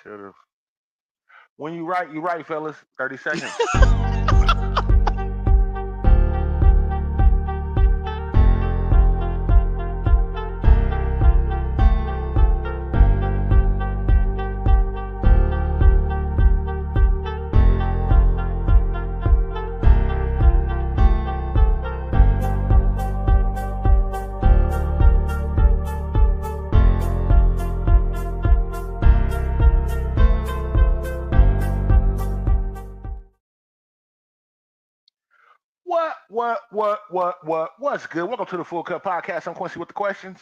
Should have. When you right, fellas. 30 seconds. What's good? Welcome to the Full Cup Podcast. I'm Quincy with the questions.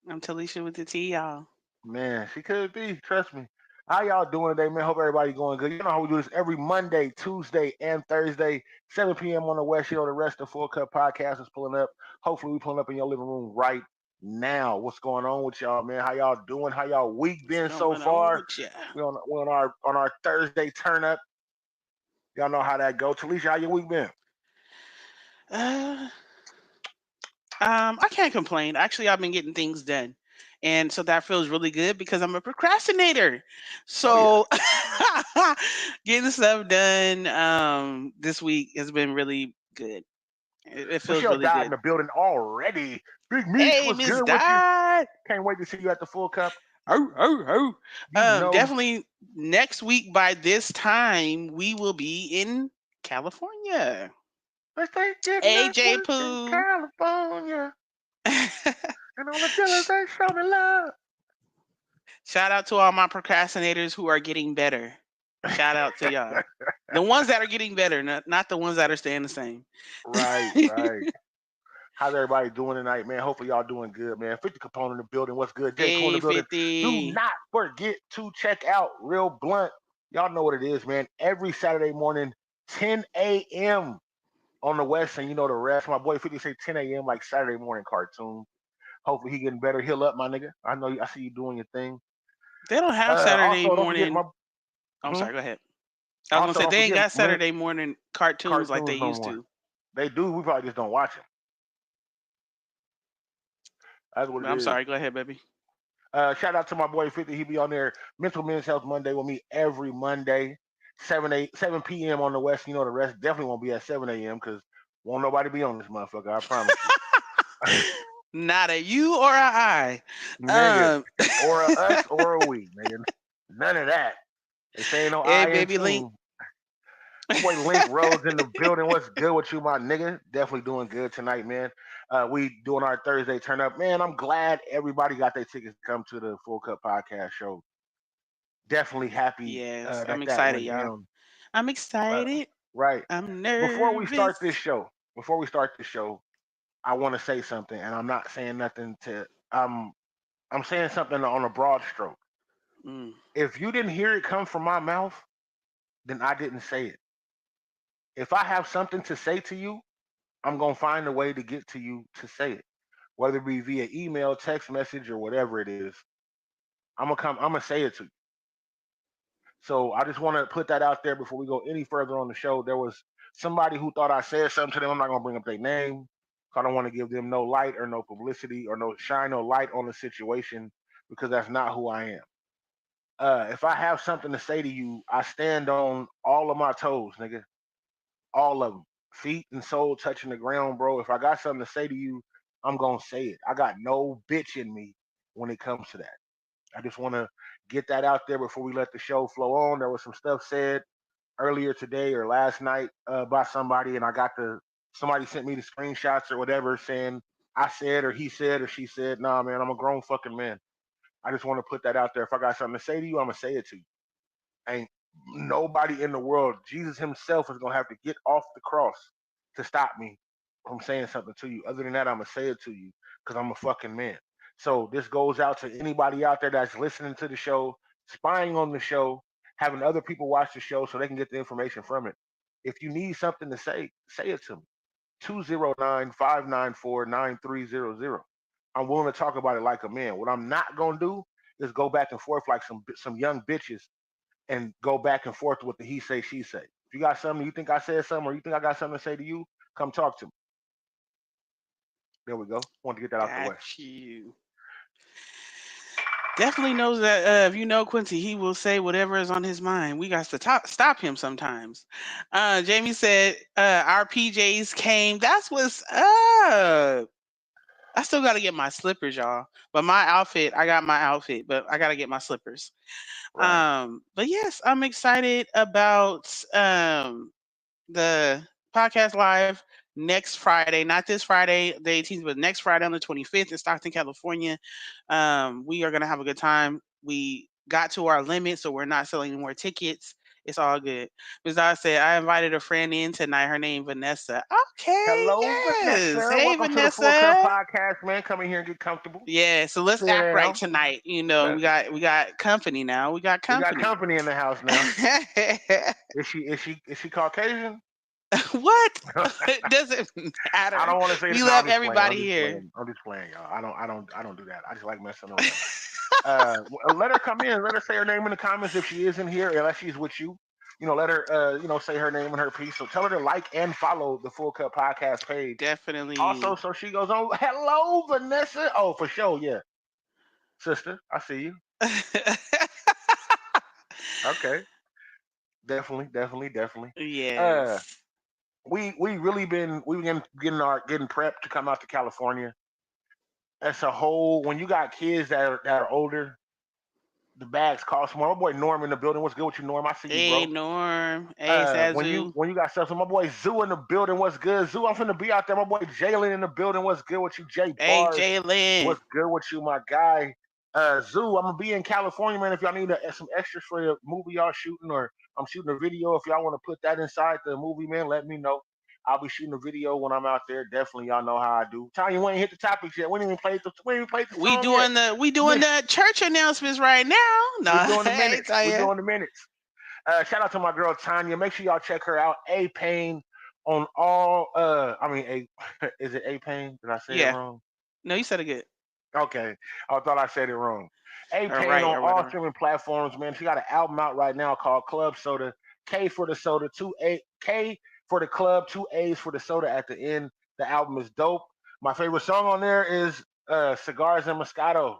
I'm Talisha with the T, y'all. Man, she could be. Trust me. How y'all doing today, man? Hope everybody going good. You know how we do this every Monday, Tuesday, and Thursday, 7 p.m. on the West. You know the rest of the Full Cup Podcast is pulling up. Hopefully, we pulling up in your living room right now. What's going on with y'all, man? How y'all doing? How y'all week What's been so going on far? with ya? We on our Thursday turn up. Y'all know how that go. Talisha, how your week been? Uh, I can't complain. Actually, I've been getting things done. And so that feels really good because I'm a procrastinator. Oh yeah. So getting stuff done this week has been really good. It feels Michelle really died in good. the building already. Big Meech Hey, was Miss good with you. Dot. Can't wait to see you at the Full Cup. Oh, oh, You know, definitely next week by this time we will be in California. let's take it AJ northwest in Pooh. California. And all the dealers they show me love. Shout out to all my procrastinators who are getting better. Shout out to y'all. The ones that are getting better, not the ones that are staying the same. Right, right. How's everybody doing tonight, man? Hopefully y'all doing good, man. 50 Capone in the building. What's good? J. Cool in the Hey, building. Do 50. not forget to check out Real Blunt. Y'all know what it is, man. Every Saturday morning, 10 a.m. on the West, and you know the rest. My boy 50 say 10 a.m. like Saturday morning cartoon. Hopefully he getting better. Heal up, my nigga. I know I see you doing your thing. They don't have Saturday Also, don't forget morning. my I'm hmm? sorry, go ahead. I was going to Also say, don't they ain't forget got Saturday morning cartoons like they cartoons no used more. to. They do. We probably just don't watch them. That's what But it I'm is. sorry, go ahead, baby. Shout out to my boy 50. He be on there. Mental Men's Health Monday with me every Monday, 7 p.m. on the West. You know the rest definitely won't be at 7 a.m. because won't nobody be on this motherfucker. I promise you. Not a you or a I. Nigga. Um, Or a us or a we, nigga. None of that. They say ain't no hey, I in baby Link. team. My boy Link Rose in the building. What's good with you, my nigga? Definitely doing good tonight, man. We doing our Thursday turn up. Man, I'm glad everybody got their tickets to come to the Full Cup podcast show. Definitely happy Yes, I'm that excited, went y'all. down. I'm Uh, excited. right. I'm Before we nervous. start this show, I want to say something, and I'm not saying nothing to. I'm saying something on a broad stroke. Mm. If you didn't hear it come from my mouth, then I didn't say it. If I have something to say to you, I'm gonna find a way to get to you to say it, whether it be via email, text message, or whatever it is. I'm gonna say it to you. So I just want to put that out there before we go any further on the show. There was somebody who thought I said something to them. I'm not gonna bring up their name. I don't want to give them no light or no publicity or no shine no light on the situation because that's not who I am. If I have something to say to you, I stand on all of my toes, nigga. All of them. Feet and soul touching the ground, bro. If I got something to say to you, I'm gonna say it. I got no bitch in me when it comes to that. I just want to get that out there before we let the show flow on. There was some stuff said earlier today or last night by somebody, and I got somebody sent me the screenshots or whatever saying I said or he said or she said. Nah, man, I'm a grown fucking man. I just want to put that out there. If I got something to say to you, I'm gonna say it to you. Ain't nobody in the world. Jesus Himself is gonna have to get off the cross to stop me from saying something to you. Other than that, I'm gonna say it to you because I'm a fucking man. So this goes out to anybody out there that's listening to the show, spying on the show, having other people watch the show so they can get the information from it. If you need something to say it to me. 209-594-9300. I'm willing to talk about it like a man. What I'm not gonna do is go back and forth like some young bitches and go back and forth with the he say she say. If you got something, you think I said something, or you think I got something to say to you, come talk to me. There we go. Want to get that out the Got way. you. Definitely knows that if you know Quincy, he will say whatever is on his mind. We got to stop him sometimes. Jamie said our PJs came. That's what's up. I still got to get my slippers, y'all. But my outfit, I got my outfit, but I got to get my slippers. Right. But yes, I'm excited about the podcast live next Friday, not this Friday, the 18th, but next Friday on the 25th in Stockton, California. We are going to have a good time. We got to our limit, so we're not selling any more tickets. It's all good. As I said, I invited a friend in tonight. Her name Vanessa. Okay, Hello, yes. Vanessa. Hey, Welcome to the Full Cup Vanessa. podcast, man. Come in here and get comfortable. Yeah, so let's Sit act right down. tonight. You know, Let- we got company now. We got We got company. company in the house now. Is she Caucasian? What? I It doesn't matter. don't want to say We this. No, I'm love just playing. I'm everybody just here. playing. I'm just playing, y'all. I don't do that. I just like messing around. Let her come in. Let her say her name in the comments if she is in here, unless she's with you. Let her, say her name and her piece. So tell her to like and follow the Full Cup podcast page. Also, Definitely. so she goes on. Hello, Vanessa. Oh, for sure, yeah, sister. I see you. Okay, definitely, definitely, definitely. Uh, Yes. we really been getting prepped to come out to California. As a whole, when you got kids that are older, the bags cost more. My boy Norm in the building. What's good with you, Norm? I see you, Hey, bro. Norm. Hey, When you Sazu. when you got stuff, so my boy Zoo in the building. What's good, Zoo? I'm finna be out there. My boy Jalen in the building. What's good with you, Jay Hey, Bars? Jalen. What's good with you, my guy? Zoo, I'm gonna be in California, man. If y'all need some extras for the movie y'all shooting, or I'm shooting a video, if y'all want to put that inside the movie, man, let me know. I'll be shooting a video when I'm out there. Definitely, y'all know how I do. Tanya, we ain't hit the topics yet. We ain't even played the song yet. We doing Man, the church announcements right now. No, we doing the I ain't minutes. tell We you. doing the minutes. Shout out to my girl Tanya. Make sure y'all check her out. A Pain on all. Is it A Pain? Did I say it Yeah. wrong? No, you said it good. Okay, I thought I said it wrong. A All Pain right, on or all whatever. streaming platforms, man. She got an album out right now called Club Soda. K for the soda, 2 A K for the club, 2 A's for the soda at the end. The album is dope. My favorite song on there is Cigars and Moscato.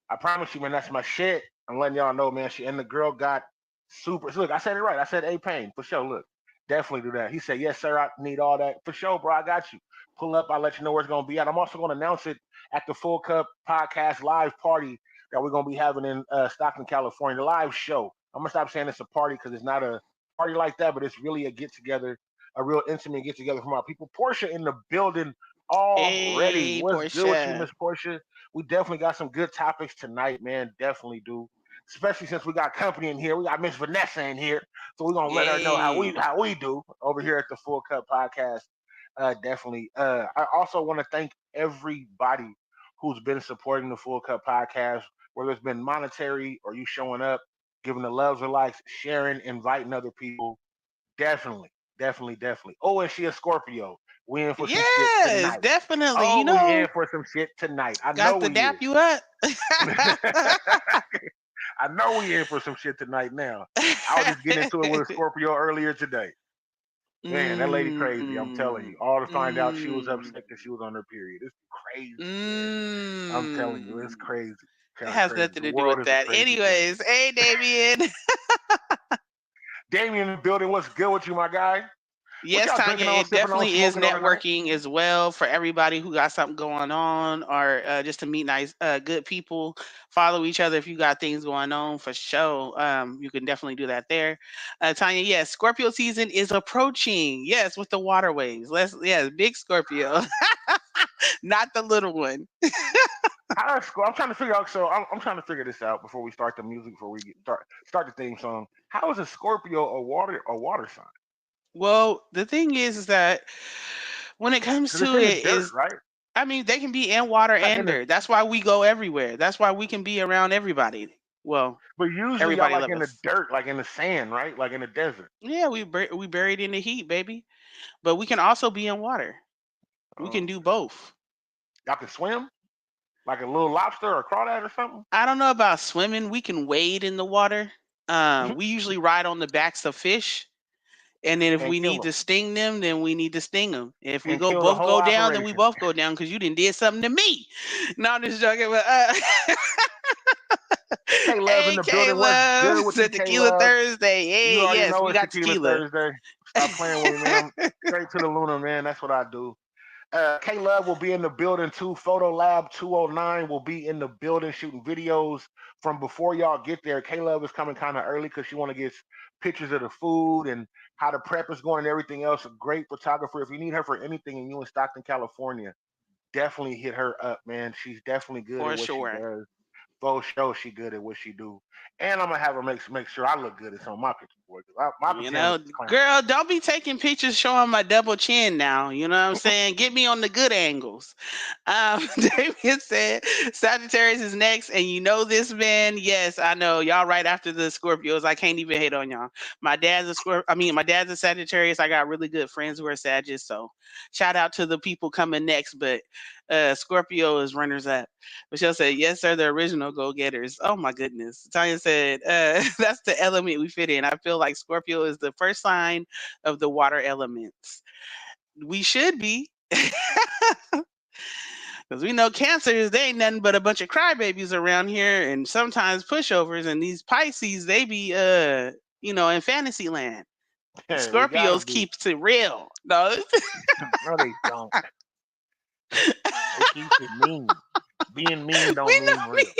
I promise you, man, that's my shit. I'm letting y'all know, man. She and the girl got super. Look, I said it right. I said A Pain for sure. Look, definitely do that. He said, "Yes, sir. I need all that for sure, bro. I got you. Pull up. I'll let you know where it's gonna be at. I'm also gonna announce it at the Full Cup Podcast live party that we're gonna be having in Stockton, California. The live show. I'm gonna stop saying it's a party because it's not a party like that, but it's really a get together, a real intimate get together from our people. Portia in the building already. Hey, What's good with you, Portia. Miss Portia? We definitely got some good topics tonight, man. Definitely do. Especially since we got company in here. We got Miss Vanessa in here. So we're gonna let her know how we Yay. how we do over here at the Full Cup Podcast. Definitely. I also want to thank everybody who's been supporting the Full Cup Podcast, whether it's been monetary or you showing up, giving the loves or likes, sharing, inviting other people. Definitely, definitely, definitely. Oh, and she a Scorpio. We in for some shit Yes, tonight. definitely. Oh, we in for some shit tonight. I know Got to we dap is. you up. I know we in for some shit tonight now. I was just getting into it with a Scorpio earlier today. Man, that lady crazy. I'm telling mm, you. All to find out she was mm, upset because she was on her period. It's crazy, man. I'm telling you, it's mm. crazy. It Kind of has crazy. nothing The to do world with is a that. crazy place. Anyways, hey, Damien. Damien in the building. What's good with you, my guy? What Yes, y'all Tanya, drinking on, it sipping on, definitely is smoking on tonight? networking as well for everybody who got something going on or just to meet nice, good people. Follow each other if you got things going on for sure. You can definitely do that there. Tanya, yes, Scorpio season is approaching. Yes, with the water waves. Yes, big Scorpio, not the little one. I'm trying to figure out. So I'm trying to figure this out before we start the music. Before we start the theme song. How is a Scorpio a water sign? Well, the thing is that when it comes Because it's to in the it, dirt, is right? I mean, they can be in water It's like and in the. dirt. That's why we go everywhere. That's why we can be around everybody. Well, But usually y'all everybody like love in the us. dirt, like in the sand, right? Like in the desert. Yeah, we buried in the heat, baby. But we can also be in water. We can Oh, do for sure. both. Y'all can swim like a little lobster or crawdad or something. I don't know about swimming. We can wade in the water. We usually ride on the backs of fish, and then if And we kill need them to sting them, then we need to sting them. If we and go kill the both whole go down, then we operation. both go down because you didn't did something to me. No, I'm just joking. But K Love in Hey, the K building. What's Love. good It's with you, a K Tequila Love? Thursday. You Hey, already yes, know we it's got Tequila tequila. Thursday. Stop playing with me, man. Straight to the Luna, man. That's what I do. K Love will be in the building too. Photo Lab 209 will be in the building shooting videos from before y'all get there. K Love is coming kind of early because she want to get pictures of the food and how the prep is going and everything else. A great photographer. If you need her for anything and you in Stockton, California, definitely hit her up, man. She's definitely good at For what she sure. does. Full show, she good at what she do. And I'm gonna have her make sure I look good at some of my pictures, boy. 'Cause my You pretend know, look clown. girl, don't be taking pictures showing my double chin now. You know what I'm saying? Get me on the good angles. Damien said Sagittarius is next, and you know this man. Yes, I know y'all. Right after the Scorpios, I can't even hate on y'all. My dad's a my dad's a Sagittarius. I got really good friends who are Sagittarius, so shout out to the people coming next. But Scorpio is runners up. Michelle said, "Yes, sir, the original go getters." Oh my goodness. Tanya said, "That's the element we fit in. I feel like Scorpio is the first sign of the water elements. We should be." Because we know cancers, they ain't nothing but a bunch of crybabies around here and sometimes pushovers. And these Pisces, they be, in fantasy land. We gotta Scorpios be. keeps it real. No, No, they don't. They keep it mean. Being mean don't we mean know real. me.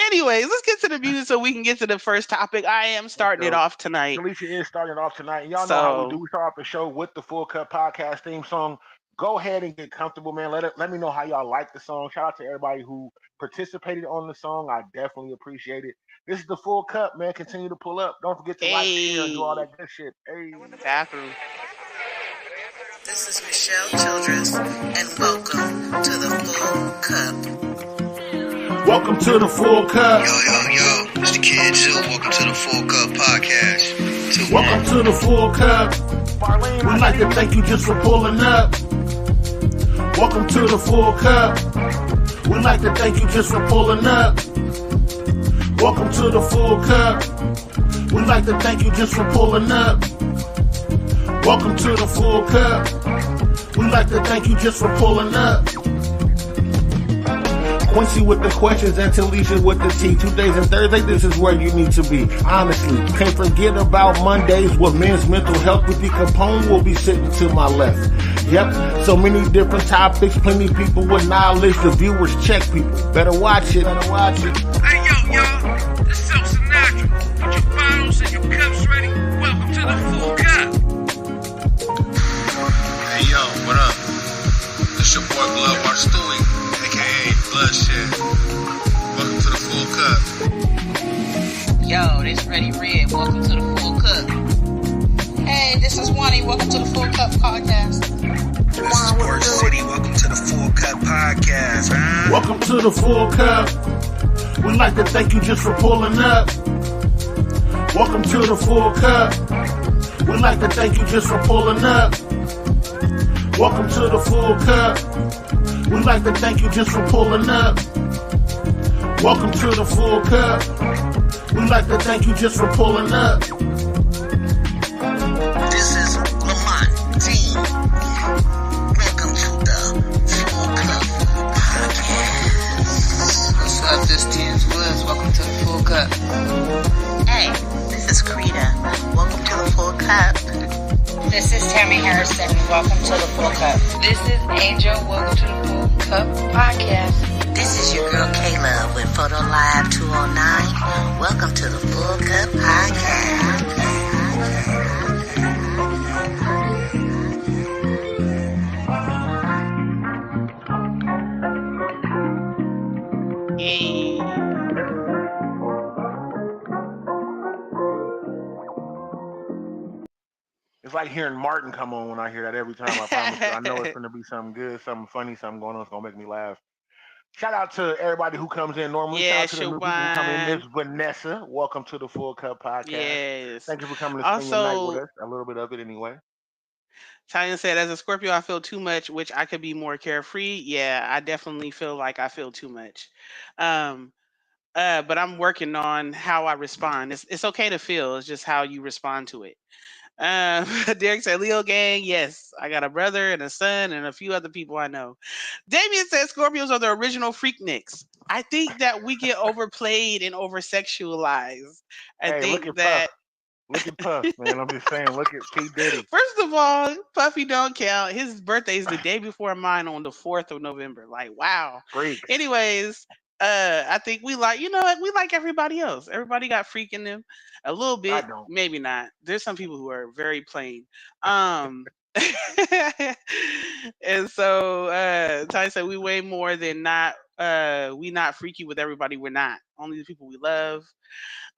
Anyways, let's get to the music so we can get to the first topic. I am Let's starting it go. off tonight. Talisha is starting off tonight. And y'all know how we do. So, We start off the show with the Full Cut Podcast theme song. Go ahead and get comfortable, man. Let me know how y'all like the song. Shout out to everybody who participated on the song. I definitely appreciate it. This is the Full Cup, man. Continue to pull up. Don't forget to like, share, and do all hey, that good shit. Hey. bathroom. This is Michelle Childress, and welcome to the Full Cup. Welcome to the Full Cup. Yo, it's the Kid Zoo. Welcome to the Full Cup Podcast. Welcome to the Full Cup. We'd like to thank you just for pulling up. Welcome to the Full Cup. We'd like to thank you just for pulling up. Welcome to the Full Cup. We'd like to thank you just for pulling up. Welcome to the Full Cup. We'd like to thank you just for pulling up. Quincy with the questions and Talisha with the tea. Tuesdays and Thursdays, this is where you need to be. Honestly, can't forget about Mondays with men's mental health. With the Capone will be sitting to my left. Yep, so many different topics, plenty people with knowledge. The viewers check people. Better watch it. Hey, yo, y'all. This is so natural. Put your bottles and your cups ready. Welcome to the Full Cup. Hey, yo, what up? This your boy Blood Bar Stewie, a.k.a. Bloodshed. Welcome to the Full Cup. Yo, this Ready Red. Welcome to the Full Cup. Hey, this is Wani. Welcome to the Full Cup Podcast. This is Port City. Welcome to the Full Cup Podcast, huh? Welcome to the Full Cup. We'd like to thank you just for pulling up. Welcome to the Full Cup. We'd like to thank you just for pulling up. Welcome to the Full Cup. We'd like to thank you just for pulling up. Welcome to the Full Cup. We'd like to thank you just for pulling up. This is Lamont Dean. Welcome to the Full Cup Podcast. What's up, this Tins Woods. Welcome to the Full Cup. Hey, this is Krita. Welcome to the Full Cup. This is Tammy Harrison. Welcome to the Full Cup. This is Angel. Welcome to the Full Cup Podcast. This is your girl Kayla with Photo Live 209. Welcome to the Full Cup Podcast. Hey. It's like hearing Martin come on when I hear that every time. I promise you. I know it's going to be something good, something funny, something going on. It's going to make me laugh. Shout out to everybody who comes in normally. Shout Yeah, out to the new people who come in. Miss Shawan. Vanessa, welcome to the Full Cup Podcast. Yes. Thank you for coming to spend your night with Also, us. A little bit of it anyway. Tanya said, as a Scorpio, I feel too much, which I could be more carefree. Yeah, I definitely feel like I feel too much. Um, but I'm working on how I respond. It's okay to feel. It's just how you respond to it. Derek said, Leo gang, yes. I got a brother and a son and a few other people I know. Damien said Scorpios are the original freakniks. I think that we get overplayed and over sexualized. I Hey, look think at Puff. that Look at Puff, man. I'm just saying. Look at P Diddy. first of all, Puffy don't count. His birthday is the day before mine on the 4th of November. Like, wow. Freaks. Anyways, I think we like, you know what? We like everybody else. Everybody got freak in them. A little I bit, don't. maybe not. There's some people who are very plain. Um and so Ty said we way more than not we not freaky with everybody. We're not. Only the people we love.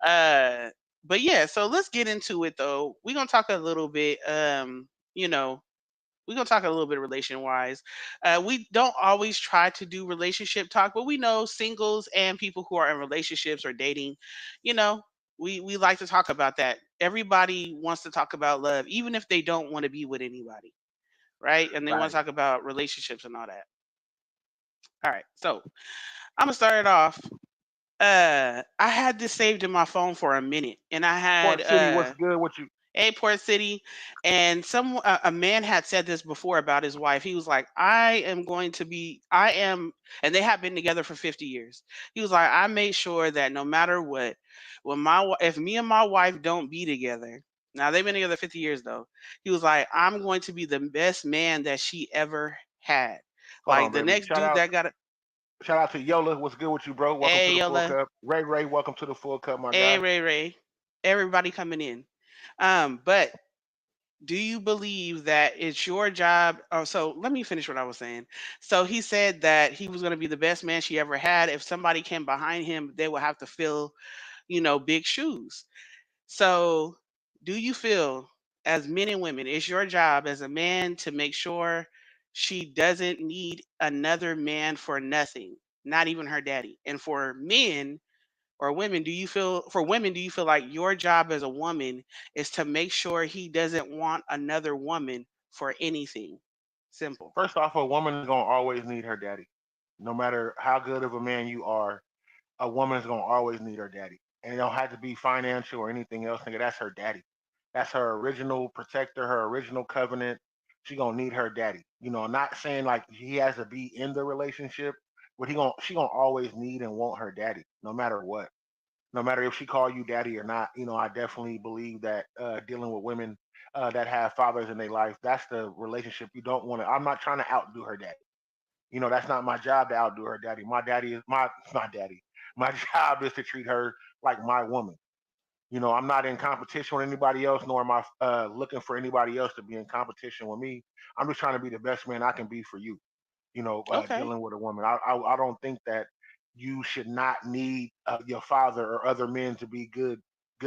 Uh, but yeah, so let's get into it though. We're gonna talk a little bit. You know, we're gonna talk a little bit relation wise. We don't always try to do relationship talk, but we know singles and people who are in relationships or dating. You know, we like to talk about that. Everybody wants to talk about love, even if they don't want to be with anybody, right? And they want Right. to talk about relationships and all that. All right, so I'm gonna start it off. I had this saved in my phone for a minute, and I had Port City, what's good with you? Port City, and a man had said this before about his wife. He was like, I am," and they have been together for 50 years. He was like, "I made sure that no matter what, if me and my wife don't be together." Now they've been together 50 years though. He was like, "I'm going to be the best man that she ever had." Hold Like on, the baby. next dude that got a Shout out to Yola. What's good with you, bro? Welcome to hey the Full Yola, Cup. Ray, welcome to the Full Cup, my hey guy. Ray Ray, everybody coming in. But do you believe that it's your job? Oh, so let me finish what I was saying. So he said that he was going to be the best man she ever had. If somebody came behind him, they would have to fill, big shoes. So do you feel, as men and women, it's your job as a man to make sure she doesn't need another man for nothing, not even her daddy? And for men, or women, do you feel like your job as a woman is to make sure he doesn't want another woman for anything? Simple. First off, a woman is gonna always need her daddy. No matter how good of a man you are, a woman is gonna always need her daddy. And it don't have to be financial or anything else, nigga. That's her daddy. That's her original protector, her original covenant. She gonna need her daddy. I'm not saying like he has to be in the relationship, but she gonna always need and want her daddy, no matter what. No matter if she call you daddy or not. I definitely believe that dealing with women that have fathers in their life, that's the relationship you don't want to. I'm not trying to outdo her daddy. That's not my job to outdo her daddy. My daddy is my daddy. My job is to treat her like my woman. I'm not in competition with anybody else, nor am I looking for anybody else to be in competition with me. I'm just trying to be the best man I can be for you. Okay. Dealing with a woman. I don't think that you should not need your father or other men to be good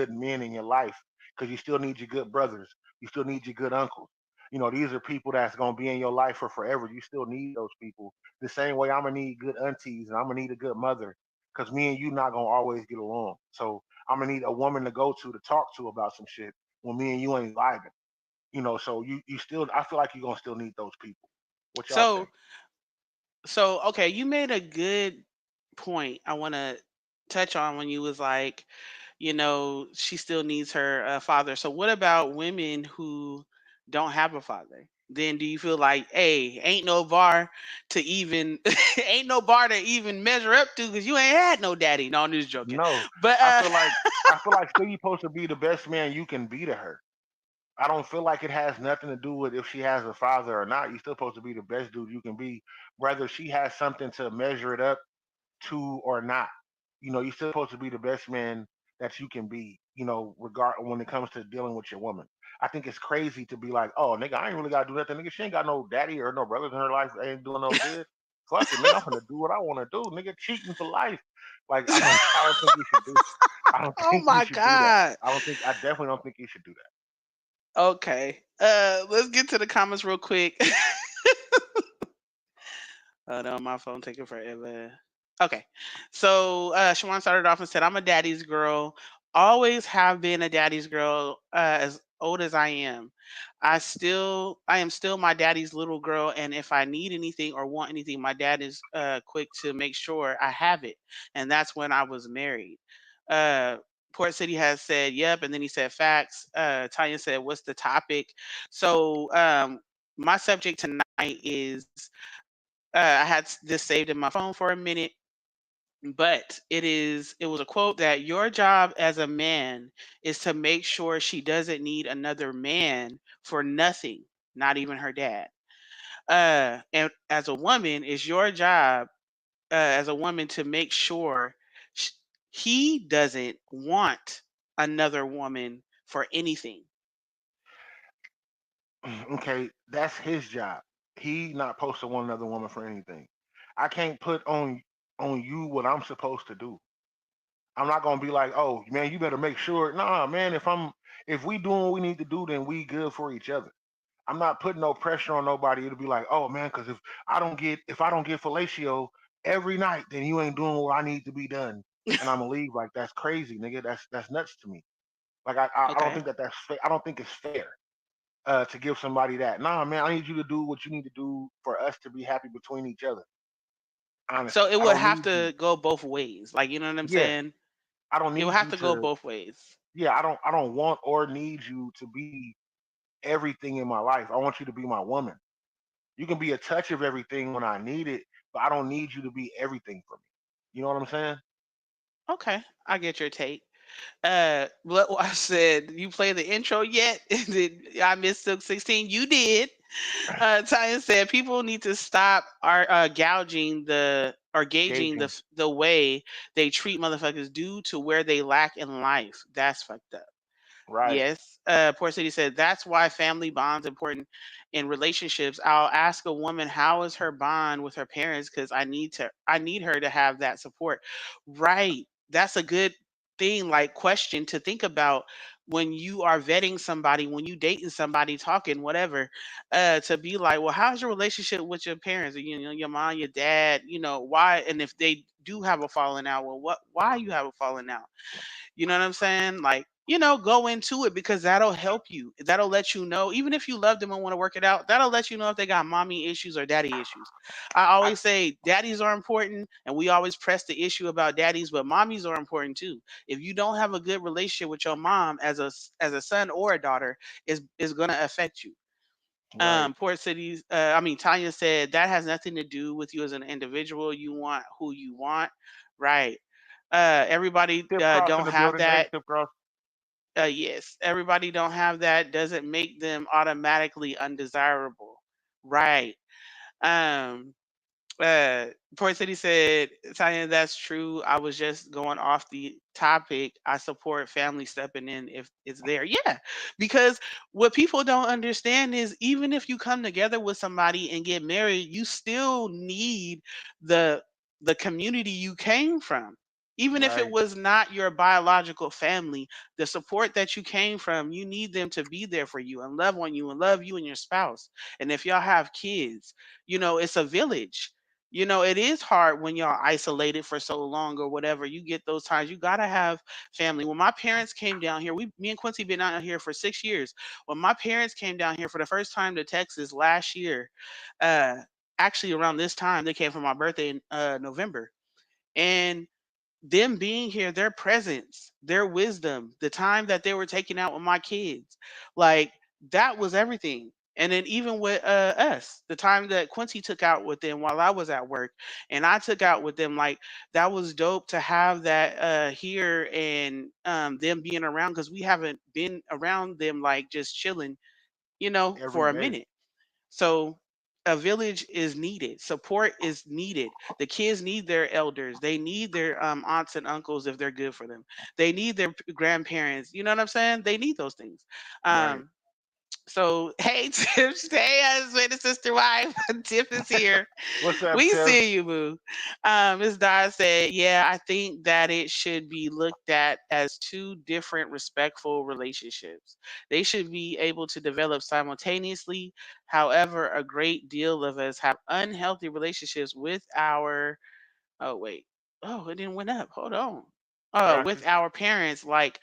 men in your life, because you still need your good brothers. You still need your good uncles. These are people that's gonna be in your life for forever. You still need those people. The same way I'm gonna need good aunties and I'm gonna need a good mother, because me and you not gonna always get along. So I'm gonna need a woman to go to talk to about some shit when me and you ain't vibing. So you still, I feel like you're gonna still need those people. What y'all So think? okay, you made a good point. I want to touch on when you was like, she still needs her father. So what about women who don't have a father? Then do you feel like, hey, ain't no bar to even ain't no bar to even measure up to because you ain't had no daddy? No, I'm just joking. No, But I feel like I feel like still you supposed to be the best man you can be to her. I don't feel like it has nothing to do with if she has a father or not. You're still supposed to be the best dude you can be, whether she has something to measure it up to or not. You're still supposed to be the best man that you can be. Regard when it comes to dealing with your woman. I think it's crazy to be like, oh nigga, I ain't really gotta do nothing. Nigga, she ain't got no daddy or no brothers in her life. Ain't doing no good. Fuck it, nigga. I'm gonna do what I want to do. Nigga, cheating for life. Like I don't, I don't think you should do. I don't oh think you my should do that. god. I don't think. I definitely don't think you should do that. Okay. Let's get to the comments real quick. No, my phone taking forever. Okay. So Shawan started off and said, I'm a daddy's girl. Always have been a daddy's girl as old as I am. I am still my daddy's little girl. And if I need anything or want anything, my dad is quick to make sure I have it. And that's when I was married. Uh, Port City has said yep, and then he said facts. Tanya said, "What's the topic?" So my subject tonight is I had this saved in my phone for a minute, but it was a quote that your job as a man is to make sure she doesn't need another man for nothing, not even her dad. And as a woman, it's your job as a woman to make sure sh- he doesn't want another woman for anything. Okay, that's his job. He not supposed to want another woman for anything. I can't put on you what I'm supposed to do. I'm not gonna be like, oh man, you better make sure. Nah, man, if we doing what we need to do, then we good for each other. I'm not putting no pressure on nobody. It'll be like, oh man, because if I don't get fellatio every night, then you ain't doing what I need to be done, and I'm gonna leave. Like that's crazy, nigga. That's nuts to me. Like I don't Okay. think I don't think it's fair to give somebody that. Nah, man, I need you to do what you need to do for us to be happy between each other. So Honestly, it I would don't have need you. to go both ways. Like, you know what I'm Yeah, saying? I don't It would need have you to go to. both ways. Yeah, I don't want or need you to be everything in my life. I want you to be my woman. You can be a touch of everything when I need it, but I don't need you to be everything for me. You know what I'm saying? Okay, I get your take. What I said, you play the intro yet? Did I missed Silk 16? You did. Tyan said people need to stop gouging the or gauging Gauging. the way they treat motherfuckers due to where they lack in life. That's fucked up. Right. Yes. Port City said that's why family bonds important in relationships. I'll ask a woman how is her bond with her parents because I need her to have that support. Right. That's a good thing, like question to think about when you are vetting somebody, when you dating somebody, talking, whatever, to be like, well, how's your relationship with your parents? You know, your mom, your dad, you know, why and if they do have a falling out, well, why you have a falling out? You know what I'm saying? Like, you know, go into it because that'll help you. That'll let you know, even if you love them and want to work it out, that'll let you know if they got mommy issues or daddy issues. I I always say daddies are important, and we always press the issue about daddies, but mommies are important too. If you don't have a good relationship with your mom as a son or a daughter, is gonna affect you. right. Port Cities, I mean, Tanya said that has nothing to do with you as an individual. You want who you want, right? Everybody Tip cross in don't the have building. Hey, that. tip cross. Yes, everybody don't have that. Doesn't make them automatically undesirable, right? Um, uh, Port City said, Tanya, that's true. I was just going off the topic. I support family stepping in if it's there. Yeah, because what people don't understand is even if you come together with somebody and get married, you still need the the community you came from. Even if it Right. was not your biological family, the support that you came from, you need them to be there for you and love on you and love you and your spouse. And if y'all have kids, you know, it's a village. You know, it is hard when y'all isolated for so long or whatever. You get those times. You gotta have family. When my parents came down here, me and Quincy been out here for 6 years. When my parents came down here for the first time to Texas last year, uh, actually around this time, they came for my birthday in November, and them being here, their presence, their wisdom, the time that they were taking out with my kids, like that was everything. And then even with us, the time that Quincy took out with them while I was at work, and I took out with them, like that was dope to have that here and them being around because we haven't been around them like just chilling, you know, Every for a day. minute. So a village is needed. Support is needed. The kids need their elders. They need their aunts and uncles if they're good for them. They need their grandparents. You know what I'm saying? They need those things. Right. Um, so hey, Tiff, hey, husband and sister wife, Tiff is here. What's up, We Tiff? see you, boo. Miss Dye said, "Yeah, I think that it should be looked at as two different respectful relationships. They should be able to develop simultaneously. However, a great deal of us have unhealthy relationships with our oh wait. Oh, it didn't went up. Hold on. Got With you. our parents, like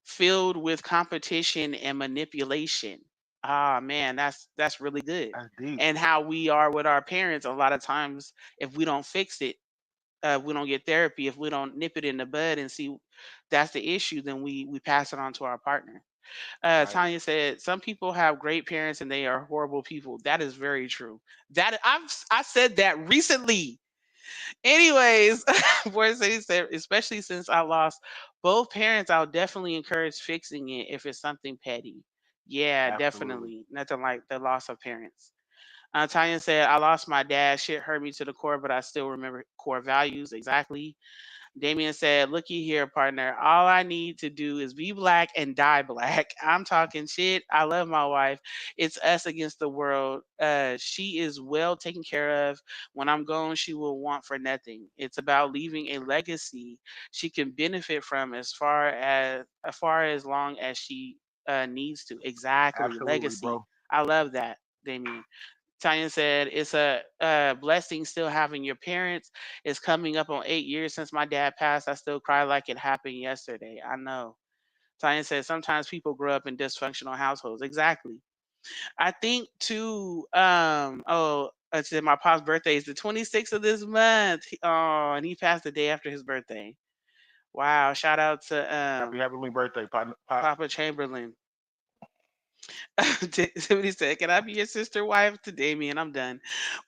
filled with competition and manipulation. Ah man, that's really good. That's deep. And how we are with our parents a lot of times if we don't fix it. If we don't get therapy, if we don't nip it in the bud and see that's the issue, then we pass it on to our partner. Right. Tanya said some people have great parents and they are horrible people. That is very true. That I said that recently. Anyways, Boy City said, especially since I lost both parents, I'll definitely encourage fixing it if it's something petty. Yeah, Absolutely. definitely. Nothing like the loss of parents. Tanya said, I lost my dad. Shit hurt me to the core, but I still remember core values. Exactly. Damien said, looky here, partner. All I need to do is be black and die black. I'm talking shit. I love my wife. It's us against the world. She is well taken care of. When I'm gone, she will want for nothing. It's about leaving a legacy she can benefit from as long as she needs to. Exactly. Absolutely, Legacy. bro. I love that, Damien. Tanya said, it's a blessing still having your parents. It's coming up on 8 years since my dad passed. I still cry like it happened yesterday. I know. Tanya said, sometimes people grow up in dysfunctional households. Exactly. I think too, I said my pop's birthday is the 26th of this month. Oh, and he passed the day after his birthday. Wow. Shout out to Happy heavenly birthday, Pop. Papa Chamberlain. Somebody said, "Can I be your sister wife?" To Damien, I'm done.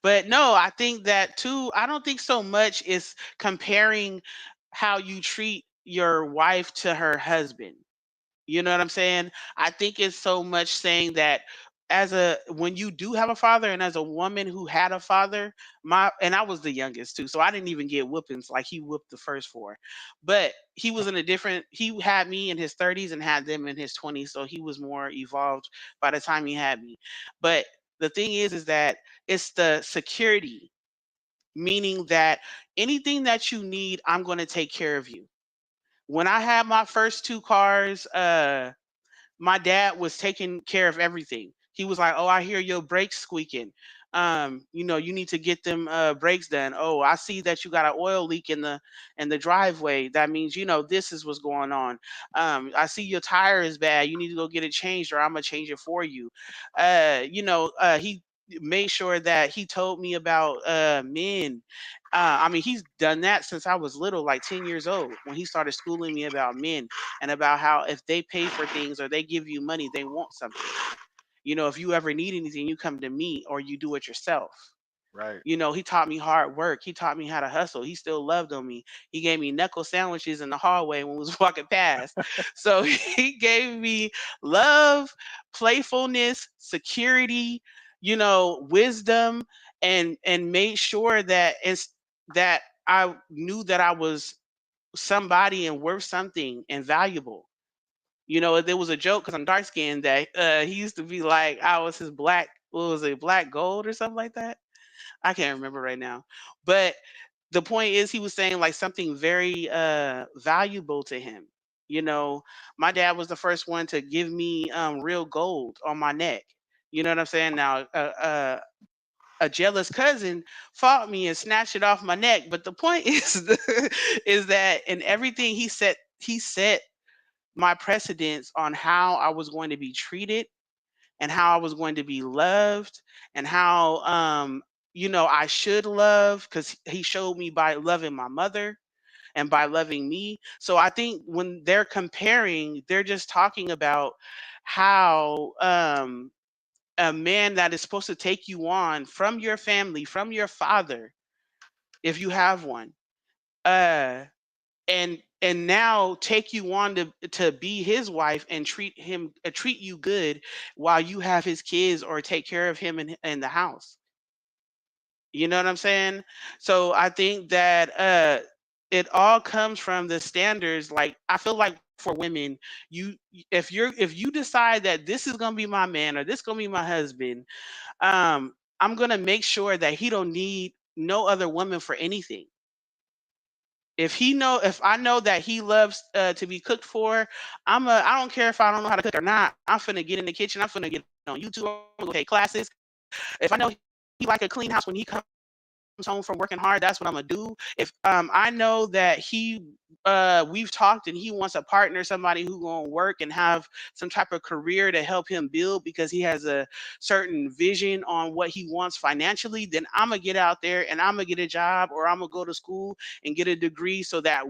But no, I think that too. I don't think so much is comparing how you treat your wife to her husband. You know what I'm saying? I think it's so much saying that as a when you do have a father and as a woman who had a father, my and I was the youngest too, so I didn't even get whoopings like he whooped the first four. But he was in a different he had me in his 30s and had them in his 20s, so he was more evolved by the time he had me. But the thing is that it's the security, meaning that anything that you need, I'm going to take care of you. When I had my first two cars, my dad was taking care of everything. He was like, "Oh, I hear your brakes squeaking. You need to get them brakes done. Oh, I see that you got an oil leak in the driveway. That means this is what's going on. I see your tire is bad. You need to go get it changed, or I'm gonna change it for you." He made sure that he told me about men. I mean, he's done that since I was little, like 10 years old, when he started schooling me about men and about how if they pay for things or they give you money, they want something. If you ever need anything, you come to me or you do it yourself. Right. He taught me hard work. He taught me how to hustle. He still loved on me. He gave me knuckle sandwiches in the hallway when we was walking past. So he gave me love, playfulness, security, wisdom, and made sure that that I knew that I was somebody and worth something and valuable. There was a joke because I'm dark skinned that he used to be like I was his black, what was it, black gold or something like that. I can't remember right now. But the point is he was saying like something very valuable to him. You know, my dad was the first one to give me real gold on my neck. You know what I'm saying? Now, a jealous cousin fought me and snatched it off my neck. But the point is, is that in everything he set my precedence on how I was going to be treated and how I was going to be loved and how I should love because he showed me by loving my mother and by loving me. So I think when they're comparing, they're just talking about how a man that is supposed to take you on from your family, from your father, if you have one, uh, and now take you on to be his wife and treat you good while you have his kids or take care of him in the house. You know what I'm saying? So I think that it all comes from the standards. Like I feel like for women, if you decide that this is gonna be my man or this gonna be my husband, I'm gonna make sure that he don't need no other woman for anything. If I know that he loves to be cooked for, I don't care if I don't know how to cook or not. I'm finna get in the kitchen. I'm finna get on YouTube. I'm gonna go take classes. If I know he like a clean house when he comes home, home from working hard, that's what I'm gonna do. If I know that we've talked and he wants a partner, somebody who gonna work and have some type of career to help him build because he has a certain vision on what he wants financially, then I'm gonna get out there and I'm gonna get a job or I'm gonna go to school and get a degree so that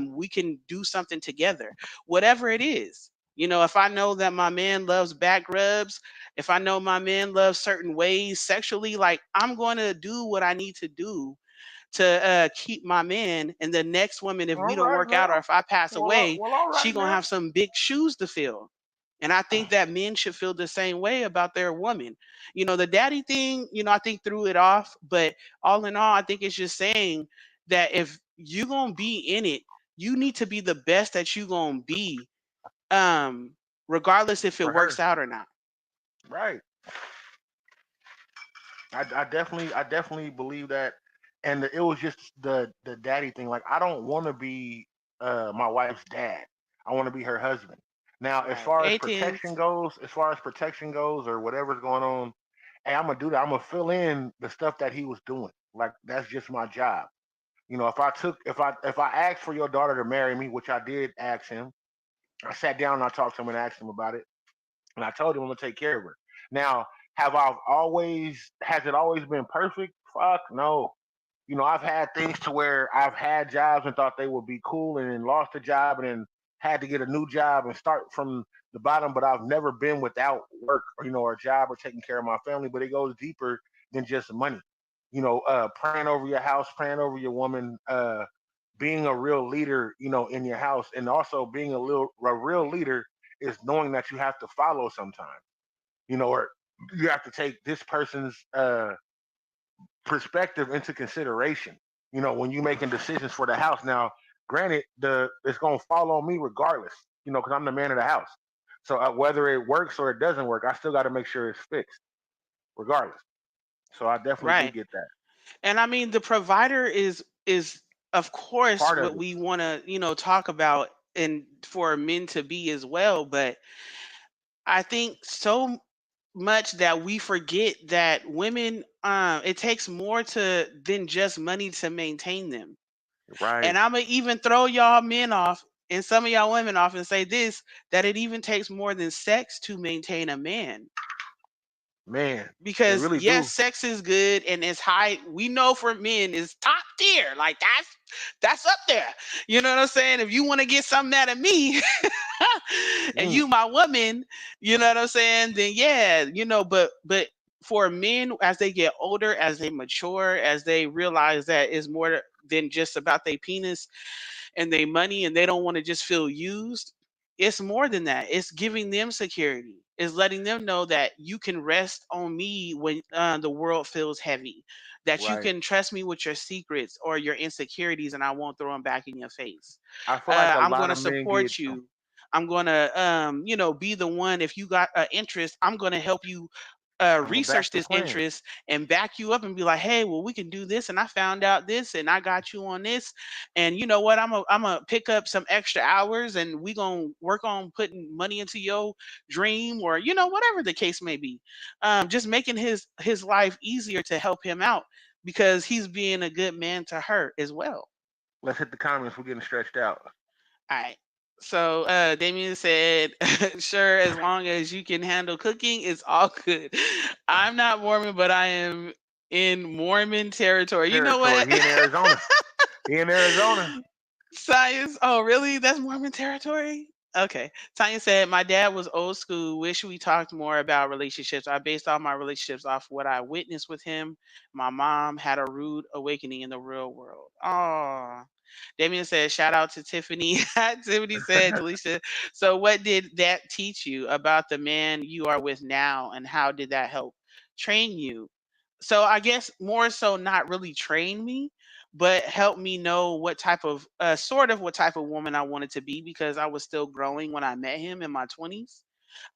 we can do something together, whatever it is. If I know that my man loves back rubs, if I know my man loves certain ways sexually, like I'm going to do what I need to do to keep my man. And the next woman, if All we don't right, work out or now. if I pass away, Well, all she right gonna now. have some big shoes to fill. And I think that men should feel the same way about their woman. The daddy thing, I think threw it off. But all in all, I think it's just saying that if you gonna be in it, you need to be the best that you gonna be, um, regardless if it For works her, out or not. right? I definitely believe that, and it was just the daddy thing. Like I don't want to be my wife's dad. I want to be her husband. Now, as Right. far as Hey, protection Tins. goes, or whatever's going on, hey, I'm gonna do that. I'm gonna fill in the stuff that he was doing. Like that's just my job. If I asked for your daughter to marry me, which I did ask him, I sat down and I talked to him and asked him about it, and I told him I'm gonna take care of her. Now, has it always been perfect? Fuck no. I've had things to where I've had jobs and thought they would be cool and then lost a job and then had to get a new job and start from the bottom, but I've never been without work or a job or taking care of my family. But it goes deeper than just money. Praying over your house, praying over your woman, being a real leader, in your house, and also being a real leader is knowing that you have to follow sometimes, or you have to take this person's perspective into consideration. When you're making decisions for the house. Now, granted, it's gonna fall on me regardless. Because I'm the man of the house. So whether it works or it doesn't work, I still got to make sure it's fixed, regardless. So I definitely do Right. get that And I mean, the provider is of course part what of it. we want to, talk about and for men to be as well, but I think so much that we forget that women, it takes more to than just money to maintain them. Right, And I'm gonna even throw y'all men off and some of y'all women off and say this, that it even takes more than sex to maintain a man. man. They Because really yes, do. sex is good and it's high. We know for men is top tier. Like that's up there. You know what I'm saying? If you want to get something out of me and Mm, you my woman, you know what I'm saying? Then yeah, but for men as they get older, as they mature, as they realize that it's more than just about their penis and they money and they don't want to just feel used, it's more than that. It's giving them security. It's letting them know that you can rest on me when the world feels heavy, that you right. can trust me with your secrets or your insecurities and I won't throw them back in your face. I feel like a I'm lot going to of men get. support you. I'm going to, be the one. If you got an interest, I'm going to help you I'm gonna research back the this plan. interest and back you up and be like, hey, well, we can do this. And I found out this and I got you on this. And you know what? I'm gonna pick up some extra hours and we gonna work on putting money into your dream or, whatever the case may be. Just making his life easier to help him out because he's being a good man to her as well. Let's hit the comments. We're getting stretched out. All right. So Damien said, sure, as long as you can handle cooking, it's all good. I'm not Mormon, but I am in Mormon territory. You know Territory. what? He in Arizona. He in Arizona. Science. Oh, really? That's Mormon territory? Okay. Tanya said, my dad was old school. Wish we talked more about relationships. I based all my relationships off what I witnessed with him. My mom had a rude awakening in the real world. Oh. Damien said, shout out to Tiffany. Tiffany said, Delisha, so what did that teach you about the man you are with now and how did that help train you? So I guess more so not really train me, but help me know what type of sort of what type of woman I wanted to be because I was still growing when I met him in my 20s.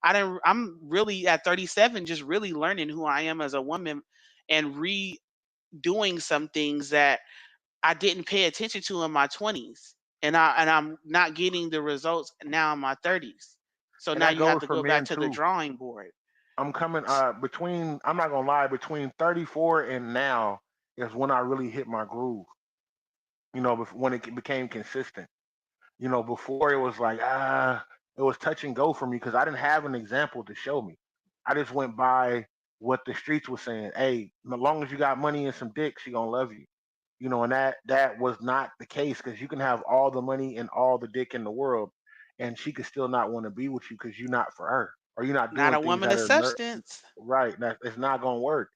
I'm really at 37 just really learning who I am as a woman and redoing some things that I didn't pay attention to in my 20s. And I'm not getting the results now in my 30s. So And now that you have goes to for go back men to the too. drawing board. I'm coming between. I'm not gonna lie. Between 34 and now, is when I really hit my groove. When it became consistent. Before it was like it was touch and go for me because I didn't have an example to show me. I just went by what the streets was saying. Hey, as long as you got money and some dick, she gonna love you. And that was not the case because you can have all the money and all the dick in the world, and she could still not want to be with you because you're not for her or you're not Not doing a things woman that of are substance. right. That it's not gonna work.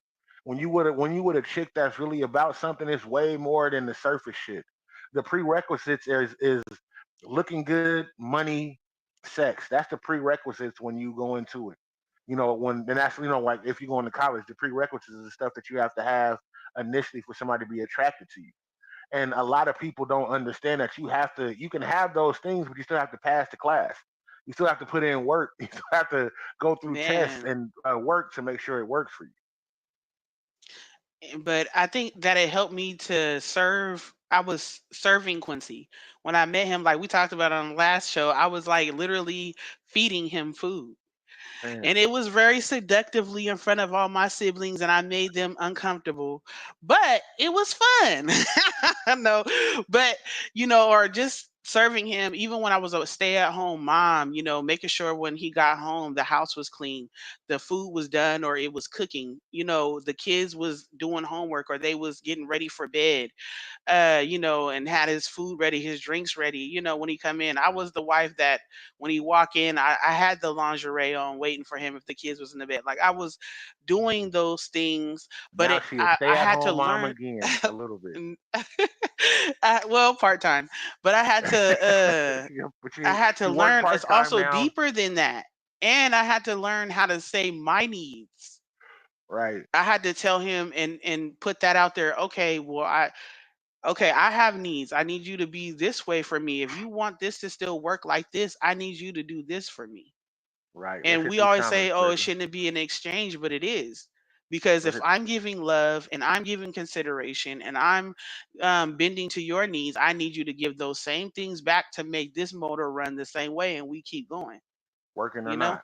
When you would a chick that's really about something, it's way more than the surface shit. The prerequisites is looking good, money, sex. That's the prerequisites when you go into it. And that's like if you go into college, the prerequisites is the stuff that you have to have initially for somebody to be attracted to you. And a lot of people don't understand that you can have those things, but you still have to pass the class. You still have to put in work. You still have to go through tests Man. and work to make sure it works for you. But I think that it helped me to serve. I was serving Quincy when I met him. Like we talked about on the last show, I was like literally feeding him food. Man, And it was very seductively in front of all my siblings, and I made them uncomfortable. But it was fun. No, but or just serving him, even when I was a stay-at-home mom, making sure when he got home the house was clean, the food was done or it was cooking, the kids was doing homework or they was getting ready for bed, and had his food ready, his drinks ready. When he come in, I was the wife that when he walk in, I had the lingerie on, waiting for him if the kids was in the bed. Like I was doing those things, but now she a I stay at had to home mom learn. again a little bit. n- well, part time, but I had to. But I had to she work learn. It's part time also now, deeper than that, and I had to learn how to say my needs. right? I had to tell him and put that out there. Okay, well, I have needs. I need you to be this way for me. If you want this to still work like this, I need you to do this for me. Right. Let's And hit we these always say, comments, oh, it Brittany. shouldn't be an exchange, but it is. Because Let's if hit, I'm giving love and I'm giving consideration and I'm bending to your needs, I need you to give those same things back to make this motor run the same way and we keep going, working or you know? not.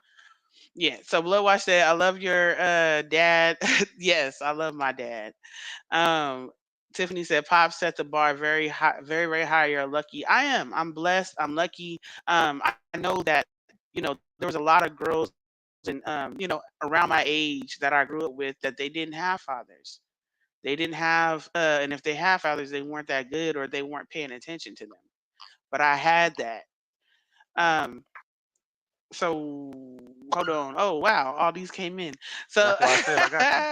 Yeah. So Bloodwash said, I love your dad. Yes, I love my dad. Um, Tiffany said, "Pop set the bar very high, very very high. You're lucky. I am. I'm blessed. I'm lucky. I know that there was a lot of girls and around my age that I grew up with that they didn't have fathers. They didn't have, and if they had fathers, they weren't that good or they weren't paying attention to them. But I had that. Um, so hold on. Oh wow, all these came in. So That's why I said I got you.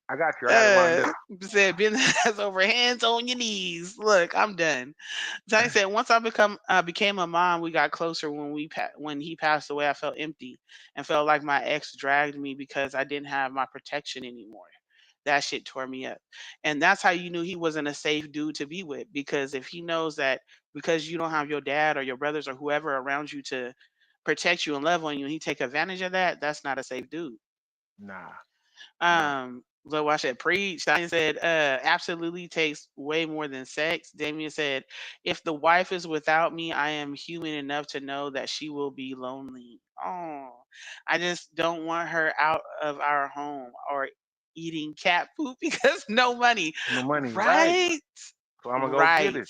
I got you. I got it lined uh up. said business over hands on your knees. Look, I'm done. Johnny said once I became a mom, we got closer. When he passed away, I felt empty and felt like my ex dragged me because I didn't have my protection anymore. That shit tore me up. And that's how you knew he wasn't a safe dude to be with, because if he knows that because you don't have your dad or your brothers or whoever around you to protect you and love on you and he take advantage of that, that's not a safe dude. Nah, nah, But watch that preach. Diane said, absolutely takes way more than sex. Damien said, if the wife is without me, I am human enough to know that she will be lonely. Oh, I just don't want her out of our home or eating cat food because no money. no money. Right. Right? So I'm gonna go get Right. it.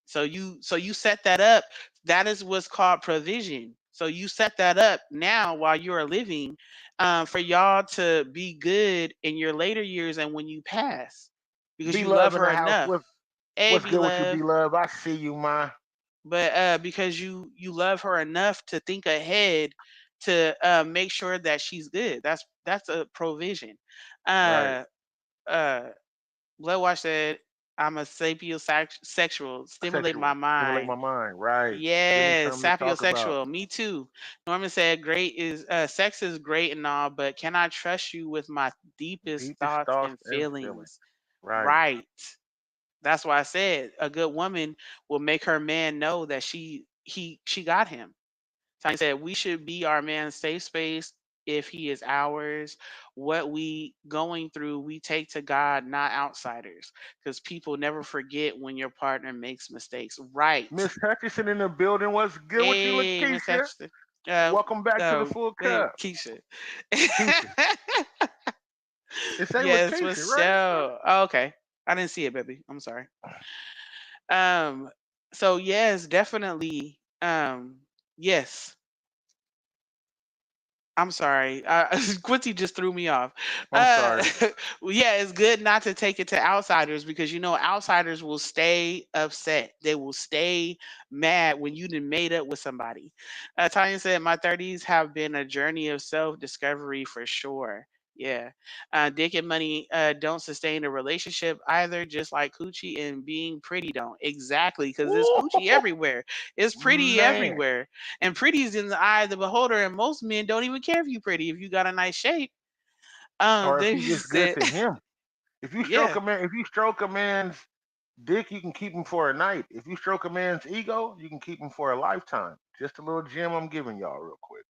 So you set that up. That is what's called provision. So you set that up now while you are living, for y'all to be good in your later years and when you pass, because Be you love love in her the house. enough. Hey, What's be good with you, love, be love? I see you, ma. but because you love her enough to think ahead to make sure that she's good. That's a provision. Right. Uh, uh, Bloodwash said, "I'm a sapiosexual, stimulate my Sexual. Stimulate my mind." mind. Right. Give me Yes, something to talk about. sapiosexual. Me too. Norman said, "Great is sex is great and all, but can I trust you with my deepest Deepest thoughts thoughts and and feelings. feelings?" Right. Right. That's why I said a good woman will make her man know that she got him. Tanya said we should be our man's safe space if he is ours. What we going through, we take to God, not outsiders, because people never forget when your partner makes mistakes. Right. Miss Hutchison in the building. What's good with you, Hey, Miss Lakeisha? Hutchinson. Uh, Welcome back to the full wait, cup. Keisha. Keisha. It say Yes, Lakeisha, what's right? show? Oh, okay. I didn't see it, baby. I'm sorry. Um, so yes, definitely. Yes. I'm sorry. Quincy just threw me off. I'm sorry. Well, yeah, it's good not to take it to outsiders because outsiders will stay upset. They will stay mad when you done made up with somebody. Tanya said, "My 30s have been a journey of self discovery for sure." Yeah. Dick and money don't sustain a relationship either, just like coochie and being pretty don't. Exactly, because it's coochie everywhere. It's pretty Man. everywhere. And pretty is in the eye of the beholder, and most men don't even care if you pretty. If you got a nice shape, Or if they you just good said, to him. yeah, If you stroke a man's dick, you can keep him for a night. If you stroke a man's ego, you can keep him for a lifetime. Just a little gem I'm giving y'all real quick.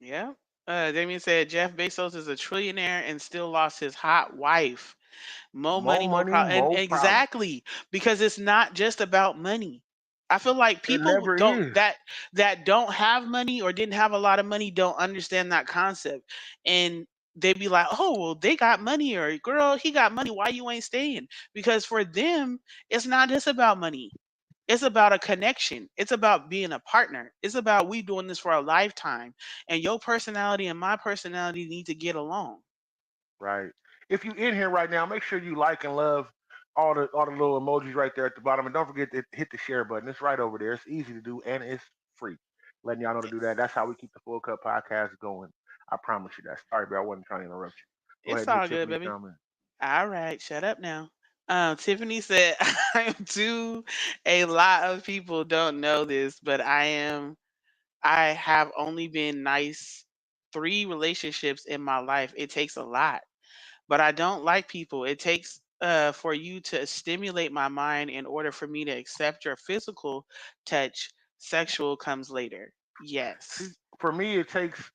yeah. Damien said Jeff Bezos is a trillionaire and still lost his hot wife. More More money, more money, problem. And more problems. exactly, because it's not just about money. I feel like It people never is. that don't have money or didn't have a lot of money don't understand that concept. And they be like, "Oh, well, they got money," or "Girl, he got money. Why you ain't staying?" Because for them, it's not just about money. It's about a connection. It's about being a partner. It's about we doing this for a lifetime. And your personality and my personality need to get along. Right. If you in here right now, make sure you like and love all the little emojis right there at the bottom, and don't forget to hit the share button. It's right over there. It's easy to do and it's free. Letting y'all know to do that. Yes. That's how we keep the Full Cup podcast going. I promise you that. Sorry, bro. I wasn't trying to interrupt you. Go It's ahead and hit all good, Tiffany's baby. comment. All right, shut up now. Tiffany said, "I'm too." A lot of people don't know this, but I am. I have only been nice 3 relationships in my life. It takes a lot, but I don't like people. It takes for you to stimulate my mind in order for me to accept your physical touch. Sexual comes later. See, Yes. for me, it takes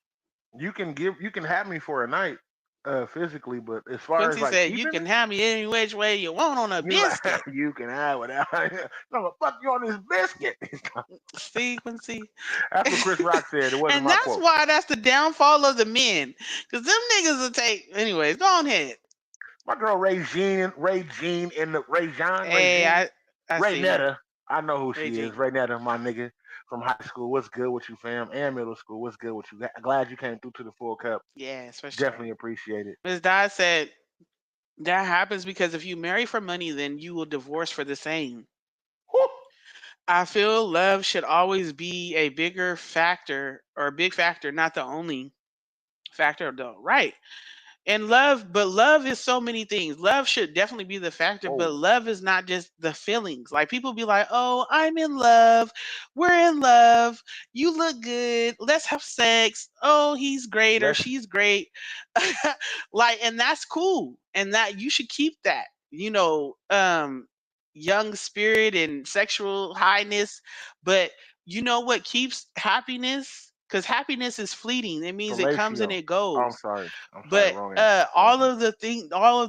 you can have me for a night, physically, but as far as Quincy like said, "You keeping can it, have me any which way you want on a you like biscuit." you can have without. I'm gonna fuck you on this biscuit. See, Quincy. That's what Chris Rock said. It wasn't And my that's quote. why that's the downfall of the men. Because them niggas will take. Anyways, go on ahead. My girl Ray Jean in the Ray Hey, Jean, I Ray seen it. Netta. I know who she is. Reggie. Ray Netta, my nigga from high school. What's good with you, fam? And middle school. What's good with you? Glad you came through to the Full Cup. Yes, for sure. Definitely appreciate it. Ms. Dodd said that happens because if you marry for money, then you will divorce for the same. Whew. I feel love should always be a bigger factor or a big factor, not the only factor though. Right. And love, but love is so many things. Love should definitely be the factor, but Whoa. love is not just the feelings. Like people be like, "Oh, I'm in love. We're in love. You look good. Let's have sex. Oh, he's great or Let's she's great." Like, and that's cool. And that you should keep that. Young spirit and sexual highness, but you know what keeps happiness? Cuz happiness is fleeting. It means it comes and fellatio. it Oh, I'm goes, sorry. I'm sorry. but Wrong answer. all of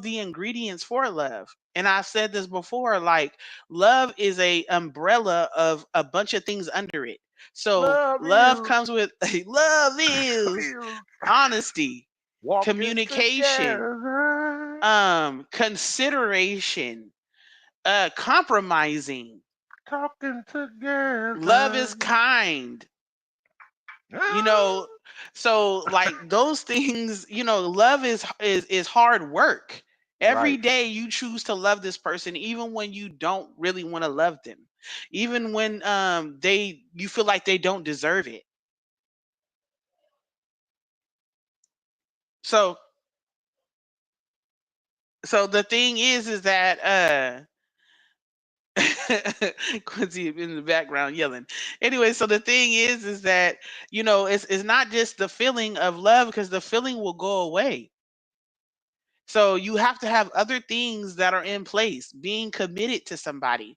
the ingredients for love, and I've said this before, like love is a umbrella of a bunch of things under it. So Love love is comes with love is honesty, walking communication, together, consideration, compromising. talking Love is together. kind. you Ah. know so like those things, love is hard work. Every Right. day you choose to love this person even when you don't really want to love them, even when they you feel like they don't deserve it. So so the thing is that Quincy in the background yelling. Anyway, so the thing is that it's not just the feeling of love because the feeling will go away. So you have to have other things that are in place. Being committed to somebody,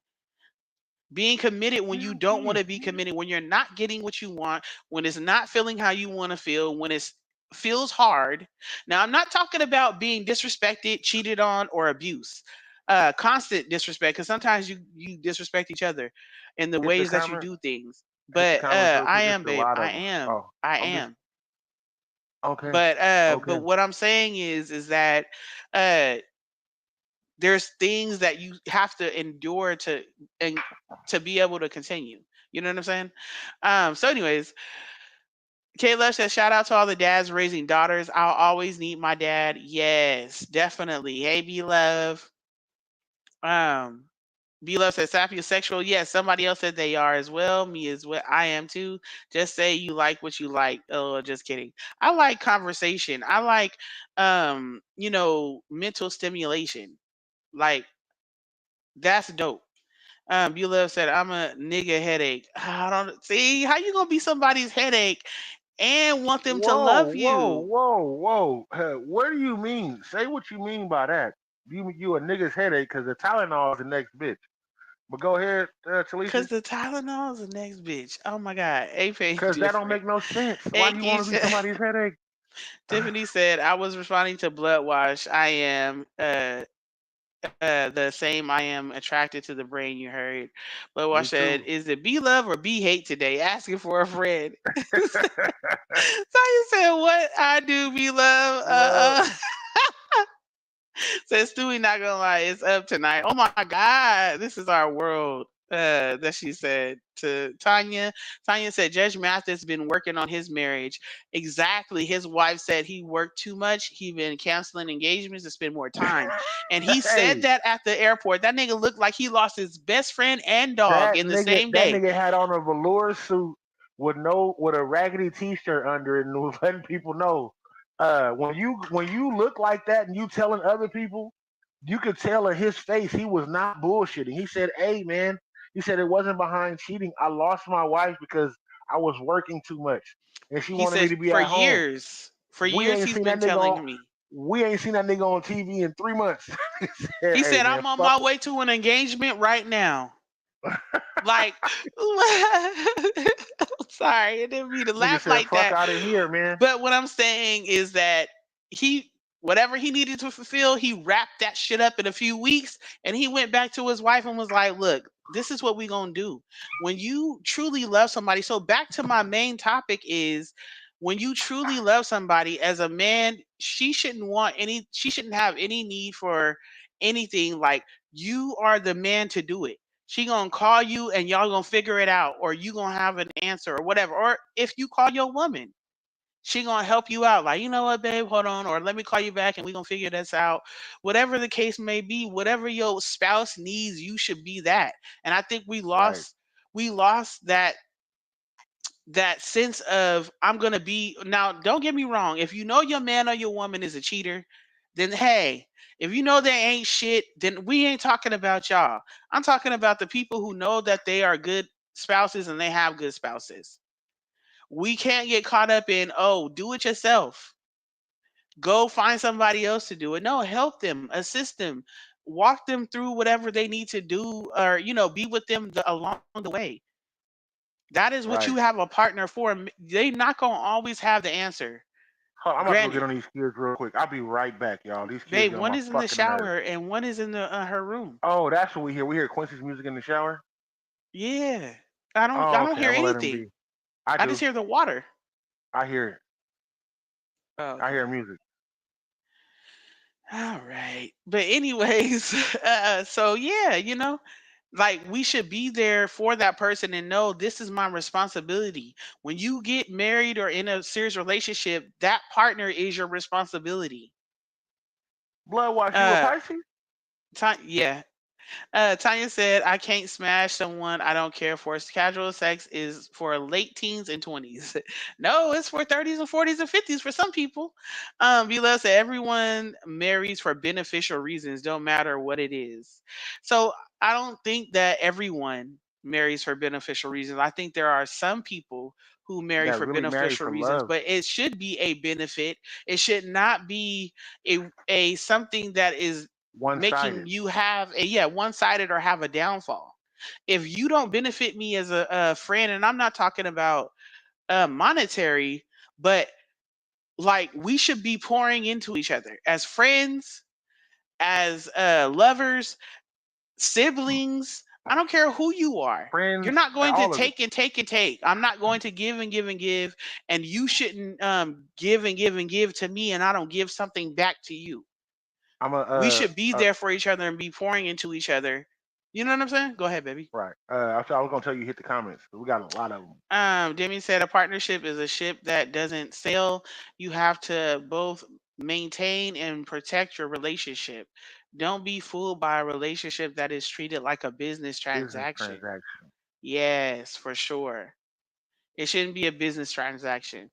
being committed when you don't want to be committed, when you're not getting what you want, when it's not feeling how you want to feel, when it feels hard. Now, I'm not talking about being disrespected, cheated on, or abuse. Constant disrespect, because sometimes you disrespect each other in the Hit the ways that you comment. do things. Hit the But comments real I quick. It's am, a babe. lot I of them. am. Oh, I I'm just am. okay. But Okay. what I'm saying is that uh there's things that you have to endure and to be able to continue. You know what I'm saying? So anyways, Kayla says, shout out to all the dads raising daughters. I'll always need my dad. Yes, definitely. Hey, B Love. Um, B Love says, sapiosexual. Yes, somebody else said they are as well. Me as well. I am too. Just say you like what you like. Oh, just kidding. I like conversation. I like, mental stimulation. Like, that's dope. B Love said, I'm a nigga headache. I don't see how you gonna be somebody's headache and want them to Whoa, love whoa, you. whoa, whoa. What do you mean? Say what you mean by that. You a nigga's headache because the Tylenol is the next bitch. But go ahead, Cause Talisa. the Tylenol is the next bitch. Oh my god, AP Because that don't different. make no sense. Why Hey you want to be Keisha. somebody's headache? Tiffany said, I was responding to Bloodwash. I am the same. I am attracted to the brain you heard. Bloodwash Me said, too. is it be love or be hate today? Asking for a friend. So you said what I do be love. Well, Says Stewie, not gonna lie, it's up tonight. Oh my God, this is our world. That she said to Tanya. Tanya said Judge Mathis been working on his marriage. Exactly. His wife said he worked too much. He been canceling engagements to spend more time. And he said hey, that at the airport. That nigga looked like he lost his best friend and dog that in the nigga, same that day. nigga had on a velour suit with a raggedy T-shirt under it, and was letting people know. When you look like that and you telling other people, you could tell in his face he was not bullshitting. He said, "Hey man," he said, "it wasn't behind cheating. I lost my wife because I was working too much, and she He wanted me said to be at home. for We years ain't he's seen that been nigga on. telling me. We ain't seen that nigga on TV in 3 months." He said, He "Hey said, man, I'm on fuck my way to an engagement right now. Like, sorry, I didn't mean to nigga laugh said, like fuck that. out of here, man." But what I'm saying is that he, whatever he needed to fulfill, he wrapped that shit up in a few weeks and he went back to his wife and was like, look, this is what we gonna do. When you truly love somebody, so back to my main topic is when you truly love somebody as a man, she shouldn't have any need for anything. Like, you are the man to do it. She gonna call you and y'all gonna figure it out, or you gonna have an answer or whatever. Or if you call your woman, she gonna help you out. Like, you know what, babe, hold on, or let me call you back and we gonna figure this out. Whatever the case may be, whatever your spouse needs, you should be that. And I think Right, we lost that sense of I'm gonna be now. Don't get me wrong. If you know your man or your woman is a cheater, then hey, if you know they ain't shit, then we ain't talking about y'all. I'm talking about the people who know that they are good spouses and they have good spouses. We can't get caught up in, oh, do it yourself. Go find somebody else to do it. No, help them, assist them, walk them through whatever they need to do, or be with them along the way. That is what right. you have a partner for. They not gonna always have the answer. Hold on, I'm about to go get Granted, on these kids real quick. I'll be right back, y'all. These kids babe, get on one my is in the fucking nerves. shower and one is in the her room. Oh, that's what we hear. We hear Quincy's music in the shower. Yeah, I Oh, don't okay. hear I'm gonna let him anything. be. I I just do. hear the water. I hear it. Oh, I hear okay. music. All right. But anyways, so yeah, like we should be there for that person and know this is my responsibility. When you get married or in a serious relationship, that partner is your responsibility. Blood wash, you a Uh, Pisces? yeah, Tanya said, I can't smash someone I don't care for. Casual sex is for late teens and 20s. No, it's for 30s and 40s and 50s for some people. Vila said, everyone marries for beneficial reasons, don't matter what it is. So I don't think that everyone marries for beneficial reasons. I think there are some people who marry That for really married beneficial for reasons, love. but it should be a benefit. It should not be a something that is One making sided. you have a one-sided or have a downfall. If you don't benefit me as a friend, and I'm not talking about monetary, but like we should be pouring into each other as friends, as lovers, siblings. I don't care who you are. You're Friends, not going to all of it. take and take and take. I'm not going to give and give and give, and you shouldn't give and give and give to me, and I don't give something back to you. I'm a We should be there for each other and be pouring into each other. You know what I'm saying? Go ahead, baby. right. I was gonna tell you hit the comments. We got a lot of them. Demi said a partnership is a ship that doesn't sail. You have to both maintain and protect your relationship. Don't be fooled by a relationship that is treated like a business Business transaction. transaction. Yes, for sure. It shouldn't be a business transaction.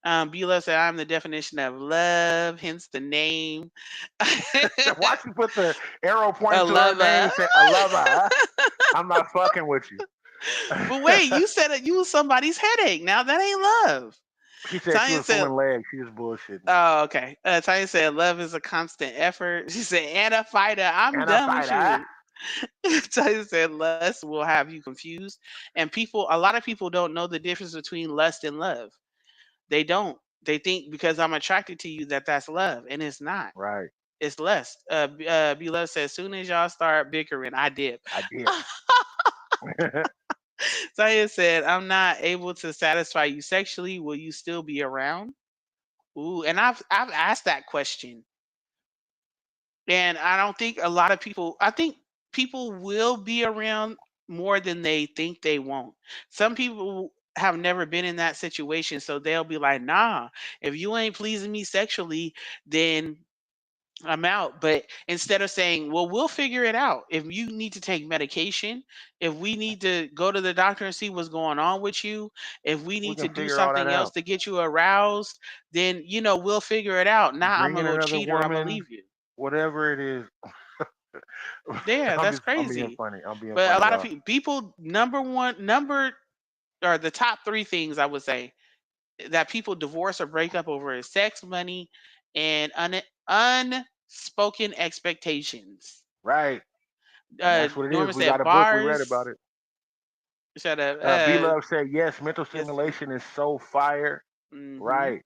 Beulah said, I'm the definition of love, hence the name. Why she put the arrow A pointing to her lover. name? Said, "I love her." I'm not fucking with you. But wait, you said it, you was somebody's headache. Now that ain't love. She said she Tanya was said, pulling legs. She was bullshitting. oh, okay. Tanya said, love is a constant effort. She said, and a fighter. I'm And a done with fighter. you. Tanya said, lust will have you confused. And a lot of people don't know the difference between lust and love. They don't. They think because I'm attracted to you that that's love, and it's not. Right. It's lust. Beloved said, as soon as y'all start bickering, I dip. I did. Tanya said, I'm not able to satisfy you sexually. Will you still be around? Ooh, and I've asked that question. And I don't think a lot of people, I think people will be around more than they think they won't. Some people have never been in that situation, so they'll be like, nah, if you ain't pleasing me sexually, then I'm out. But instead of saying, well, we'll figure it out. If you need to take medication, if we need to go to the doctor and see what's going on with you, if we We need can to do figure all that something else out. to get you aroused, then, we'll figure it out. Now I'm Bring a in little another cheater. I'm going to woman, leave you. whatever it is. Yeah, that's I'm being crazy. funny. I'm being But a funny, lot of y'all. people, number or the top three things I would say that people divorce or break up over is sex, money, and unspoken expectations. Right. And that's what it is. Norman We got said a book. We read about bars. it. Shut up. B Love said yes. Mental Yes. stimulation is so fire. Mm-hmm. Right.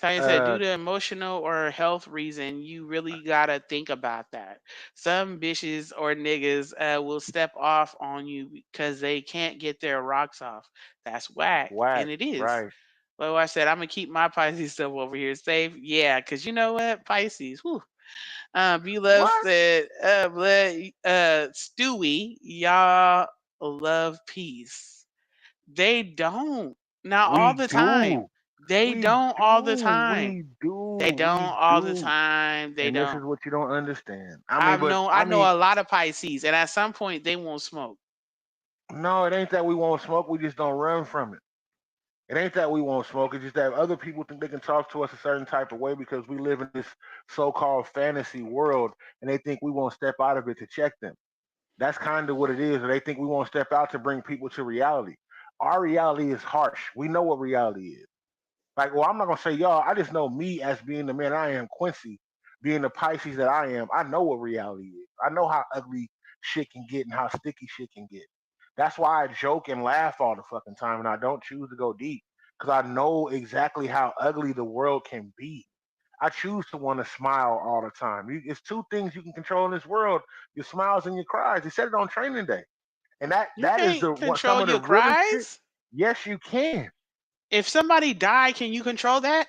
Tanya said, Uh, due to emotional or health reason, you really gotta think about that. Some bitches or niggas will step off on you because they can't get their rocks off. That's whack, whack. and it is. Right. Well, I said I'm gonna keep my Pisces stuff over here safe. Yeah, because you know what, Pisces. Whew. B Love What? said, Stewie, y'all love peace. They don't. Not all We the time. do. They We don't all the do. time. We do. They don't We all the do. time. They And this don't. is what you don't understand. I mean, I know a lot of Pisces, and at some point they won't smoke. no, it ain't that we won't smoke. We just don't run from it. It ain't that we won't smoke. It's just that other people think they can talk to us a certain type of way because we live in this so-called fantasy world, and they think we won't step out of it to check them. That's kind of what it is. They think we won't step out to bring people to reality. Our reality is harsh. We know what reality is. Like, well, I'm not gonna say y'all. I just know me as being the man I am, Quincy, being the Pisces that I am. I know what reality is. I know how ugly shit can get and how sticky shit can get. That's why I joke and laugh all the fucking time, and I don't choose to go deep because I know exactly how ugly the world can be. I choose to want to smile all the time. It's two things you can control in this world: your smiles and your cries. They said it on training day, and that You that is the can't what some control of the your realest shit. cries. Yes, you can. If somebody died, can you control that?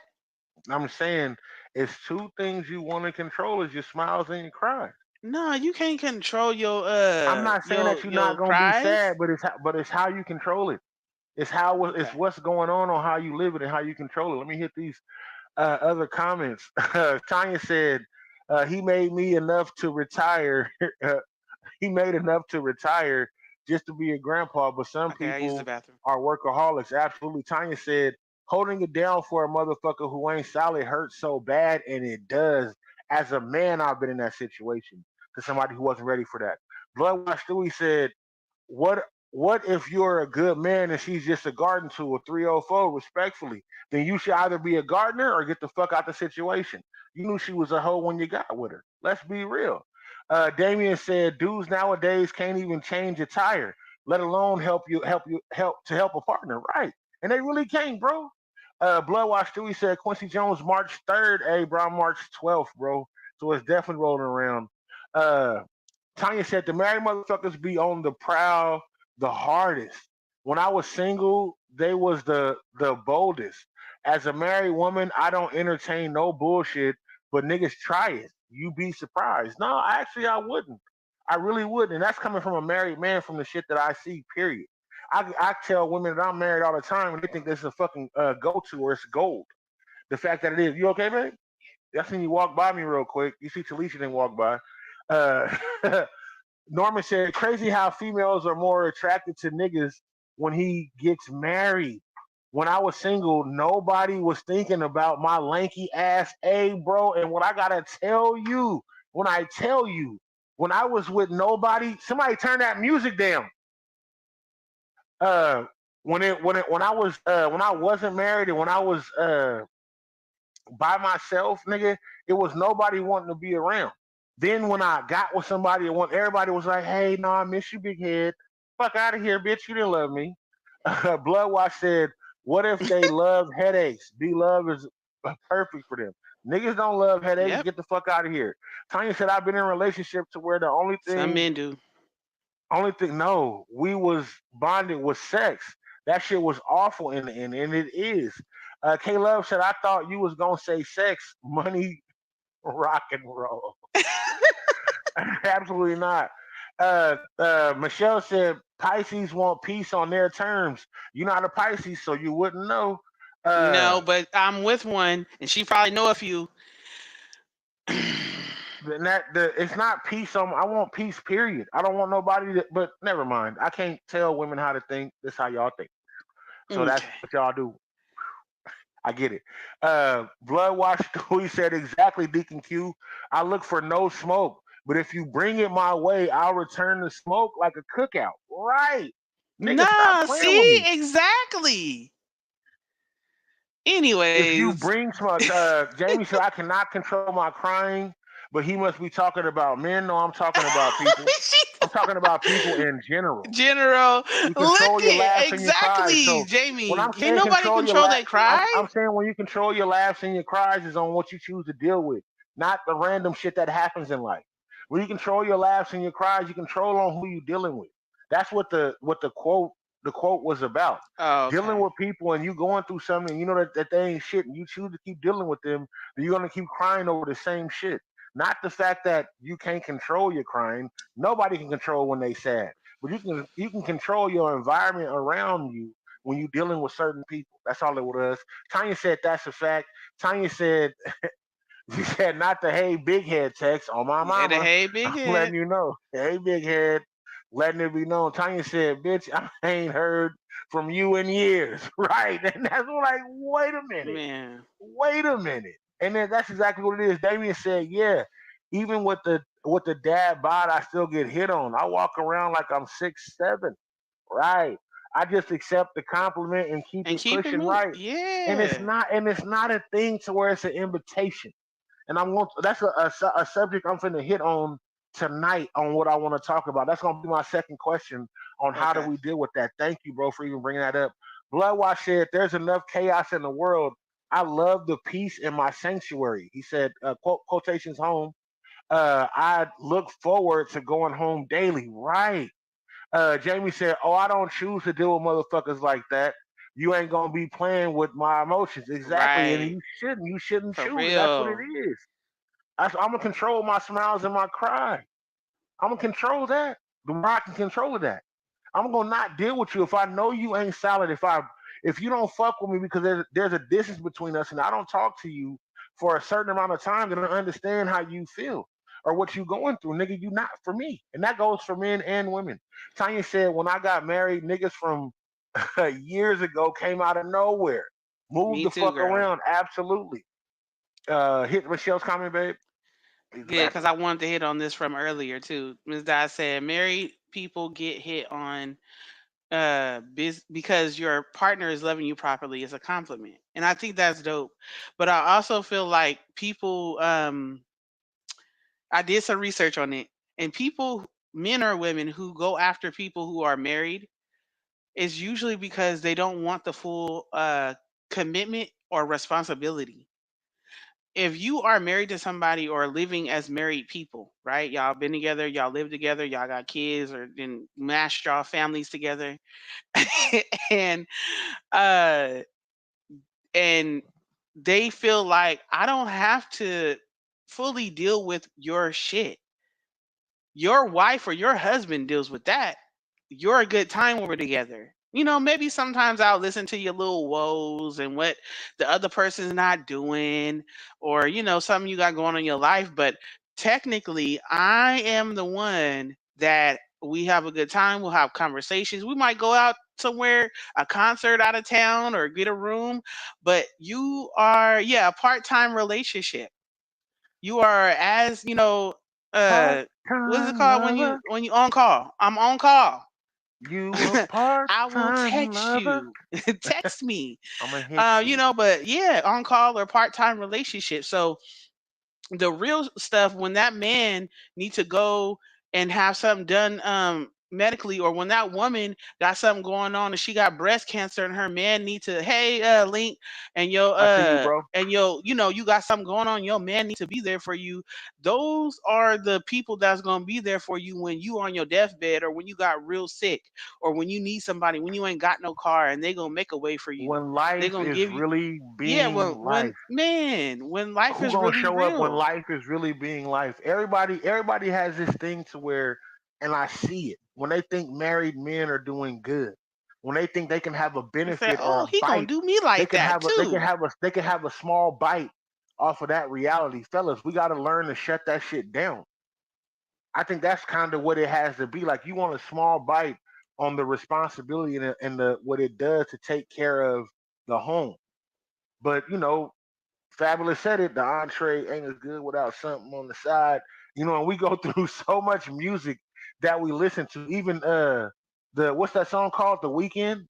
I'm saying it's two things you want to control is your smiles and your cries. No, you can't control your I'm not saying that you're not gonna be cries. sad, but it's how you control it. It's Okay. what's going on how you live it and how you control it. Let me hit these other comments. Tanya said he made me enough to retire. He made enough to retire just to be a grandpa, but some Okay, I use the people bathroom. are workaholics. Absolutely. Tanya said, holding it down for a motherfucker who ain't solid hurts so bad, and it does. As a man, I've been in that situation to somebody who wasn't ready for that. Bloodwash Stewie said, what what if you're a good man and she's just a garden tool, a 304, respectfully? Then you should either be a gardener or get the fuck out the situation. You knew she was a hoe when you got with her. Let's be real. Damien said, dudes nowadays can't even change a tire, let alone help a partner. Right. And they really can't, bro. Bloodwash Stewie said Quincy Jones March 3rd. Hey, bro, March 12th, bro. So it's definitely rolling around. Uh, Tanya said the married motherfuckers be on the prowl the hardest. When I was single, they was the boldest. As a married woman, I don't entertain no bullshit, but niggas try it. you'd be surprised. No, actually, I wouldn't. I really wouldn't. And that's coming from a married man from the shit that I see, period. I tell women that I'm married all the time and they think this is a fucking go to or it's gold. The fact that it is. You okay, babe? I seen you walk by me real quick. You see Talisha didn't walk by. Uh, Norman said, crazy how females are more attracted to niggas when he gets married. When I was single, nobody was thinking about my lanky ass, bro. And what I gotta tell you, when I tell you, when I was with nobody, somebody turn that music down. Uh, when I wasn't married and when I was by myself, nigga, it was nobody wanting to be around. Then when I got with somebody and when everybody was like, hey, no, I miss you, big head. Fuck out of here, bitch. You didn't love me. Bloodwash said, what if they love headaches? Be love is perfect for them. Niggas don't love headaches. Yep. Get the fuck out of here. Tanya said, I've been in a relationship to where the Some men do. no, we was bonded with sex. That shit was awful in the end, and it is. K Love said, I thought you was gonna say sex, money, rock and roll. Absolutely not. Michelle said Pisces want peace on their terms. You're not a Pisces, so you wouldn't know. Uh, No, but I'm with one, and she probably know a few. it's not peace on. I want peace. Period. I don't want nobody. But never mind. I can't tell women how to think. This how y'all think. So that's Okay. what y'all do. I get it. Bloodwash we said exactly, Deacon Q. I look for no smoke, but if you bring it my way, I'll return the smoke like a cookout. Right. Nigga, stop Nah, playing with see? me. Exactly. If you Anyways, bring smoke, Jamie said, I cannot control my crying, but he must be talking about men. No, I'm talking about people. I'm talking about people in general. General, You control look your it. laughs and your cries. Exactly, So when Jamie. I'm Can't saying nobody control your control laugh, that cry. I'm saying when you control your laughs and your cries is on what you choose to deal with, not the random shit that happens in life. When you control your laughs and your cries, you control on who you're dealing with. That's what the quote was about. Oh, Dealing okay. with people and you going through something, and you know that they ain't shit, and you choose to keep dealing with them, then you're gonna keep crying over the same shit. Not the fact that you can't control your crying. Nobody can control when they sad, but you can control your environment around you when you're dealing with certain people. That's all it was. Tanya said that's a fact. Tanya said she said not the hey big head text on my Yeah, the mama. hey big I'm head. letting you know. Hey big head, letting it be known. Tanya said, bitch, I ain't heard from you in years. Right. And that's like, wait a minute. Man. Wait a minute. And then that's exactly what it is. Damien said, yeah, even with the dad bod, I still get hit on. I walk around like I'm 6'7". Right. I just accept the compliment and keep And it keep it pushing moving. right. And it's Yeah. not and it's not a thing to where it's an invitation. And that's a subject I'm finna hit on tonight on what I want to talk about. That's gonna be my second question on how do Okay. we deal with that. Thank you, bro, for even bringing that up. Bloodwash said, "There's enough chaos in the world. I love the peace in my sanctuary." He said, quotations home. I look forward to going home daily. Right. Jamie said, "Oh, I don't choose to deal with motherfuckers like that. You ain't gonna be playing with my emotions." Exactly, and Right. you shouldn't. You shouldn't For choose, and that's what it real. is. I'm gonna control my smiles and my cry. I'm gonna control that. The more I can control that. I'm gonna not deal with you if I know you ain't solid. If you don't fuck with me because there's a distance between us and I don't talk to you for a certain amount of time, then I understand how you feel or what you going through, nigga. You not for me, and that goes for men and women. Tanya said when I got married, niggas from years ago came out of nowhere, moved Me the too, fuck girl. around. Absolutely. Hit Michelle's comment, babe. He's Good, back. because I wanted to hit on this from earlier too. Ms. Dot said married people get hit on because your partner is loving you properly is a compliment. And I think that's dope. But I also feel like people I did some research on it, and people, men or women who go after people who are married is usually because they don't want the full commitment or responsibility. If you are married to somebody or living as married people, right? Y'all been together, y'all live together, y'all got kids or then mashed y'all families together. and uh and they feel like I don't have to fully deal with your shit. Your wife or your husband deals with that. You're a good time when we're together. Maybe sometimes I'll listen to your little woes and what the other person's not doing, or something you got going on in your life. But technically, I am the one that we have a good time. We'll have conversations. We might go out somewhere, a concert out of town, or get a room. But you are, yeah, a part-time relationship. You are, as uh what is it Part-time called when you lover. when you on call? I'm on call. You a I will part-time text lover. you. Text me. I'm gonna hit you. But yeah, on call or part-time relationship. So the real stuff, when that man needs to go and have something done medically, or when that woman got something going on and she got breast cancer and her man need to, hey, Link, and I see you, bro. you got something going on, your man needs to be there for you. Those are the people that's going to be there for you when you on your deathbed, or when you got real sick, or when you need somebody, when you ain't got no car, and they going to make a way for you. When They life going to is give you, really yeah, being when life, man, when life who is gonna really show up when real. life is really being life? Everybody has this thing to where, and I see it when they think married men are doing good, when they think they can have a They say, benefit or "Oh, a he gonna bite, do me they like can that have a they can too." have a they can have a small bite off of that reality. Fellas, we got to learn to shut that shit down. I think that's kind of what it has to be. Like, you want a small bite on the responsibility and the what it does to take care of the home. But Fabulous said it. The entree ain't as good without something on the side. And we go through so much music that we listen to. Even the what's that song called? The Weekend.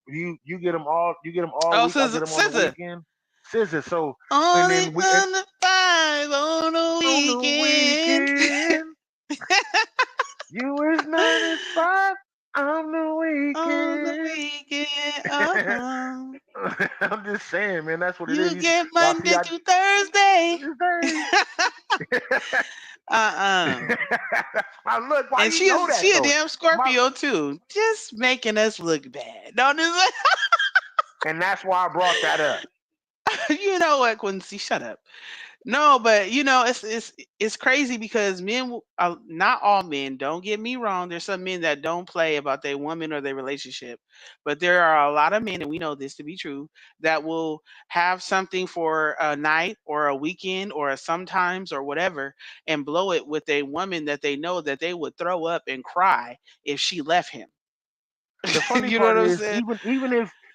You get them all. You get them all Oh, week. I get them on the scissor. weekend. Scissor. So and Only then we and on the five on the on the weekend. weekend. You is 9 to 5. I'm the On the weekend. weekend. Uh-huh. I'm just saying, man. That's what it is. You get Y'all see, Monday to Thursday. I. Uh-uh. I look, why And you know that she a though? damn My, Scorpio too. Just making us look bad. Don't it? and that's why I brought that up. You know what, Quincy? Shut up. No, but it's crazy because not all men. Don't get me wrong. There's some men that don't play about their woman or their relationship, but there are a lot of men, and we know this to be true, that will have something for a night or a weekend or a sometimes or whatever, and blow it with a woman that they know that they would throw up and cry if she left him. The funny You know part what I'm is, saying?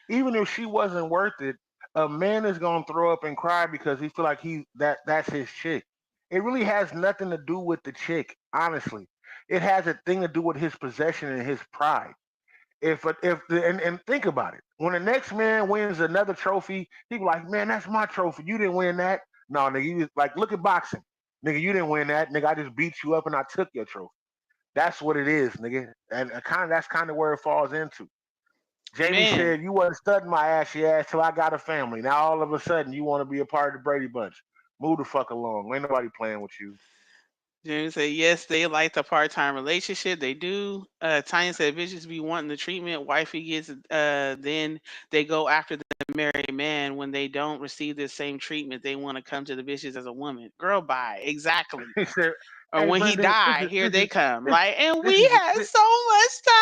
even if she wasn't worth it, a man is gonna throw up and cry because he feel like that's his chick. It really has nothing to do with the chick, honestly. It has a thing to do with his possession and his pride. And think about it. When the next man wins another trophy, people like, man, that's my trophy. You didn't win that. No, nigga, like, look at boxing. Nigga, you didn't win that. Nigga, I just beat you up and I took your trophy. That's what it is, nigga. And that's kind of where it falls into. Jamie Man, said, you wasn't studying my ashy ass till I got a family. Now all of a sudden you want to be a part of the Brady Bunch. Move the fuck along. Ain't nobody playing with you. James said, yes, they like the part time relationship. They do. Tanya said, bitches be wanting the treatment. Wifey gets, then they go after the married man. When they don't receive the same treatment, they want to come to the bitches as a woman. Girl, bye. Exactly. He said, Or hey when he Brenda, died, here they come. this Like, and this we is had so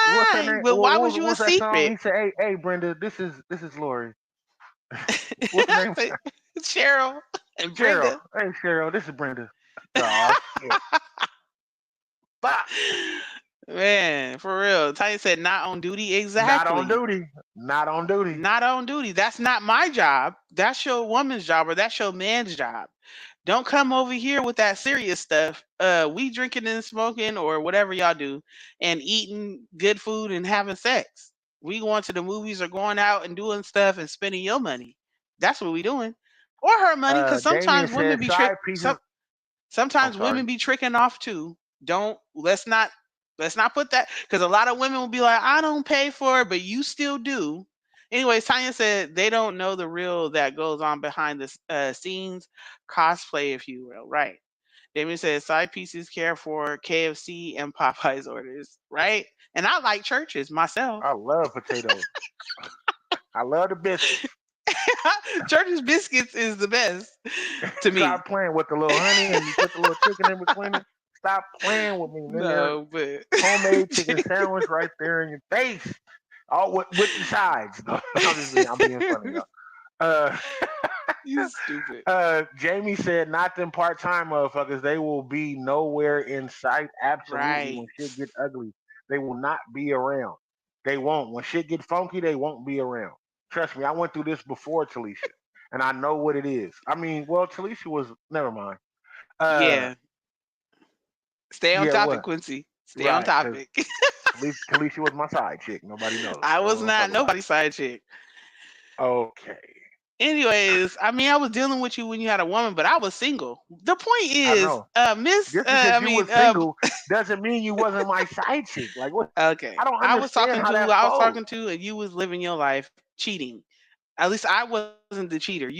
what's her much time. name? But why was you in What's that song? secret? He said, hey Brenda, this is Lori. What's her name? Cheryl and Cheryl. Brenda. Hey Cheryl, this is Brenda. Oh shit. Fuck. Man, for real. Tanya said, not on duty. Not on Exactly. duty. Not on duty. Not on duty. That's not my job. That's your woman's job, or that's your man's job. Don't come over here with that serious stuff. We drinking and smoking or whatever y'all do, and eating good food and having sex. We going to the movies or going out and doing stuff and spending your money. That's what we doing. Or her money, because Damien sometimes women said be side pieces. I'm sometimes sorry. women be tricking off too. Don't let's not put that, because a lot of women will be like, I don't pay for it, but you still do. Anyways, Tanya said they don't know the real that goes on behind the scenes, cosplay, if you will. Right. Damien said side pieces care for KFC and Popeyes orders. Right. And I like churches myself. I love potatoes. I love the biscuits. Church's biscuits is the best to me. Stop playing with the little honey and you put the little chicken in between it. Stop playing with me. And then there's No, but homemade chicken sandwich right there in your face. All with the sides. No, I'm being funny, y'all. Uh, you stupid. Jamie said, "Not them part-time motherfuckers. They will be nowhere in sight. Absolutely, Right. when shit get ugly, they will not be around. They won't. When shit get funky, they won't be around. Trust me, I went through this before Talisha, and I know what it is. I mean, well, Talisha was never mind. Uh, Yeah. Stay on yeah, topic, what? Quincy. Stay on Right? Because topic. Talisha was my side chick. Nobody knows. I I don't was want to talk not about it. nobody's side chick. Okay, Anyways, I mean, I was dealing with you when you had a woman, but I was single. The point I is, know. Miss, Just because I you mean, was single doesn't mean you wasn't my side chick. Like what? I okay, don't I was understand talking how to who that I was flows. talking to, and you was living your life cheating. At least I wasn't the cheater. You were.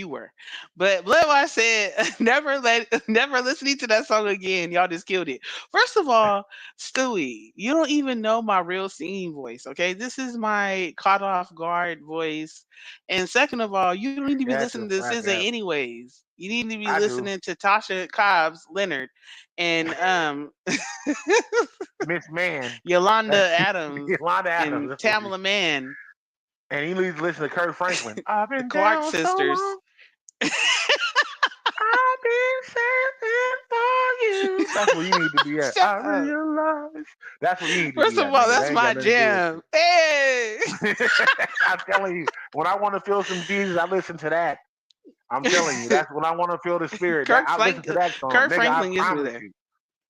But Bloodwise said, never listening to that song again. Y'all just killed it. First of all, Stewie, you don't even know my real singing voice. Okay, this is my caught off guard voice. And second of all, you don't need to be That's listening a to flat SZA cap. anyways. You need to be I do. listening to Tasha Cobbs Leonard and Miss Man, Yolanda Adams Yolanda Adams. and That's what Tamala Mann, and he needs to listen to Kurt Franklin. I've the been Clark down so sisters. long. I've been searching for you. That's where you need to be at. Shut I up. realize. That's where you need to First be of at, all, nigga. That that's ain't my got nothing to do with jam. Hey. it. I'm telling you, when I want to feel some Jesus, I listen to that. I'm telling you, that's when I want to feel the spirit. That Kirk I listen Frank to that song, Kirk nigga. I Franklin gets me promise there. you,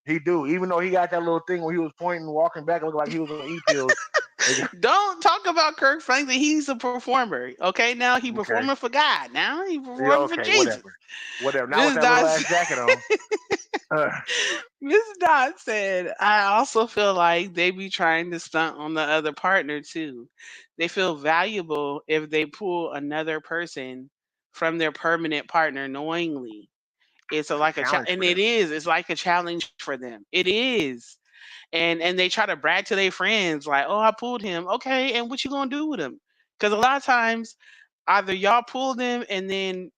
he do. Even though he got that little thing where he was pointing, walking back, looked like he was on E pills. Don't talk about Kirk Franklin. He's a performer. Okay, now he Okay, performing for God. Now he yeah, performing for okay, Jesus. whatever, whatever. Not with Miss that little Dot ass jacket on. Uh, Miss Dot said, I also feel like they be trying to stunt on the other partner too. They feel valuable if they pull another person from their permanent partner knowingly. It's it's a like a challenge and for it them. is. It's like a challenge for them. It is. And they try to brag to their friends like, "Oh, I pulled him." Okay, and what you gonna do with him? Because a lot of times, either y'all pull them and then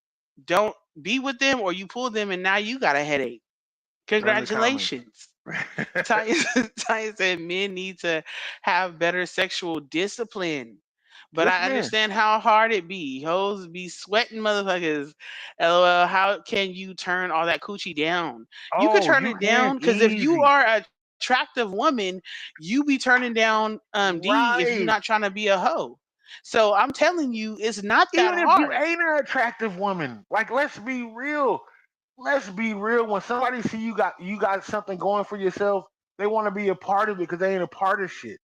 don't be with them, or you pull them and now you got a headache. Run the comments. Congratulations. Tanya, Tanya said men need to have better sexual discipline. But Just I men. understand how hard it be. Hoes be sweating motherfuckers. LOL, how can you turn all that coochie down? You could Oh, turn you it can down because if you easy. are an attractive woman, you be turning down D if you're Right. not trying to be a hoe. So I'm telling you, it's not that Even if you hard. ain't an attractive woman, like let's be real. Let's be real. When somebody see you got something going for yourself, they want to be a part of it because they ain't a part of shit.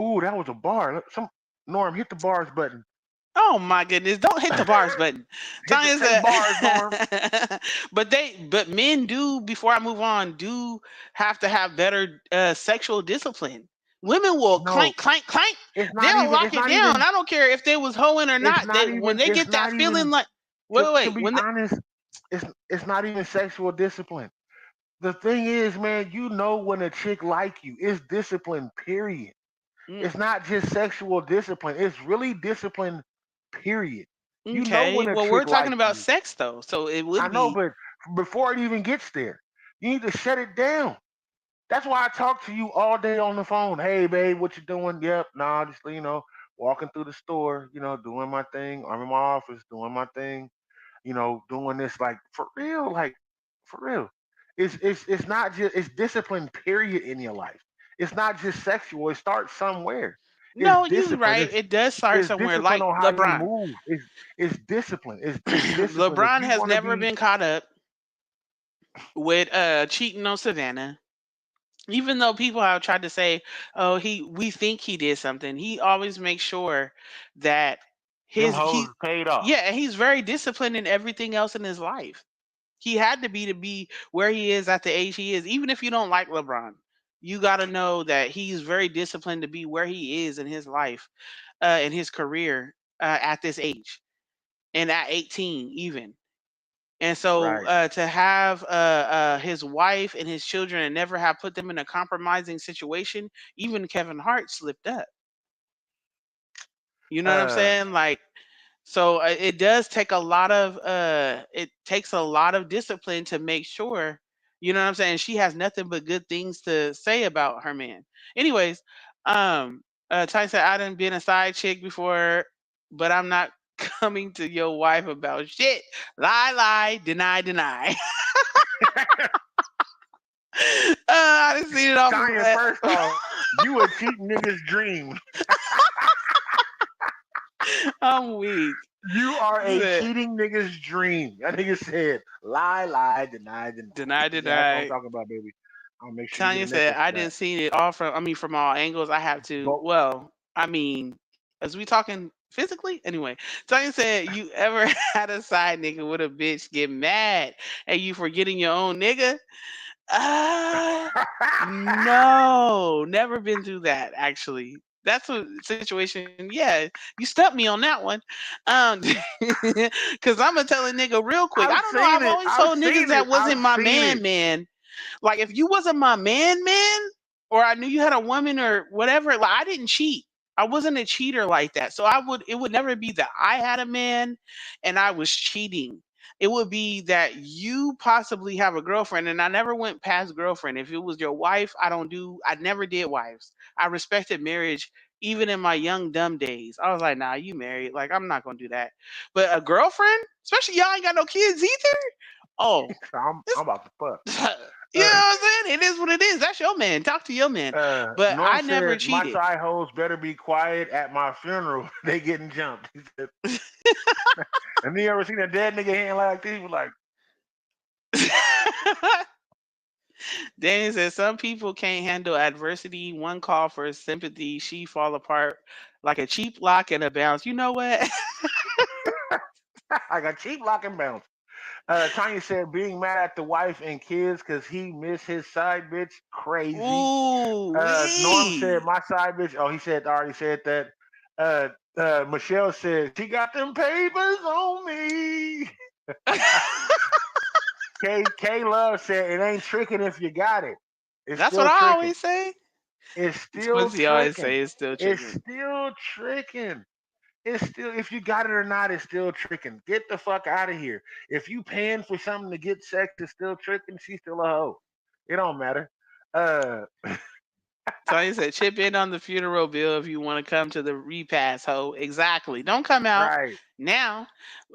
Ooh, that was a bar. Some Norm hit the bars button. Oh my goodness! Don't hit the bars button. Hit the Tanya say bars, Norm. said, but men do. Before I move on, do have to have better sexual discipline. Women will No, clank, clank, clank. it's not They'll even. lock It's it not down. even. I don't care if they was hoeing or It's not. They not when even. they It's get that not feeling even. like To to wait be when they, honest, it's not even sexual discipline. The thing is, man, you know when a chick like you, it's discipline. Period. mm, It's not just sexual discipline. It's really discipline. Period. You know okay, when a well we're chick talking like about you. sex though, so it I would know, be but before it even gets there, you need to shut it down. That's why I talk to you all day on the phone. Hey, babe, what you doing? Yep, nah, just walking through the store, doing my thing. I'm in my office doing my thing. Doing this like for real, for real. It's not just it's discipline. Period in your life. It's not just sexual. It starts somewhere. It's no, you discipline. right. It does start It's somewhere, discipline like on how you LeBron. move. It's discipline. It's discipline. If LeBron you has want to never be been caught up with cheating on Savannah. Even though people have tried to say, "Oh, we think he did something," he always makes sure that them his hoes he paid off. yeah, and he's very disciplined in everything else in his life. He had to be where he is at the age he is. Even if you don't like LeBron, you got to know that he's very disciplined to be where he is in his life, in his career, at this age and at 18 even. And so Right. to have his wife and his children and never have put them in a compromising situation, even Kevin Hart slipped up. You know what I'm Uh, saying? Like So it does take a lot of it takes a lot of discipline to make sure, you know what I'm saying, she has nothing but good things to say about her man. Anyways, Ty said I done been a side chick before, but I'm not coming to your wife about shit. Lie, lie, deny, deny. I done seen it off of Tanya, first off, you a cheat nigga's dream. I'm weak. You are a Said, cheating nigga's dream. That nigga said, lie, lie, deny, deny. deny, He said, that's what I'm deny. talking about, baby. I'll make sure you get a Tanya said, necklace I for that. didn't see it all from, I mean, from all angles. I have to, But well, I mean, as we talking physically? Anyway, Tanya said, you ever had a side nigga with a bitch get mad at you for getting your own nigga? Uh, no, never been through that, actually. That's a situation. Yeah, you stumped me on that one. Um, cause I'm gonna tell a nigga real quick. I I've don't know. seen I've it. always I've told niggas seen that it. wasn't I've my seen it. man. Like if you wasn't my man, or I knew you had a woman or whatever, like I didn't cheat. I wasn't a cheater like that. So it would never be that I had a man and I was cheating. It would be that you possibly have a girlfriend and I never went past girlfriend. If it was your wife, I never did wives. I respected marriage even in my young dumb days. I was like, nah, you married. Like I'm not gonna do that. But a girlfriend, especially y'all ain't got no kids either. Oh, So I'm about to fuck. you know what Uh, I'm saying? It is what it is. That's your man. Talk to your man. But Norm I never said, my cheated. side hoes better be quiet at my funeral. They getting jumped. He said, and you ever seen a dead nigga hand like this? He was like, Danny says some people can't handle adversity. One call for sympathy, she fall apart like a cheap lock and a bounce. You know what? I got cheap lock and bounce. Tanya said, being mad at the wife and kids because he missed his side bitch, crazy. Ooh, Norm said, wee. my side bitch. Oh, he said, already said that. Uh, Michelle said, she got them papers on me. K Love said, it ain't tricking if you got it. It's That's what still I tricking. always say. It's still Quincy always tricking. say it's still It's chicken. still tricking. It's still, if you got it or not, it's still tricking. Get the fuck out of here. If you paying for something to get sex, it's still tricking. She's still a hoe. It don't matter. Uh, Tanya said, chip in on the funeral bill if you want to come to the repass, ho. Exactly. Don't come out right. now.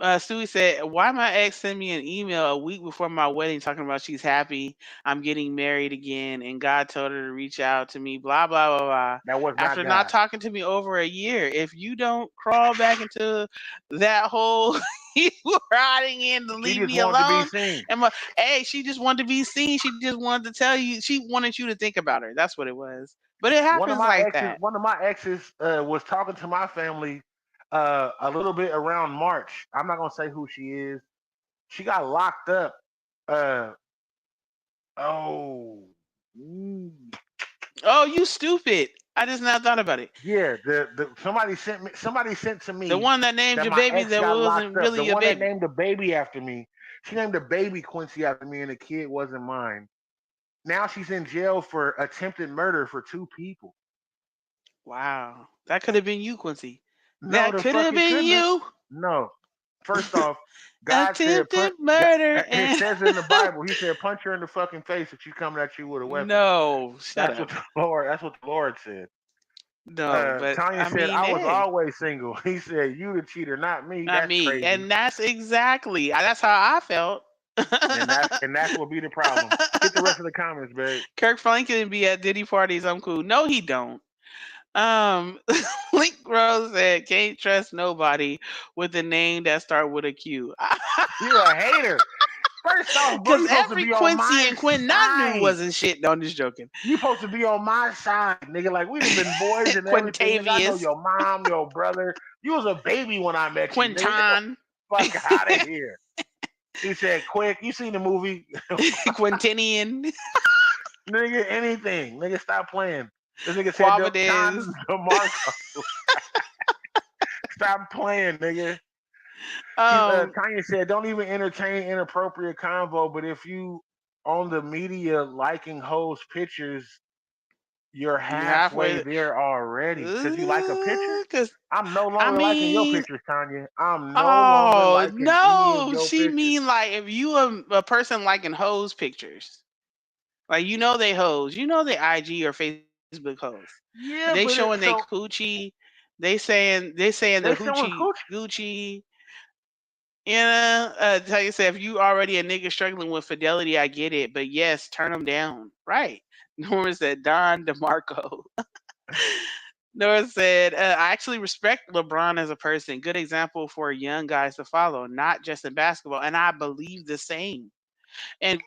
Stewie said, why my ex send me an email a week before my wedding talking about she's happy I'm getting married again and God told her to reach out to me, blah, blah, blah, blah. That was not After not God. talking to me over a year. If you don't crawl back into that whole you riding in to She leave just me wanted to be alone. seen. And hey, she just wanted to be seen. She just wanted to tell you. She wanted you to think about her. That's what it was. But it One of happens my like exes, that. one of my exes was talking to my family a little bit around March. I'm not gonna say who she is. She got locked up. Uh, oh, mm, Oh, you stupid! I just now thought about it. yeah. The somebody sent to The me one that named that your my baby ex that got wasn't locked up. really The your one that baby. named the baby after me. She named the baby Quincy after me, and the kid wasn't mine. Now she's in jail for attempted murder for two people. Wow, that could have been you, Quincy. No, That the could fuck have it been couldn't have. you. No. First off, God said Attempted punch. murder It and says in the Bible, He said punch her in the fucking face if she coming at you with a weapon. no, shut That's what up. the Lord. That's what the Lord said. No, but Tanya I said mean, I was hey, always single. He said you the cheater, not me. not That's me. crazy. And that's exactly that's how I felt. And that's what be the problem. Hit the rest of the comments, babe. Kirk Franklin be at Diddy parties. I'm cool. No, he don't. Um, Link Rose said, "Can't trust nobody with a name that start with a Q." You a hater. First off, bro, Because you supposed to every be on Quincy my and Quinn I knew side. wasn't shit. No, I'm just joking. You supposed to be on my side, nigga. Like we done been boys and everything. Nigga, I know Quintavious, your mom, your brother. You was a baby when I met you, nigga. Get the Quinton, fuck out of here. He said, "Quick, you seen the movie, Quintinian, nigga? Anything, nigga? Stop playing." This nigga said, Quavadez. "John DeMarco, stop playing, nigga." Um, Tanya said, "Don't even entertain inappropriate convo. But if you on the media liking hoes pictures, You're You halfway halfway. there already because you like a picture. Cause I'm no I longer liking your mean, pictures, Tanya. I'm no longer oh liking any of no, your she pictures. mean like if you a person liking hoes pictures, like you know they hoes, you know they IG or Facebook hoes. They Yeah, showing but they so coochie, they saying the they showing hoochie coochie. Gucci. You know, tell you say if you already a nigga struggling with fidelity, I get it, but yes, turn them down. Right. Norman said Don DeMarco. Nora said, I actually respect LeBron as a person. Good example for young guys to follow, not just in basketball. And I believe the same. And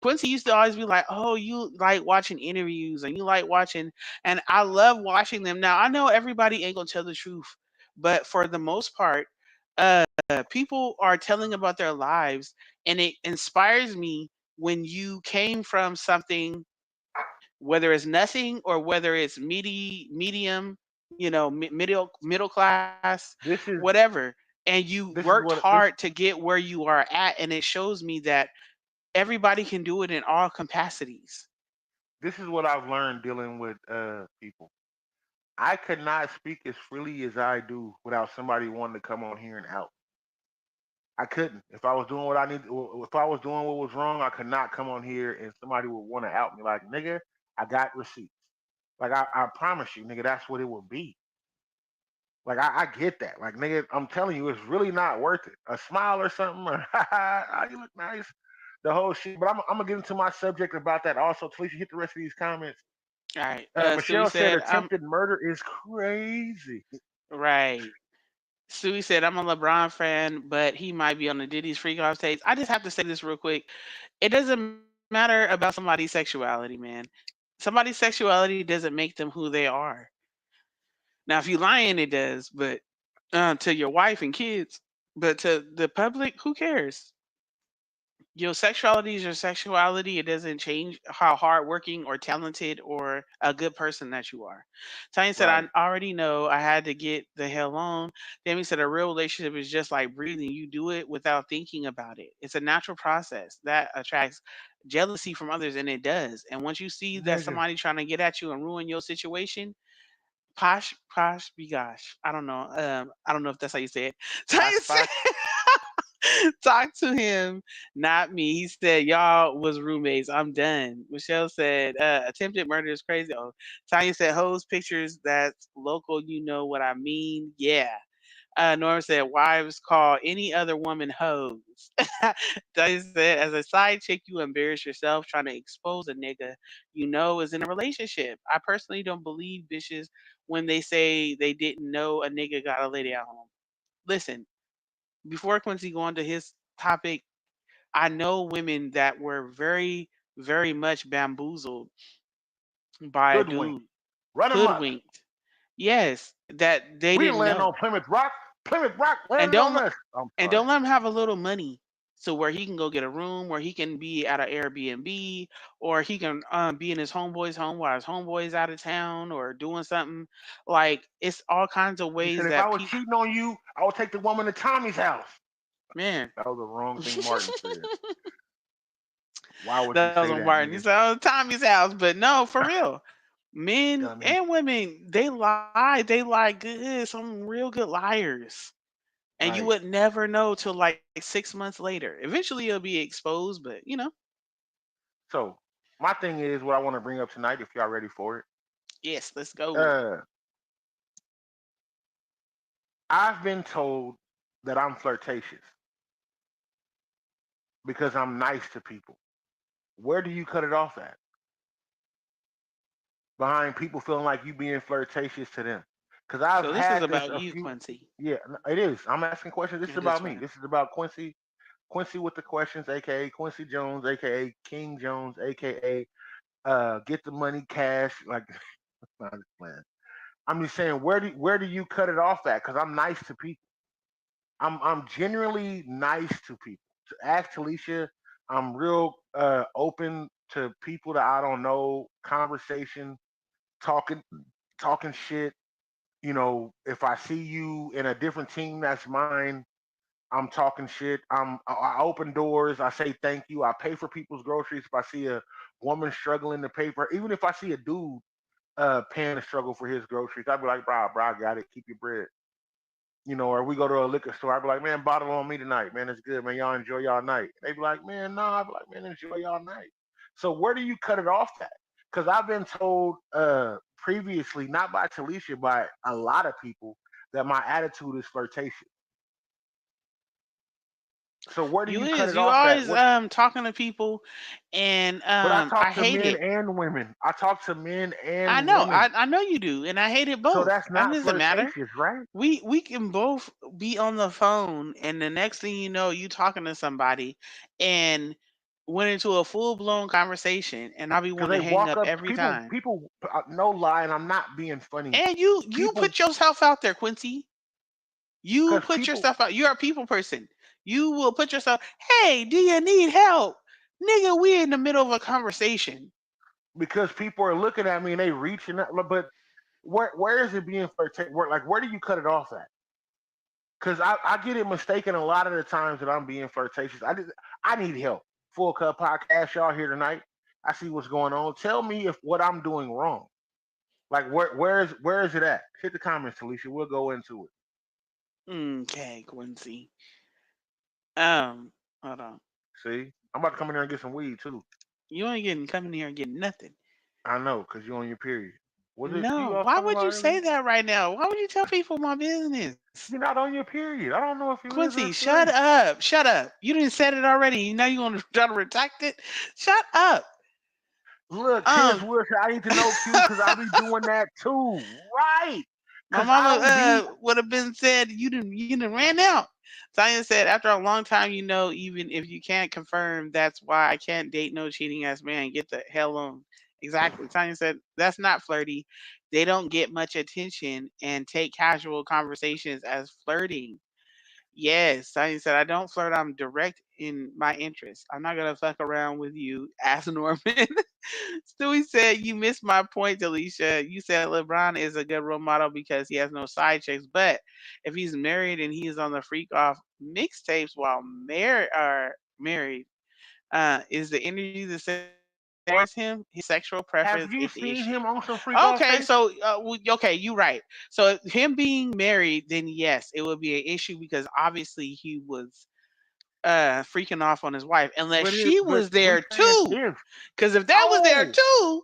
Quincy used to always be like, "Oh, you like watching interviews and you like watching," and I love watching them. Now I know everybody ain't gonna tell the truth, but for the most part, people are telling about their lives, and it inspires me when you came from something, whether it's nothing or whether it's medium, middle class, This is whatever, and you this is worked what this hard to get where you are at, and it shows me that everybody can do it in all capacities. this is what I've learned dealing with people. I could not speak as freely as I do without somebody wanting to come on here and out. I couldn't. If I was doing what I need, if I was doing what was wrong, I could not come on here and somebody would want to out me. Like, nigga, I got receipts. Like, I promise you, nigga, that's what it would be. Like, I get that. Like, nigga, I'm telling you, it's really not worth it. A smile or something, or you look nice, the whole shit. But I'm gonna get into my subject about that also. Talisha, hit the rest of these comments. All right. Suey Michelle said said, "I'm attempted murder is crazy. right." Suey said, "I'm a LeBron fan, but he might be on the Diddy's freak off tapes." I just have to say this real quick. It doesn't matter about somebody's sexuality, man. Somebody's sexuality doesn't make them who they are. Now, if you lying, it does, but to your wife and kids, but to the public, who cares? Your sexuality is your sexuality. It doesn't change how hardworking or talented or a good person that you are. Tanya said, Right. I already know I had to get the hell on. Demi said, a real relationship is just like breathing. You do it without thinking about it. It's a natural process that attracts jealousy from others, and it does. And once you see that Nigga. somebody trying to get at you and ruin your situation, posh, be gosh. I don't know. I don't know if that's how you say it. Posh Tanya posh. said, talk to him, not me. He said, y'all was roommates. I'm done. Michelle said, attempted murder is crazy. Oh, Tanya said, hoes pictures that's local. You know what I mean? Yeah. Norm said, wives call any other woman hoes. Tanya said, as a side chick, you embarrass yourself trying to expose a nigga you know is in a relationship. I personally don't believe bitches when they say they didn't know a nigga got a lady at home. Listen, before Quincy go on to his topic, I know women that were very, very much bamboozled by a Hoodwink. dude, Run amok. hoodwinked. Yes, that they We didn't didn't land on know. Plymouth Rock. Plymouth Rock And landed on don't us. I'm and sorry. don't let him have a little money so where he can go get a room, where he can be at an Airbnb, or he can be in his homeboy's home while his homeboy's out of town or doing something. Like it's all kinds of He said, ways if I that was people, cheating on you, I would take the woman to Tommy's house. man. That was the wrong thing Martin said. Why would you That was say on that, Martin. He nigga? said, "Oh, Tommy's house," but no, for real. Men Dummy. and women, they lie. They lie good. Some real good liars. And you Right. would never know till like 6 months later. Eventually, it'll be exposed, but So my thing is what I want to bring up tonight, if y'all ready for it. yes, let's go. Uh I've been told that I'm flirtatious because I'm nice to people. Where do you cut it off at? Behind people feeling like you being flirtatious to them. Because I've So this is had this about a you, few. Quincy. Yeah, it is. I'm asking questions. This is It is about me. fine. This is about Quincy. Quincy with the questions, aka Quincy Jones, aka King Jones, aka get the money cash. Like I'm just playing. I'm just saying, where do you cut it off at? Because I'm nice to people. I'm genuinely nice to people. To ask Talisha, I'm real open to people that I don't know. Conversation, talking, talking shit. You know, if I see you in a different team that's mine, I'm talking shit. I open doors. I say thank you. I pay for people's groceries. If I see a woman struggling to pay for, even if I see a dude paying the struggle for his groceries. I'd be like, bro, I got it. Keep your bread. Or we go to a liquor store. I'd be like, man, bottle on me tonight, man. It's good, man. Y'all enjoy y'all night. They'd be like, man, no. I'd be like, man, enjoy y'all night. So where do you cut it off at? Because I've been told previously, not by Talisha, by a lot of people, that my attitude is flirtatious. So where do You you cut is it you off at? always What? talking to people, and But I I talk to hate men it. and women. I talk to men I and know, women. I know you do, and I hate it So both. that's That not doesn't matter. flirtatious, right? We can both be on the phone, and the next thing you know, you talking to somebody, and went into a full blown conversation, and I'll be Because wanting they to hang walk up up, every time. people, no lie, and I'm not being funny. And you People, put yourself out there, Quincy. You because put people, yourself out. You're a people person. You will put yourself. Hey, do you need help, nigga? We're in the middle of a conversation. because people are looking at me and they reaching out. But where is it being flirtatious? Where do you cut it off at? Because I get it mistaken a lot of the times that I'm being flirtatious. I need help. Full Cup Podcast, y'all here tonight. I see what's going on. Tell me if what I'm doing wrong. Like where is it at? Hit the comments, Alicia. We'll go into it. Okay, Quincy. Um, hold on. See, I'm about to come in there and get some weed too. You ain't getting coming here and getting nothing. I know, cause you're on your period. Was it you No, I was why talking would about you earlier? say that right now? Why would you tell people my business? You're not on your period. I don't know if you is or Quincy, if you shut ain't. up. Shut up. You didn't said it already. Now you want to try to retract it? Shut up. Look, Tiz Um, Will said I need to know Q because I be doing that too. Right. my Cause I mama don't be would have been said you didn't ran out. Tanya said after a long time, even if you can't confirm, that's why I can't date no cheating ass man. Get the hell on. Exactly. Tanya said that's not flirty. They don't get much attention and take casual conversations as flirting. Yes, Tanya said I don't flirt. I'm direct in my interests. I'm not gonna fuck around with you, ass Norman. Stewie said, "You missed my point, Alicia. You said LeBron is a good role model because he has no side chicks. But if he's married and he is on the freak off mixtapes while married, is the energy the same towards him? His sexual preference have is you the seen issue." him on some freak off Okay, tapes? so okay, you right. So him being married, then yes, it would be an issue because obviously he was freaking off on his wife, unless she But was we there saying too. if. Because if that was there Oh, too,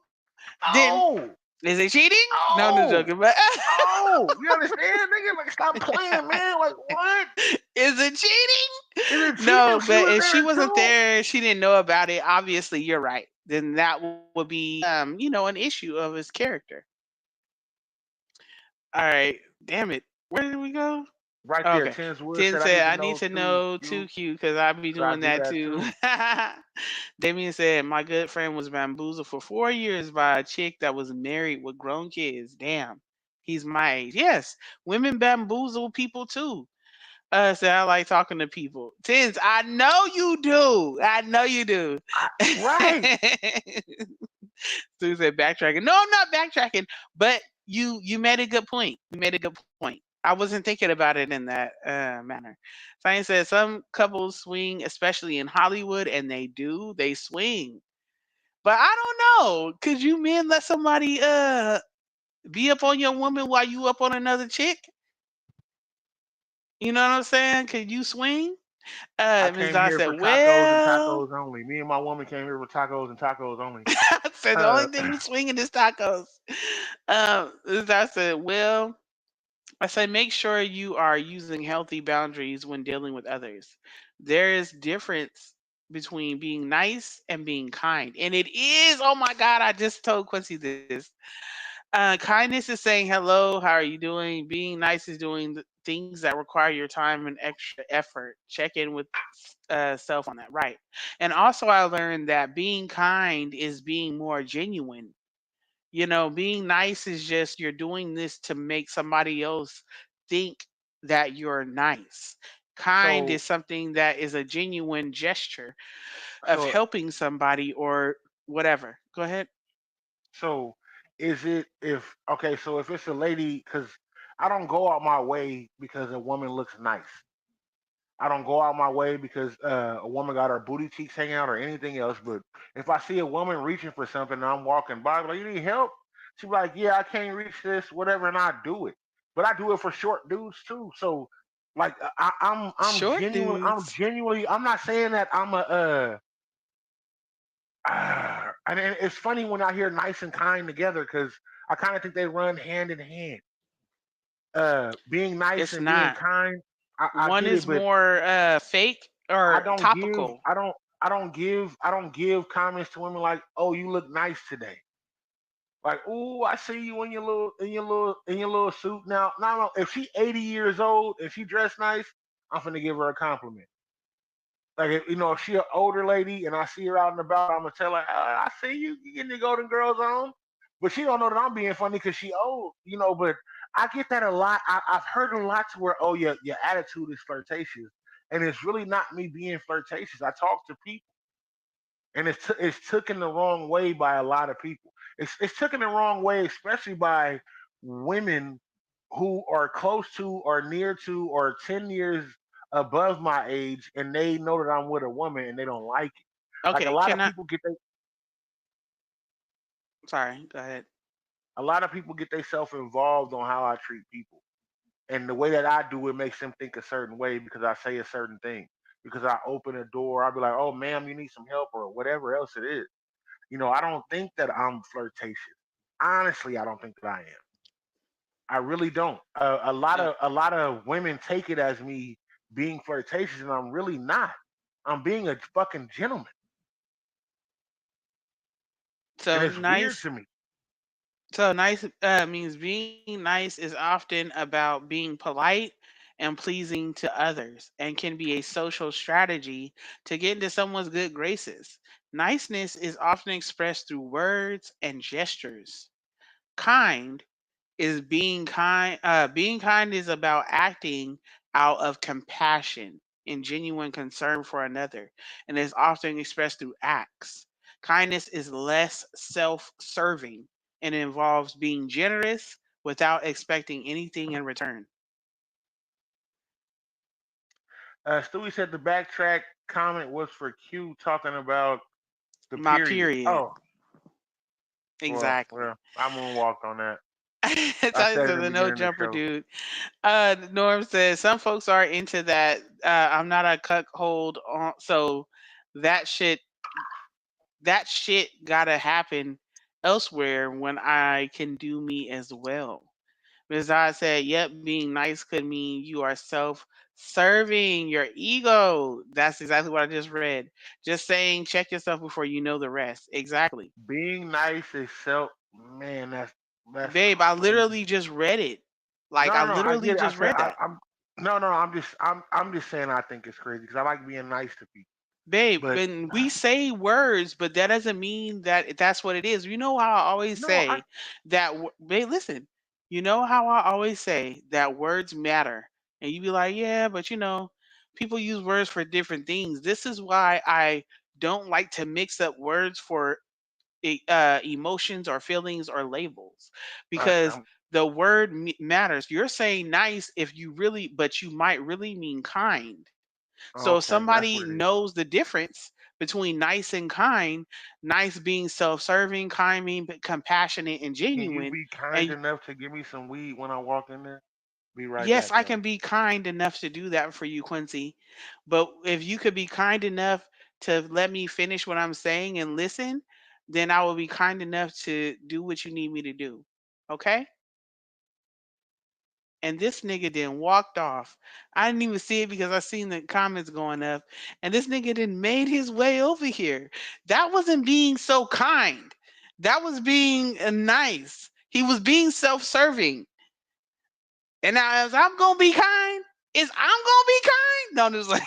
then oh, is it cheating? No, I'm just oh, joking. But you understand, nigga? Like stop playing, man. Like what? is it cheating? Is it cheating No, if she but was if she there wasn't too? there, she didn't know about it. Obviously, you're right. Then that would be, an issue of his character. All right, damn it. Where did we go? Right there, Okay. Tens Wood Tin said I said, need to I need know to too, know you, too cute because I be because I doing do that that too. too. Damien said, my good friend was bamboozled for 4 years by a chick that was married with grown kids. Damn. He's my age. Yes. Women bamboozle people too. Said I like talking to people. Tins, I know you do. I know you do. Right. Stu said backtracking. No, I'm not backtracking, but you made a good point. You made a good point. I wasn't thinking about it in that manner. Science says some couples swing, especially in Hollywood, and they do. They swing, but I don't know. Could you men let somebody be up on your woman while you up on another chick? You know what I'm saying? Could you swing? I Ms. came Don here said, for tacos and well, tacos only. Me and my woman came here for tacos and tacos only. said the Uh, only thing we swinging is tacos. Ms. Don said, well, I say make sure you are using healthy boundaries when dealing with others. There is difference between being nice and being kind. And it is, oh my God, I just told Quincy this. Kindness is saying hello, how are you doing? Being nice is doing the things that require your time and extra effort. Check in with self on that, right? And also, I learned that being kind is being more genuine. Being nice is just you're doing this to make somebody else think that you're nice. Kind so is something that is a genuine gesture of so helping somebody or whatever. Go ahead. so is it if okay? So if it's a lady, because I don't go out my way because a woman looks nice. I don't go out my way because a woman got her booty cheeks hanging out or anything else. But if I see a woman reaching for something and I'm walking by, I'm like, you need help? She be like, yeah, I can't reach this, whatever, and I do it. But I do it for short dudes too. So like I'm Short genuine. I'm dudes. genuinely. I'm not saying that I'm a. And it's funny when I hear nice and kind together because I kind of think they run hand in hand. Being nice It's and being not. kind, I One get it, is but more fake I or don't give. topical. I don't give comments to women like, "Oh, you look nice today." Like, "Ooh, I see you in your little suit." Now, no, no. If she 80 years old and she dressed nice, I'm finna give her a compliment. Like, if she an older lady and I see her out and about, I'm gonna tell her, "I see you getting your Golden Girls on," but she don't know that I'm being funny because she old. But I get that a lot. I've heard a lot to where, oh, your attitude is flirtatious, and it's really not me being flirtatious. I talk to people, and it's taken the wrong way by a lot of people. It's taken the wrong way, especially by women who are close to or near to or 10 years above my age, and they know that I'm with a woman and they don't like it. Like Okay, can I? Sorry, go ahead. a lot of people get themselves involved on how I treat people, and the way that I do it makes them think a certain way because I say a certain thing. Because I open a door, I'll be like, "Oh, ma'am, you need some help," or whatever else it is. I don't think that I'm flirtatious. Honestly, I don't think that I am. I really don't. A lot of women take it as me being flirtatious, and I'm really not. I'm being a fucking gentleman, and So it's weird nice. to me. So nice means being nice is often about being polite and pleasing to others and can be a social strategy to get into someone's good graces. Niceness is often expressed through words and gestures. Kind is being kind. Being kind is about acting out of compassion and genuine concern for another, and is often expressed through acts. Kindness is less self-serving and involves being generous without expecting anything in return. Stewie said the backtrack comment was for Q talking about the My period. period. Oh, Exactly. well, I moonwalked on that. I Tyson said it says in the the no beginning of the jumper show. dude. Norm says some folks are into that. I'm not a cuckold on, so that shit that shit gotta happen elsewhere when I can do me as well. Rizad said, "Yep, being nice could mean you are self-serving your ego." That's exactly what I just read. Just saying, check yourself before you know the rest. Exactly, Being nice is man, that's babe. I crazy. literally just read it. Like No, I no, no. I literally get it. I just said read that. I'm no, no. I'm just saying I think it's crazy because I like being nice to people. Babe, But when we say words, but that doesn't mean that that's what it is. You know how I always no, I say that, babe, listen, you know how I always say that words matter. And you be like, yeah, but people use words for different things. This is why I don't like to mix up words for emotions or feelings or labels because I'm the word matters. You're saying nice if you really, but you might really mean kind. So if okay. That's somebody what it is. knows the difference between nice and kind, nice being self-serving, kind being compassionate and Can you genuine, be kind and enough to give me some weed when I walk in there? Be right yes, back, I y'all. can be kind enough to do that for you, Quincy. But if you could be kind enough to let me finish what I'm saying and listen, then I will be kind enough to do what you need me to do. Okay? And this nigga then walked off. I didn't even see it because I seen the comments going up. And this nigga then made his way over here. That wasn't being so kind. That was being nice. He was being self-serving. And now as I'm gonna be kind, is I'm gonna be kind? No, I'm just like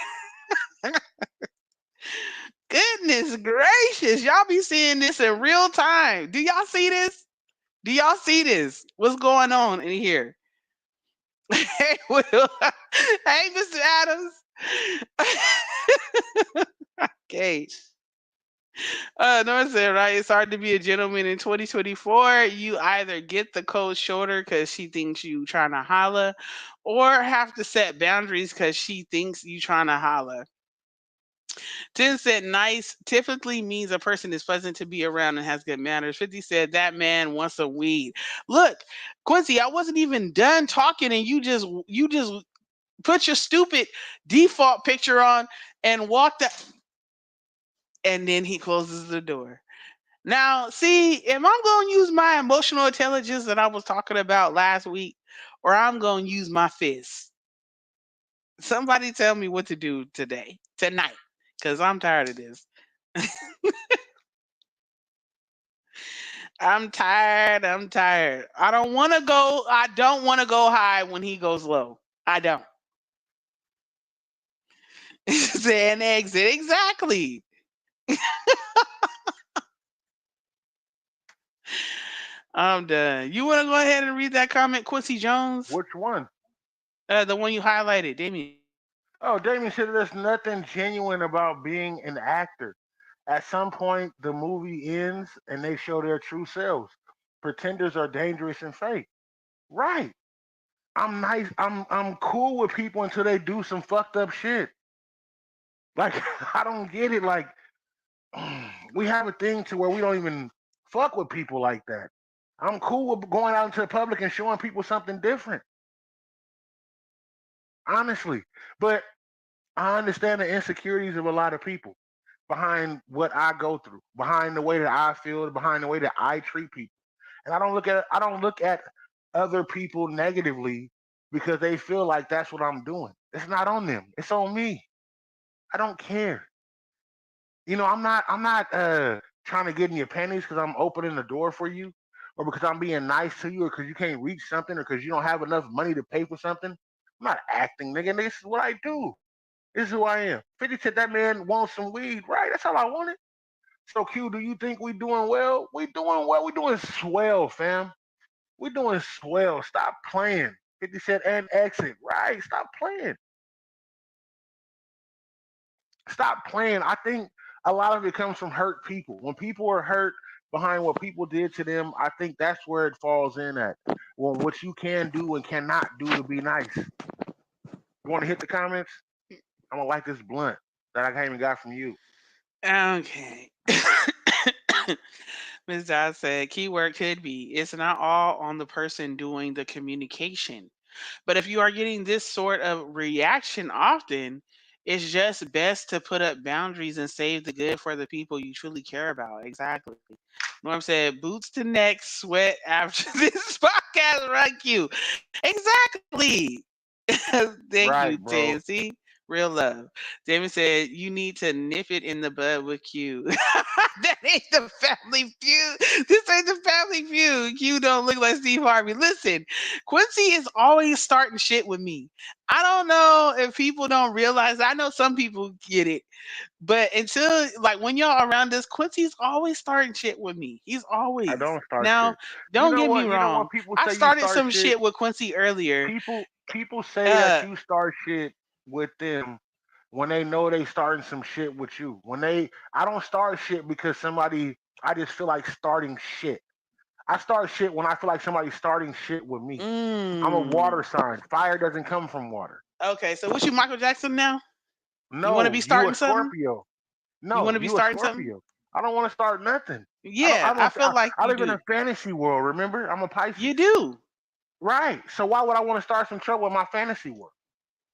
goodness gracious. Y'all be seeing this in real time. Do y'all see this? Do y'all see this? What's going on in here? Hey, Will. Hey, Mr. Adams. Okay. North said, right? It's hard to be a gentleman in 2024. You either get the cold shoulder because she thinks you trying to holla, or have to set boundaries because she thinks you trying to holla. Tim said nice typically means a person is pleasant to be around and has good manners. 50 said that man wants some weed. Look, Quincy, I wasn't even done talking and you just put your stupid default picture on and walked out, and then he closes the door. Now, see, if I'm going to use my emotional intelligence that I was talking about last week, or I'm going to use my fists, somebody tell me what to do tonight, because I'm tired of this. I'm tired. I'm tired. I don't want to go high when he goes low. I don't. Say an exit. Exactly. I'm done. You want to go ahead and read that comment, Quincy Jones? Which one? The one you highlighted, Damien. Oh, Damien said there's nothing genuine about being an actor. At some point, the movie ends and they show their true selves. Pretenders are dangerous and fake. Right. I'm nice. I'm cool with people until they do some fucked up shit. Like I don't get it. Like we have a thing to where we don't even fuck with people like that. I'm cool with going out into the public and showing people something different, honestly. But I understand the insecurities of a lot of people behind what I go through, behind the way that I feel, behind the way that I treat people. And I don't look at other people negatively because they feel like that's what I'm doing. It's not on them. It's on me. I don't care. I'm not trying to get in your panties because I'm opening the door for you, or because I'm being nice to you, or because you can't reach something, or because you don't have enough money to pay for something. I'm not acting, nigga. This is what I do. This is who I am. 50 said that man wants some weed, right? That's all I wanted. So Q, do you think we doing well? We doing well. We doing swell, fam. We doing swell. Stop playing. 50 said and exit. Right. Stop playing. Stop playing. I think a lot of it comes from hurt people. When people are hurt behind what people did to them, I think that's where it falls in at. Well, what you can do and cannot do to be nice. You want to hit the comments? I'm gonna light this blunt that I even got from you. Okay. Ms. Dot said, keyword could be, it's not all on the person doing the communication. But if you are getting this sort of reaction often, it's just best to put up boundaries and save the good for the people you truly care about. Exactly. Norm said, boots to neck, sweat after this podcast, run you. Exactly. Thank you, Right, Tim. bro. See? Real love. Damon said, you need to nip it in the bud with Q. That ain't the family feud. This ain't the family feud. Q don't look like Steve Harvey. Listen, Quincy is always starting shit with me. I don't know if people don't realize. I know some people get it, but until like when y'all around us, Quincy's always starting shit with me. He's I always. don't start Now, shit. You don't know get me what? You know wrong. what? People I say you started start some shit. shit with Quincy earlier. People say that Uh, you start shit with them when they know they starting some shit with you. I don't start shit because somebody. I just feel like starting shit. I start shit when I feel like somebody's starting shit with me. I'm a water mm. sign. Fire doesn't come from water. Okay, so what you Michael Jackson now? You want to be No, you a starting something? Scorpio. You want No, to be you a starting something? Scorpio. I don't want to start nothing. I don't. Yeah, I I don't. feel like I you live in a do. fantasy world. Remember, I'm a Pisces. You do. Right. So why would I want to start some trouble in my fantasy world?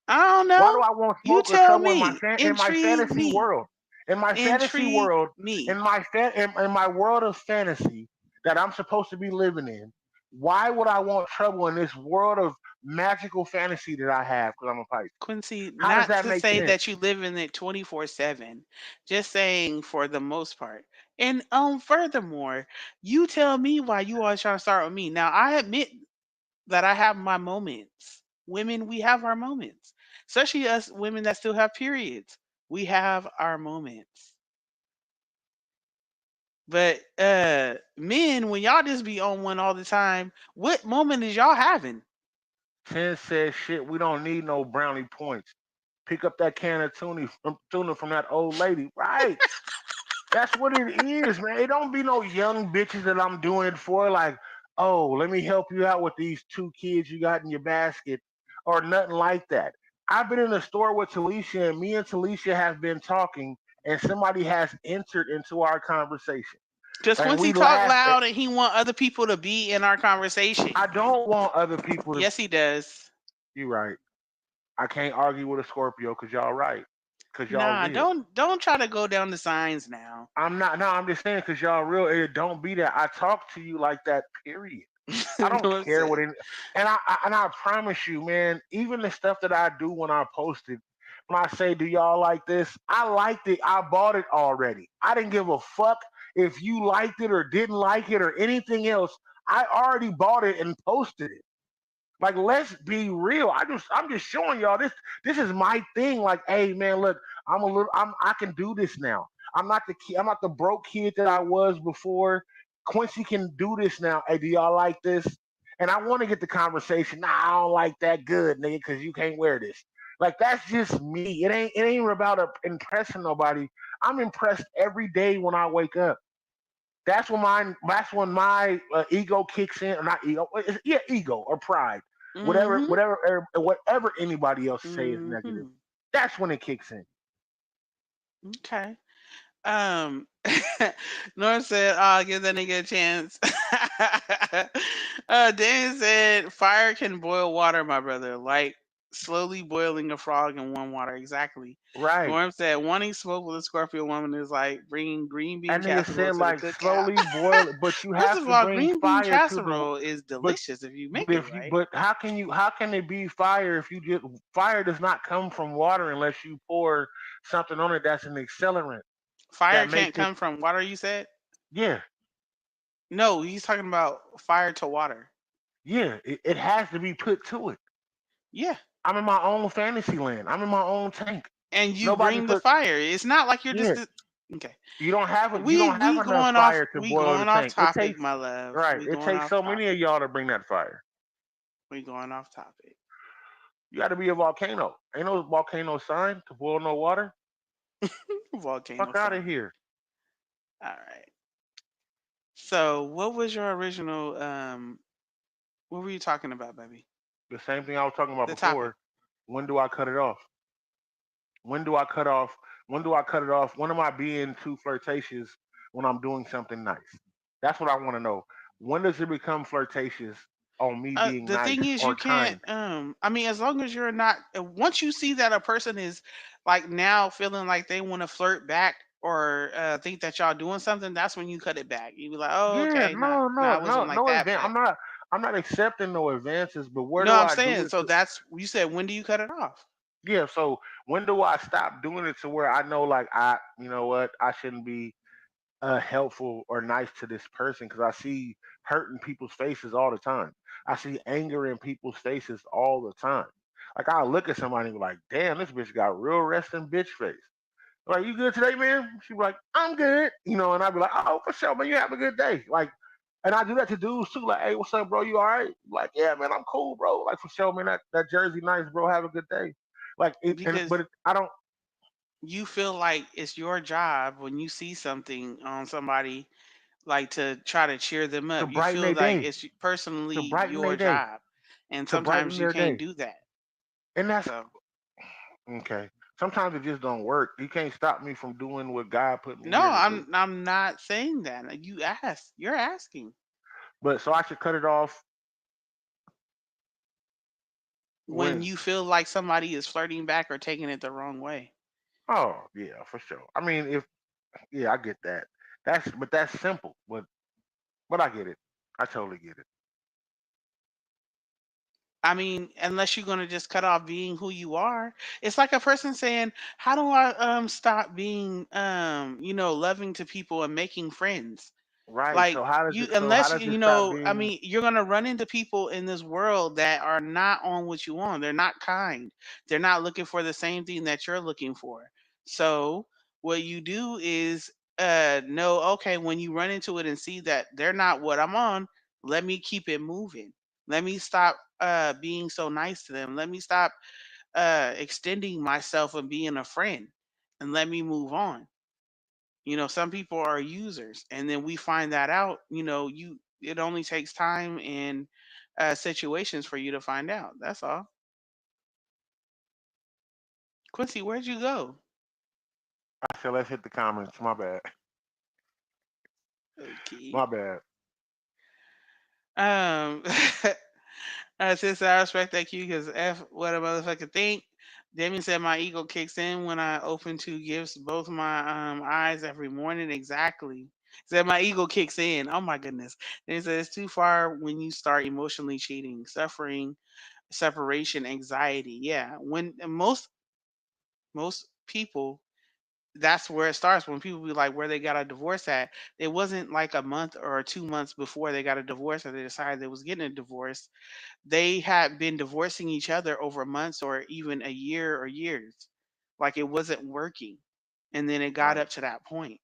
I don't Why do know. I want You smoke or tell trouble me. in my Intrigue fantasy me. world? In my fantasy Intrigue world, me. in my world of fantasy that I'm supposed to be living in, why would I want trouble in this world of magical fantasy that I have because I'm a Pisces? Quincy, How does not that to make say sense? that you live in it 24/7, just saying for the most part. And furthermore, you tell me why you always trying to start with me. Now, I admit that I have my moments. Women, we have our moments. Especially us women that still have periods. We have our moments. But men, when y'all just be on one all the time, what moment is y'all having? Ten says shit. We don't need no brownie points. Pick up that can of tuna from that old lady. Right. That's what it is, man. It don't be no young bitches that I'm doing it for. Like, oh, let me help you out with these two kids you got in your basket, or nothing like that. I've been in the store with Talisha, and me and Talisha have been talking, and somebody has entered into our conversation Because and Quincy we talk laugh at, loud and he want other people to be in our conversation. I don't want other people to. Yes, he does. You right. I can't argue with a Scorpio because y'all right. Because y'all Nah, real. don't try to go down the signs now. I'm not. No, I'm just saying because y'all real. It don't be that. I talk to you like that. Period. I You don't know what I'm care saying? what it. And I promise you, man. Even the stuff that I do when I post it, when I say, "Do y'all like this?" I liked it. I bought it already. I didn't give a fuck if you liked it or didn't like it or anything else. I already bought it and posted it. Like, let's be real. I'm just showing y'all this. This is my thing. Like, hey, man, look, I can do this now. I'm not the kid. I'm not the broke kid that I was before. Quincy can do this now. Hey, do y'all like this? And I want to get the conversation. Nah, I don't like that. Good, nigga, because you can't wear this. Like, that's just me. It ain't about impressing nobody. I'm impressed every day when I wake up. That's when my ego kicks in, or not ego, yeah, ego or pride, whatever, Mm-hmm. whatever anybody else say is negative. Mm-hmm. That's when it kicks in. Okay. Um, Norm said, give that nigga a chance." Dan said, "Fire can boil water, my brother, like slowly boiling a frog in warm water." Exactly. Right. Norm said, "Wanting smoke with a Scorpio woman is like bringing green bean That nigga casserole said to the like cookout." slowly boil it, but you First have of to all, bring green bean fire to the. casserole is But delicious if you make but it if you right. but how can it be fire if you just fire does not come from water unless you pour something on it that's an accelerant Fire that can't makes it. come from water, you said? Yeah, No, he's talking about fire to water. yeah, it has to be put to it. Yeah. I'm in my own fantasy land. I'm in my own tank. And you Nobody bring the put. fire. It's not like you're Yeah, okay. you don't have enough fire to We boil the going off tank. It topic, takes my love. right. We It going takes off so many of topic. y'all to bring that fire. We going off topic. You got to be a volcano. Ain't no volcano sign to boil no water. Volcano Fuck out of sign. here. All right. So, what was your original what were you talking about, baby? The same thing I was talking about The topic. before. When do I cut it off? When do I cut off? When do I cut it off? When am I being too flirtatious when I'm doing something nice? That's what I want to know. When does it become flirtatious on me being The nice thing is, you or can't. kind? I mean, as long as you're not. Once you see that a person is like now feeling like they want to flirt back or think that y'all doing something, that's when you cut it back. You be like, oh, Yeah, okay, no, no, no, I wasn't no, like no that, advance. but I'm not accepting no advances. But where no, do I'm I do saying. it So to? that's you said. When do you cut it off? Yeah. So when do I stop doing it to where I know, like, you know what, I shouldn't be helpful or nice to this person because I see hurt in people's faces all the time. I see anger in people's faces all the time. Like I look at somebody and be like, damn, this bitch got real resting bitch face. Like, you good today, man? She be like, I'm good. And I'd be like, oh, for sure, man, you have a good day. Like, and I do that to dudes too. Like, hey, what's up, bro? You all right? Like, yeah, man, I'm cool, bro. Like, for sure, man, that jersey nice, bro. Have a good day. Like, Because I don't. you feel like it's your job when you see something on somebody like to try to cheer them To up. You brighten feel their like day, it's personally to brighten your their day, job, and to sometimes brighten you their can't day. do that. And that's So okay. Sometimes it just don't work. You can't stop me from doing what God put me no, here to do. I'm not saying that. Like, you asked. You're asking But so I should cut it off when when. you feel like somebody is flirting back or taking it the wrong way. Oh yeah, for sure. I mean, if yeah, I get that. That's simple. But I get it. I totally get it. I mean, unless you're gonna just cut off being who you are, it's like a person saying, "How do I stop being loving to people and making friends?" Right. Like So how does you, it? So how unless does it you stop know, I being? mean, you're gonna run into people in this world that are not on what you want. They're not kind. They're not looking for the same thing that you're looking for. So what you do is know, okay, when you run into it and see that they're not what I'm on, let me keep it moving. Let me stop being so nice to them. Let me stop extending myself and being a friend, and let me move on. Some people are users, and then we find that out. You it only takes time and situations for you to find out. That's all. Quincy, where'd you go? said let's hit the comments. My bad. Okay. My bad. Um, since I respect that cue because F what a motherfucker think. Demi said my ego kicks in when I open two gifts, both my eyes every morning. Exactly. Said my ego kicks in. Oh my goodness. Then he said it's too far when you start emotionally cheating, suffering, separation, anxiety. Yeah. When most people that's where it starts when people be like where they got a divorce at. It wasn't like a month or 2 months before they got a divorce or they decided they was getting a divorce. They had been divorcing each other over months or even a year or years. Like it wasn't working. And then it got Right. up to that point.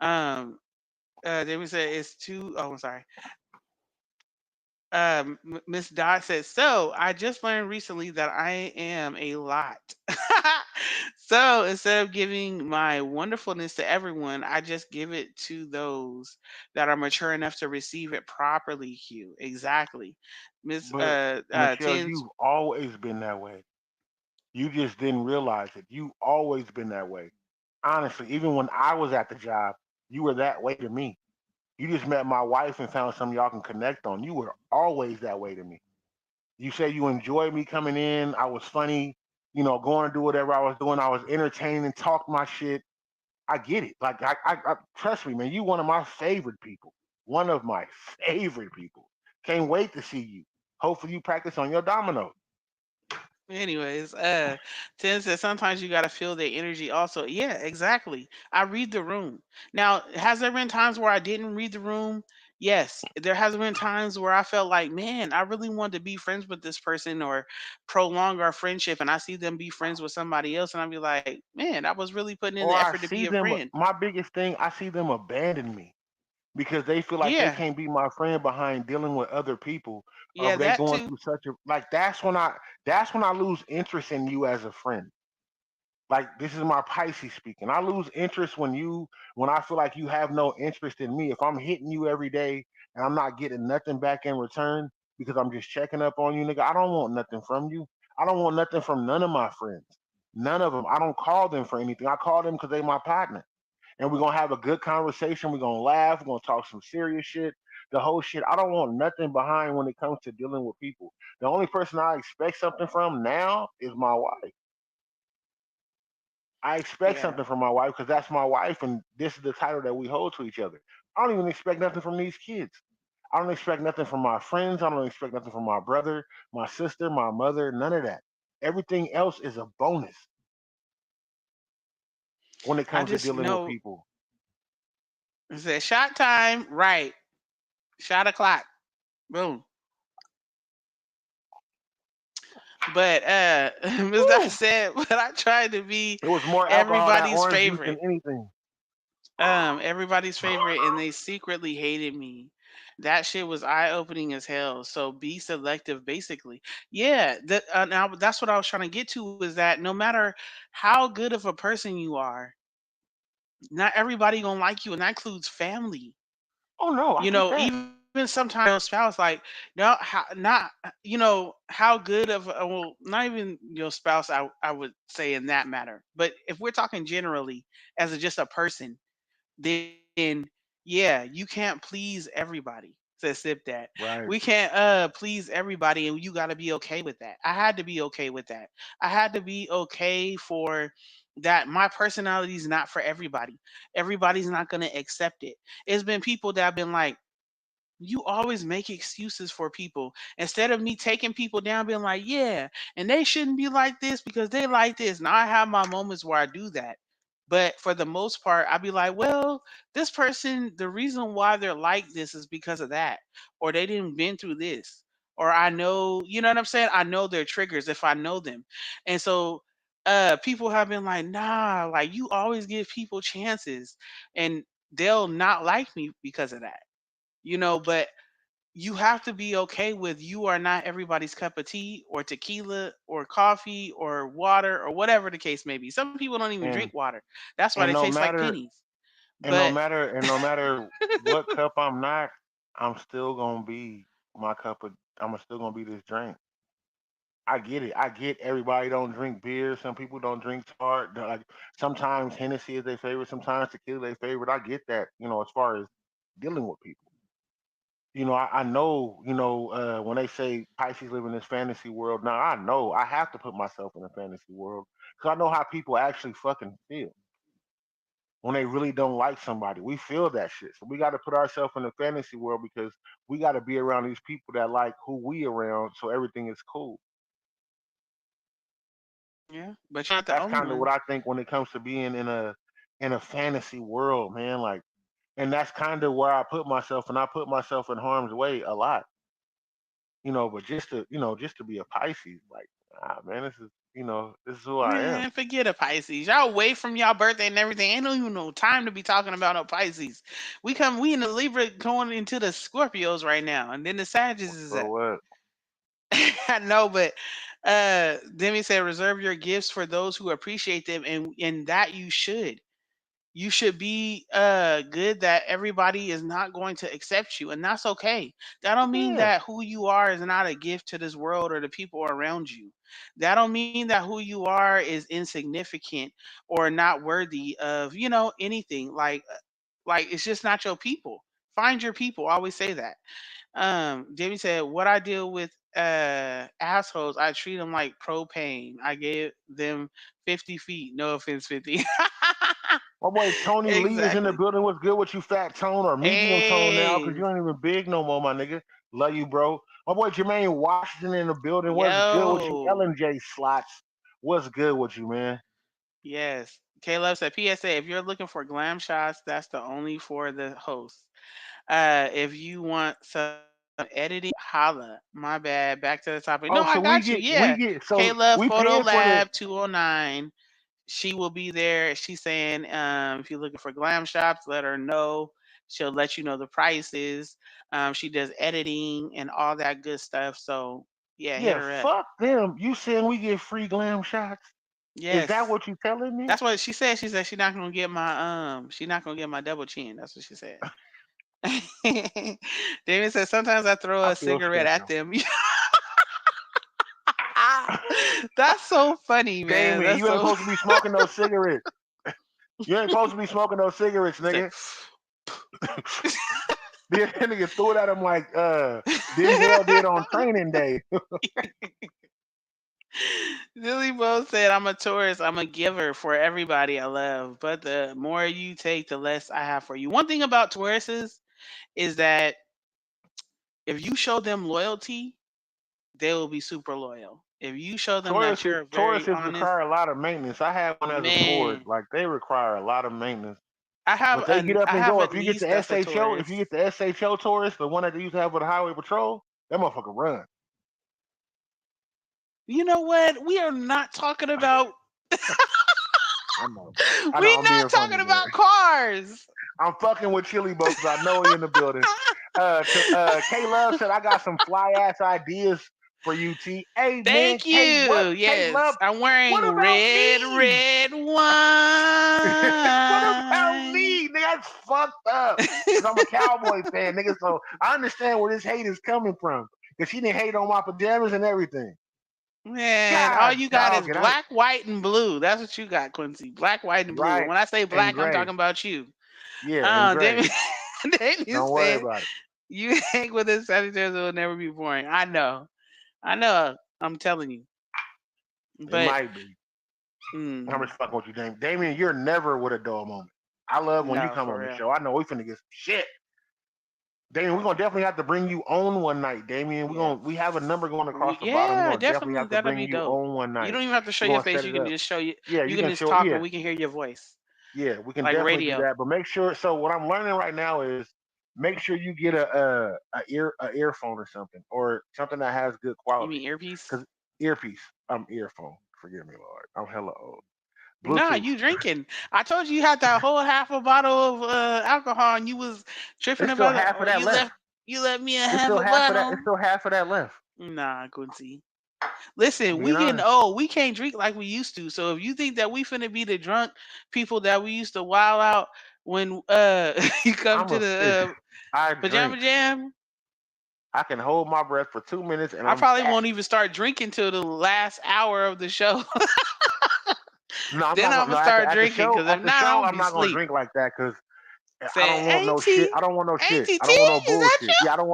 Then we said it's too oh I'm sorry. Miss Dot says, so I just learned recently that I am a lot. So instead of giving my wonderfulness to everyone, I just give it to those that are mature enough to receive it properly. Hugh, exactly. Miss But Michelle, Tens, you've always been that way. You just didn't realize it. You always been that way. Honestly, even when I was at the job, you were that way to me. You just met my wife and found something y'all can connect on. You were always that way to me. You said you enjoyed me coming in. I was funny, going to do whatever I was doing. I was entertaining, talk my shit. I get it. Like, I trust me, man. You one of my favorite people. One of my favorite people. Can't wait to see you. Hopefully, you practice on your domino. anyways, Ten says sometimes you gotta feel their energy also. Yeah, exactly. I read the room. Now, has there been times where I didn't read the room? Yes. There has been times where I felt like, man, I really wanted to be friends with this person or prolong our friendship, and I see them be friends with somebody else, and I'll be like, man, I was really putting in the Or I effort to be see a them. friend. My biggest thing, I see them abandon me because they feel like they Yeah, can't be my friend behind dealing with other people, or yeah, they that going too. through such a like. That's when I lose interest in you as a friend. Like, this is my Pisces speaking. I lose interest when I feel like you have no interest in me. If I'm hitting you every day and I'm not getting nothing back in return because I'm just checking up on you, nigga, I don't want nothing from you. I don't want nothing from none of my friends. None of them. I don't call them for anything. I call them because they my partner. And we're gonna have a good conversation. We're gonna laugh. We're gonna talk some serious shit. The whole shit. I don't want nothing behind when it comes to dealing with people. The only person I expect something from now is my wife. I expect Yeah. something from my wife because that's my wife, and this is the title that we hold to each other. I don't even expect nothing from these kids. I don't expect nothing from my friends. I don't expect nothing from my brother, my sister, my mother, none of that. Everything else is a bonus when it I comes to just dealing with know people. it said shot time, right. Shot o'clock. Boom. But Ms. Dot Woo! said, but I tried to be It was more alcohol than everybody's orange juice than favorite. anything. Everybody's favorite, and they secretly hated me. That shit was eye opening as hell. So be selective, basically. Yeah, now that's what I was trying to get to is that no matter how good of a person you are, not everybody gonna like you, and that includes family. Oh no, I get that. Even sometimes your spouse, like, no, how, not, how good of, well, not even your spouse, I would say in that matter. But if we're talking generally as just a person, then yeah, you can't please everybody. Says Sip that. We Right. can't please everybody, and you gotta be okay with that. I had to be okay with that. I had to be okay for that. My personality is not for everybody. Everybody's not gonna accept it. It's been people that have been like, you always make excuses for people instead of me taking people down, being like, yeah, and they shouldn't be like this because they like this. Now I have my moments where I do that. But for the most part, I'd be like, well, this person, the reason why they're like this is because of that, or they didn't been through this, or I know, you know what I'm saying? I know their triggers if I know them. And so people have been like, nah, like you always give people chances and they'll not like me because of that, but you have to be okay with you are not everybody's cup of tea or tequila or coffee or water or whatever the case may be. Some people don't even drink And water. That's why they and no taste like matter pennies. and no But matter and no matter what cup I'm not, I'm still gonna be my cup of. I'm still gonna be this drink. I get it. I get everybody don't drink beer. Some people don't drink hard. Like sometimes Hennessy is their favorite. Sometimes tequila their favorite. I get that. As far as dealing with people. I know. When they say Pisces live in this fantasy world, now I know I have to put myself in a fantasy world because I know how people actually fucking feel when they really don't like somebody. We feel that shit. So we got to put ourselves in the fantasy world because we got to be around these people that like who we around, so everything is cool. Yeah, but you're not the That's only kind of what one. I think when it comes to being in a fantasy world, man. Like, and that's kind of where I put myself, and I put myself in harm's way a lot. But just to be a Pisces, like, man, this is who I am. Man, forget a Pisces. Y'all away from y'all birthday and everything. Ain't no even no time to be talking about no Pisces. We in the Libra going into the Scorpios right now, and then the Sagittarius is So up. what? I know, but Demi said reserve your gifts for those who appreciate them, and that you should. You should be good that everybody is not going to accept you, and that's okay. That don't mean Yeah, that who you are is not a gift to this world or the people around you. That don't mean that who you are is insignificant or not worthy of anything. Like it's just not your people. Find your people. I always say that. Jamie said, "What I deal with assholes, I treat them like propane. I gave them 50 feet. No offense, 50." my boy Tony Lee is in the Exactly. building. What's good with you, fat tone or medium tone now? Because Hey, you ain't even big no more, my nigga. Love you, bro. My boy Jermaine Washington in the building. What's good with you, yo, Ellen J Slots? What's good with you, man? yes. Caleb said, "PSA: If you're looking for glam shots, that's the only for the host. If you want some editing, holla. My bad. Back to the topic. No, I Oh, so got you. we get Yeah, we get so Caleb we Photo paying for the Lab 209. She will be there. She's saying, if you're looking for glam shops, let her know. She'll let you know the prices. She does editing and all that good stuff. So yeah, hit yeah. her up. Fuck them. You saying we get free glam shots? Is that Yes. what you telling me? That's what she said. She said she's not gonna get my she's not gonna get my double chin. That's what she said. David said sometimes I throw I a feel cigarette at special. them. That's so funny, man. Damien, That's you ain't so supposed to be smoking those cigarettes. You ain't supposed to be smoking those cigarettes, It's like, nigga. Then nigga threw it at him like Denzel did on Training Day. Lily Bo said, I'm a tourist. I'm a giver for everybody I love. But the more you take, the less I have for you. One thing about tourists is that if you show them loyalty, they will be super loyal. If you show them that you're very Tauruses honest, require a lot of maintenance. I had one as a Ford. man, Like they require a lot of maintenance. I have But they get up I and have go. a If you get niece the that's a SHO, if you tourist. get the SHO Taurus, the one that they used to have with the Highway Patrol, that motherfucker run. You know what? We are not talking about I know. I know. we I'm being not funny, talking man. about cars. I'm fucking with Chili Bo because I know he in the building. K Love said I got some fly ass ideas for you, T. Hey man, Thank hey, what you. K Love? Yes, I'm What wearing about red, me? red What about wine. me? Nigga, that's fucked up. Cause I'm a Cowboy fan, nigga. So I understand where this hate is coming from. Cause she didn't hate on my pajamas and everything. Man, all God you got is dog it. I black, white, and blue. That's what you got, Quincy. Black, white, and blue. And right when I say and black, I'm gray. talking about you. Yeah, and gray. Damien, Damien Don't worry said, about it. you hang with a Sagittarius will never be boring. I know. I know. I'm telling you. It But might be. I'm mm, just fucking with you, Damien. Damien, you're never with a dull moment. I love when you no, come for on the real. show. I know we finna get some shit. Damien, we're gonna definitely have to bring you on one night, Damien. Yes. We have a number going across the bottom. We're Yeah, gonna definitely definitely. have to That'll bring be you dope. on one You night. don't even have to show We're your gonna set face. You it can up. just show you. Yeah, You you can can just show. talk, Yeah, and we can hear your voice yeah, we can like definitely do radio. that. But make sure. So what I'm learning right now is make sure you get a earphone or something that has good You quality. mean earpiece? Cause earpiece, earphone. Forgive me, Lord. I'm hella old. Nah, Bluetooth. you drinking. I told you you had that whole half a bottle of alcohol, and you was tripping It's still about it. half Oh, of that left. you left me a It's half still a half of that. It's bottle. still half of that left. Nah, Quincy. Listen, Being we getting honest. old. We can't drink like we used to. So if you think that we finna be the drunk people that we used to wild out when you come I'm to a. the I pajama drink. jam, I can hold my breath for 2 minutes and I I'm probably back. won't even start drinking till the last hour of the show. No, I'm Then not I'm gonna. gonna No, start at the drinking. show, Cause if not, I'll I'm be not gonna asleep. drink like that because I don't Saying, want no shit. Auntie, I don't want no shit. Auntie I T, don't want no is that bullshit. Yeah, I don't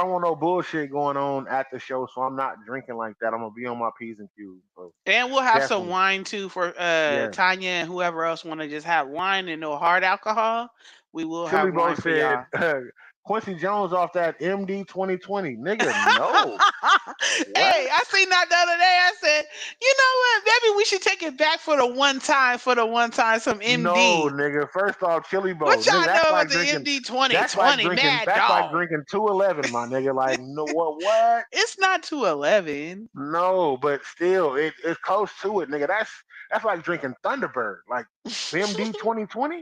want no bullshit going on at the show. So I'm not drinking like that. I'm gonna be on my p's and q's. So And we'll have some definitely, wine too for yeah. Tanya and whoever else want to just have wine and no hard alcohol. We will Chili have Bo wine for said y'all. Quincy Jones off that MD 2020. Nigga, no. Hey, What? I seen that the other day. I said, you know what? Maybe we should take it back for the one time. For the one time, some No, MD. nigga. First off, Chili Bo, What nigga. y'all know about the MD 2020 Mad That's like Dog? drinking 211, my nigga. Like, no, what? What? It's not 211. No, but still, it's close to it, nigga. That's like drinking Thunderbird, like MD 2020.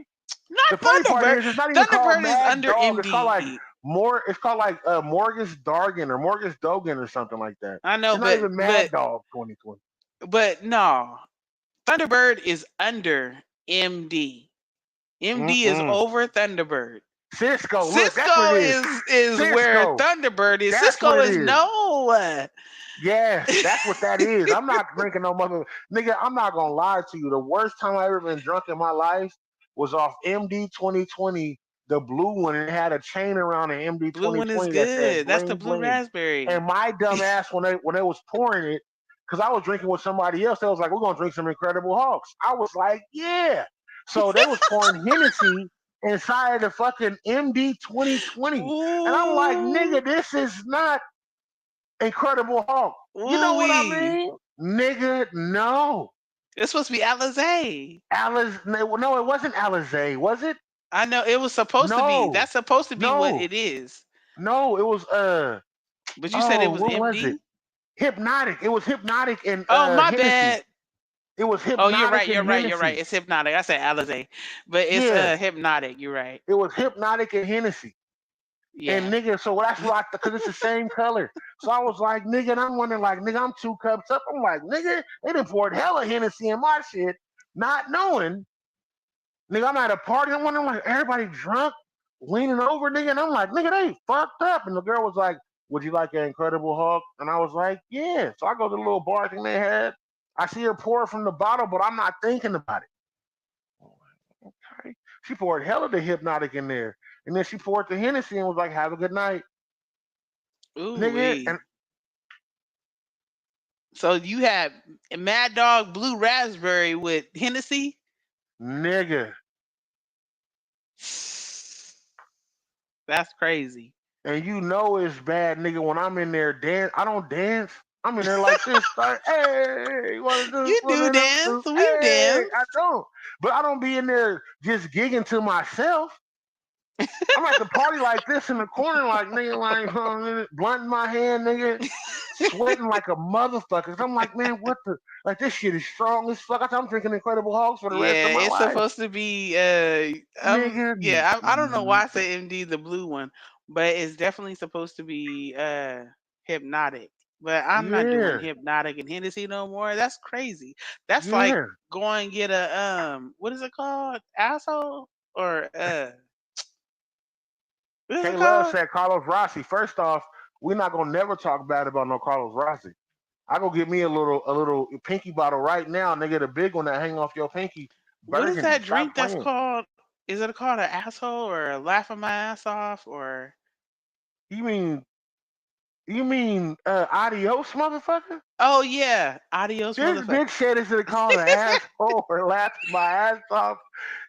The Not funny part Thunderbird. is, it's not even called Thunderbird is Mad under Dog. It's called like MD. more. It's called like Morgus Dargan or Morgus Dogan or something like that. I know, It's not but even Mad but Dog 2020. but no. Thunderbird is under MD. MD is Mm-mm. over Thunderbird. Cisco, look, that's what Cisco it is. is where Cisco, Thunderbird is. that's what Cisco it is is. no. Yes, that's what that is. I'm not drinking no mother nigga. I'm not gonna lie to you. The worst time I ever been drunk in my life was off MD 2020, the blue one, and it had a chain around the MD Blue one is 2020 that said good. That's the bling blue bling. raspberry. And my dumb ass when they was pouring it, because I was drinking with somebody else, they was like, "We're gonna drink some Incredible Hulks." I was like, "Yeah." So they was pouring Hennessy inside the fucking MD 2020, and I'm like, Ooh, "Nigga, this is not Incredible Hulk." You know ooh what I wee. mean? Nigga, no. It's supposed to be Alizé. Alice, no, it wasn't Alizé, was it? I know it was supposed to be. No, That's supposed to be what no, it is. no. It was But you said it oh, was what was it? MD. Hypnotic. It was Hypnotic and Oh, my Hennessy. bad. It was Oh, you're Hypnotic right. and You're right. You're right. Hennessy. It's hypnotic. I said Alizé, but it's Yeah, hypnotic. You're right. it was Hypnotic and Hennessy. Yeah. And nigga, so that's what because it's the same color. So I was like, nigga, and I'm wondering, like, nigga, I'm 2 cups up. I'm like, nigga, they done poured hella Hennessy in my shit, not knowing. Nigga, I'm at a party. I'm wondering, like, everybody drunk, leaning over, nigga. And I'm like, nigga, they fucked up. And the girl was like, would you like an Incredible Hulk? And I was like, yeah. So I go to the little bar thing they had. I see her pour from the bottle, but I'm not thinking about it. Okay. She poured hella the Hypnotic in there. And then she poured the Hennessy and was like, have a good night. Ooh Nigga, and wee. So you had Mad Dog Blue Raspberry with Hennessy. nigga. That's crazy. And you know it's bad, nigga, when I'm in there dance. I don't dance. I'm in there like this. Like, hey, you want to do You one do of them dance. two? We Hey, dance. I don't. But I don't be in there just gigging to myself. I'm at the party like this in the corner, like, nigga, like, blunt in my hand, nigga, sweating like a motherfucker. I'm like, man, what the? Like, this shit is strong as fuck. I'm drinking Incredible Hulks for the rest of Yeah, my it's life. supposed to be. Nigga, Yeah, I don't know why I say MD the blue one, but it's definitely supposed to be hypnotic. But I'm not doing yeah, hypnotic and Hennessy no more. That's crazy. That's like yeah. going get a what is it called? Asshole or what is K it Love called? said Carlos Rossi. First off, we're not gonna never talk bad about no Carlos Rossi. I go get me a little pinky bottle right now, nigga, the big one that hang off your pinky. What is Burgundy. that Stop drink that's playing. called? Is it called an asshole or laughing my ass off or You mean adios, motherfucker? oh yeah, adios This motherfucker. bitch said it's called an asshole or laughing my ass off.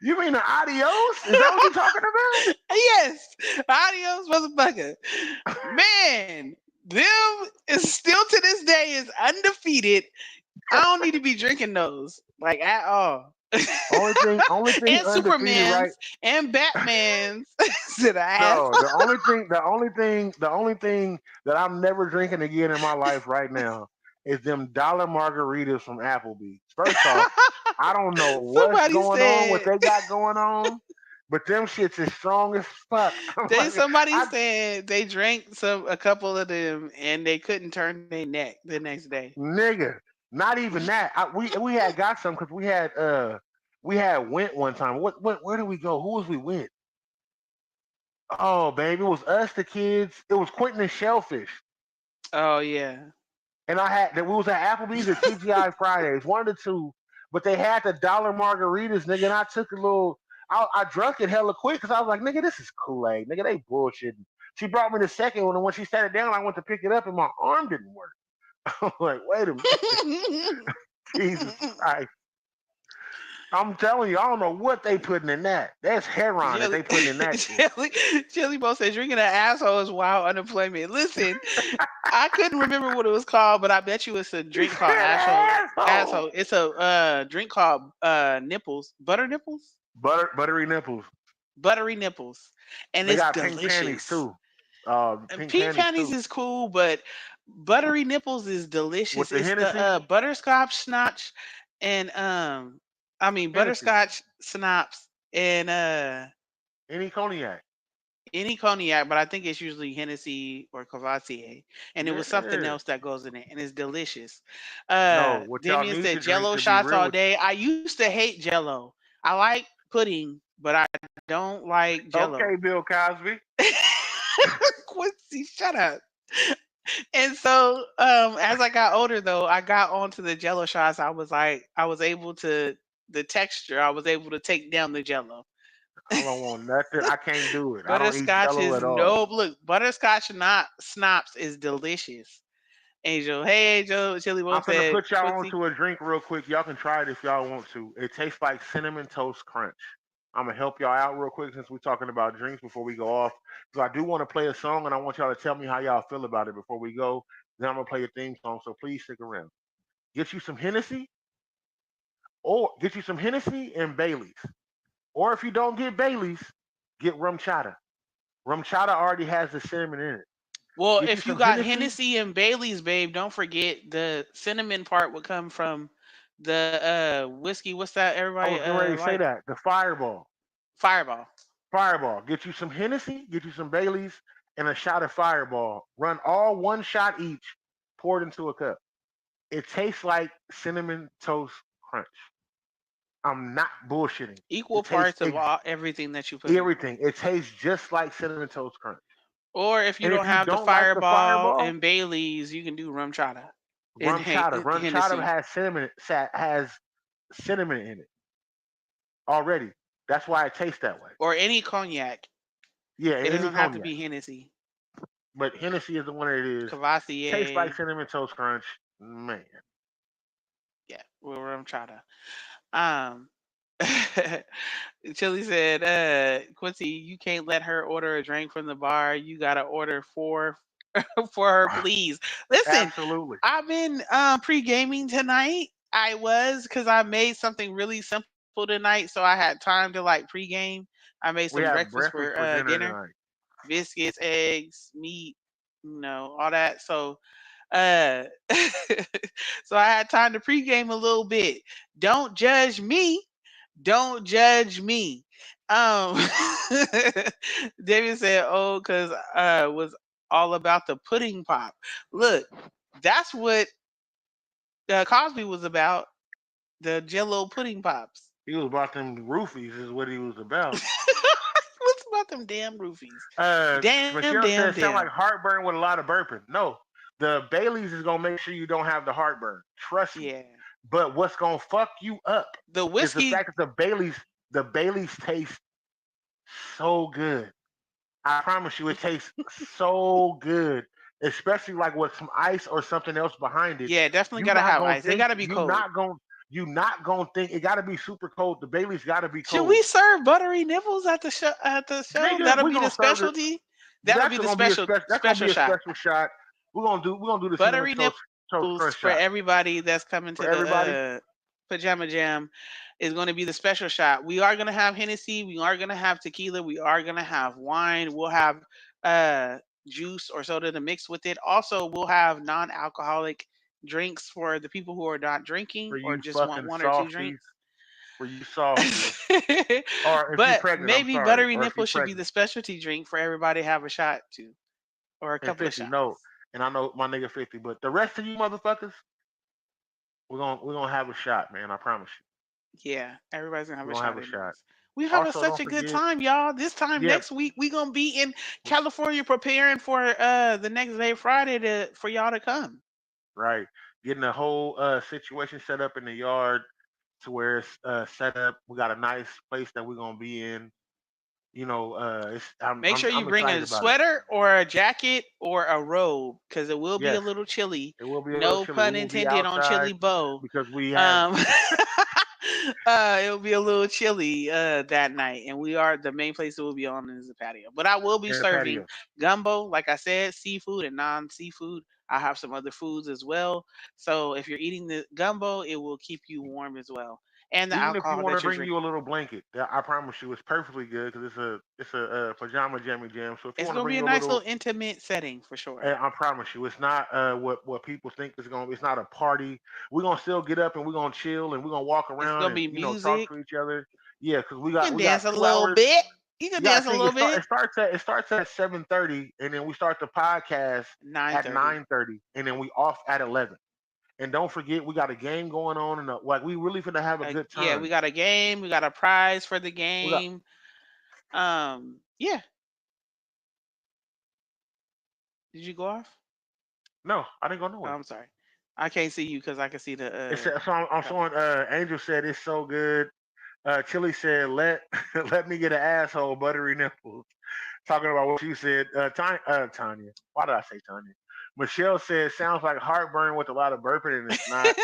You mean an adios? Is that what you're talking Yes, adios, motherfucker. Man, them is still to this day is undefeated. I don't need to be drinking those like at all. only thing And undefeated, right? Superman's and Batman's to the ass. No, the only thing that I'm never drinking again in my life right now is them dollar margaritas from Applebee's. First off, I don't know what's Somebody going on, what said they got going on, but them shits is strong as fuck. I'm they like, somebody I said they drank a couple of them and they couldn't turn their neck the next day. nigga, not even that. We had got some because we had went one time. What where did we go? Who was we with? Oh, baby, it was us, the kids. It was Quentin and Shellfish. Oh yeah. And I had that we was at Applebee's or TGI Fridays, one of the two. But they had the dollar margaritas, nigga. And I took a little. I drunk it hella quick because I was like, nigga, this is Kool Aid, nigga. They bullshitting. She brought me the second one, and when she set it down, I went to pick it up, and my arm didn't work. I'm like, wait a minute, Jesus Christ! I'm telling you, I don't know what they putting in that. That's heroin that Jelly, they putting in that shit. Jelly, Jelly Bo said drinking an asshole is wild unemployment. Listen, I couldn't remember what it was called, but I bet you it's a He drink called said asshole. asshole. Asshole. It's a drink called nipples, butter nipples, Buttery nipples. buttery nipples, and They it's got pink panties delicious. too. And Pink pink panties panties too. is cool, but buttery nipples is With delicious. the It's the Hennessy, butterscotch schnapps and I mean Hennessy, butterscotch schnapps and any cognac. any cognac, but I think it's usually Hennessy or Cavassier, and it was something Yeah. else that goes in it, and it's delicious. No, what y'all Damien need said to drink Jello to be shots real all with day. I used to hate Jello. I like pudding, but I don't like you. Jello. Okay, Bill Cosby. Quincy, shut up. And so, as I got older, though, I got onto the Jello shots. I was like, I was able to the texture. I was able to take down the Jello. I don't want nothing. I can't do it. I don't eat Butterscotch Jello is at all. no look. Butterscotch not snaps is delicious. Angel, hey Angel, Chili I'm Bo gonna said put y'all Quincy. onto a drink real quick. Y'all can try it if y'all want to. It tastes like cinnamon toast crunch. I'm gonna help y'all out real quick since we're talking about drinks before we go off. So I do want to play a song and I want y'all to tell me how y'all feel about it before we go. Then I'm gonna play a theme song. So please stick around. Get you some Hennessy, or get you some Hennessy and Bailey's. Or if you don't get Bailey's, get rum chata. Rum chata already has the cinnamon in it. Well, Get you if you some got Hennessy. Hennessy and Bailey's, babe, don't forget the cinnamon part would come from the whiskey. What's that? I Everybody was getting ready to say like that. The Fireball. Fireball. Fireball. Get you some Hennessy, get you some Bailey's, and a shot of Fireball. Run all one shot each, pour it into a cup. It tastes like cinnamon toast crunch. I'm not bullshitting. Equal It tastes parts of all everything that you put in. everything. It tastes just like cinnamon toast crunch. Or if you And if don't you have the don't like the Fireball Fireball, and Bailey's, you can do rum chata and rum chata. Rum chata Hennessy has cinnamon in it already. That's why it tastes that way. or any cognac. Yeah, It and any doesn't have to cognac. be Hennessy. But Hennessy is the one it is. Tastes like Cavassier, cinnamon toast crunch. Man. yeah, or rum chata. Um, Chili said, Quincy, you can't let her order a drink from the bar. You gotta order four for her, please. Listen, Absolutely. I've been pre gaming tonight. I was because I made something really simple tonight, so I had time to like pre game. I made some We breakfast have for breakfast for dinner dinner, tonight. biscuits, eggs, meat, all that. So uh so I had time to pregame a little bit. Don't judge me. Don't judge me. Um David said, oh, because was all about the pudding pop. Look, that's what Cosby was about, the Jello pudding pops. He was about them roofies, is what he was about. What's about them damn roofies? Michelle said sound Damn. like heartburn with a lot of burping. No, the Bailey's is gonna make sure you don't have the heartburn. Trust me. Yeah. But what's gonna fuck you up The is the whiskey. fact that the Bailey's taste so good. I promise you, it tastes so good. Especially like with some ice or something else behind it. Yeah, definitely You gotta not have gonna ice. They think gotta be cold. you not gonna think it gotta be super cold. The Bailey's gotta be Should cold. we serve buttery nipples at the show? At the show, Nigga, that'll we be the gonna serve it. specialty. That'll That's be the gonna be a special. That's gonna special be a shot. special shot. We're gonna do the cinnamon Buttery toast nipples crunch for shot everybody that's coming for to everybody. the pajama jam is going to be the special shot. We are going to have Hennessy. We are going to have tequila. We are going to have wine. We'll have uh, juice or soda to mix with it. Also, we'll have non-alcoholic drinks for the people who are not For drinking or you just want fucking one or two softies. drinks. For you softies. Or if you But pregnant, I'm maybe sorry. buttery Or if you nipple should be pregnant the specialty drink for everybody to have a shot to, or a and couple of 50. shots. No, and I know my nigga 50, but the rest of you motherfuckers, we're gonna have a shot, man. I promise you. Yeah, everybody's gonna have We're a gonna have shot a shot. anyways. We having Also, such don't a good forget, time, y'all. This time yeah, next week we gonna be in California preparing for the next day Friday to for y'all to come. right. Getting the whole situation set up in the yard to where it's set up. We got a nice place that we're gonna be in. It's I'm Make I'm sure you I'm bring excited a about it. sweater or a jacket or a robe because it will be a Yes, little chilly. it will be a little No chilly. We pun will be intended on outside chili bow. because we have Um, it'll be a little chilly that night, and we are the main place that we'll be on is the patio. But I will be in the serving patio. gumbo, like I said, seafood and non-seafood. I have some other foods as well. So if you're eating the gumbo, it will keep you warm as well, and the Even if you alcohol want to that you're bring you a drinking. little blanket, I promise you, it's perfectly good because it's a pajama jammy jam. So if you It's want to gonna bring be a you a nice little, little intimate setting for sure. I promise you, it's not what people think it's gonna be. It's not a party. We're gonna still get up and we're gonna chill and we're gonna walk It's around gonna and be talk music. to each other. Yeah, because we You got can we got dance a two little hours. bit. You can You gotta dance a see little bit. it starts at 7:30 and then we start the podcast Nine at thirty. 9:30 and then we off at 11. And don't forget we got a game going on and like we really finna have a good Yeah, time. we got a game. We got a prize for the We got game. Yeah. Did you go off? no, I didn't go Oh, nowhere. I'm sorry. I can't see you because I can see the So I'm comment. showing. Angel said it's so good. Chili said let let me get an asshole buttery nipples. Talking about what you said, Tanya. Why did I say Tanya? Michelle said sounds like heartburn with a lot of burping and it's not.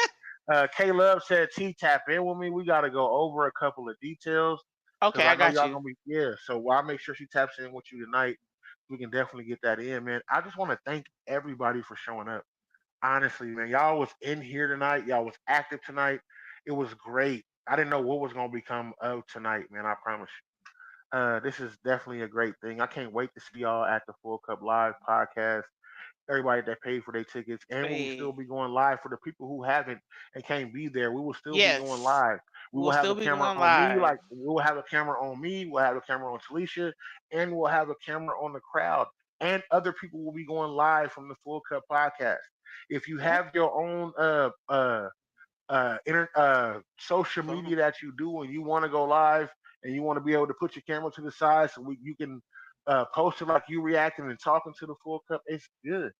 K Love said T tap in with me. We got to go over a couple of details because Okay, I I know got y'all you. gonna be So I'll make sure she taps in with you tonight. We can definitely get that in, man. I just want to thank everybody for showing up. Honestly, man, y'all was in here tonight. Y'all was active tonight. It was great. I didn't know what was gonna become of tonight, man. I promise you. This is definitely a great thing. I can't wait to see y'all at the Full Cup Live podcast. Everybody that paid for their tickets, and we will still Hey. be going live for the people who haven't and can't be there. We will still be going Yes. live. We will We'll have still a be camera going on me, live. like we will have a camera on me. We'll have a camera on Talisha, and we'll have a camera on the crowd. And other people will be going live from the Full Cup podcast. If you Yep. have your own social Phone. media that you do and you want to go live and you want to be able to put your camera to the side so you can post it like you reacting and talking to the Full Cup, it's good.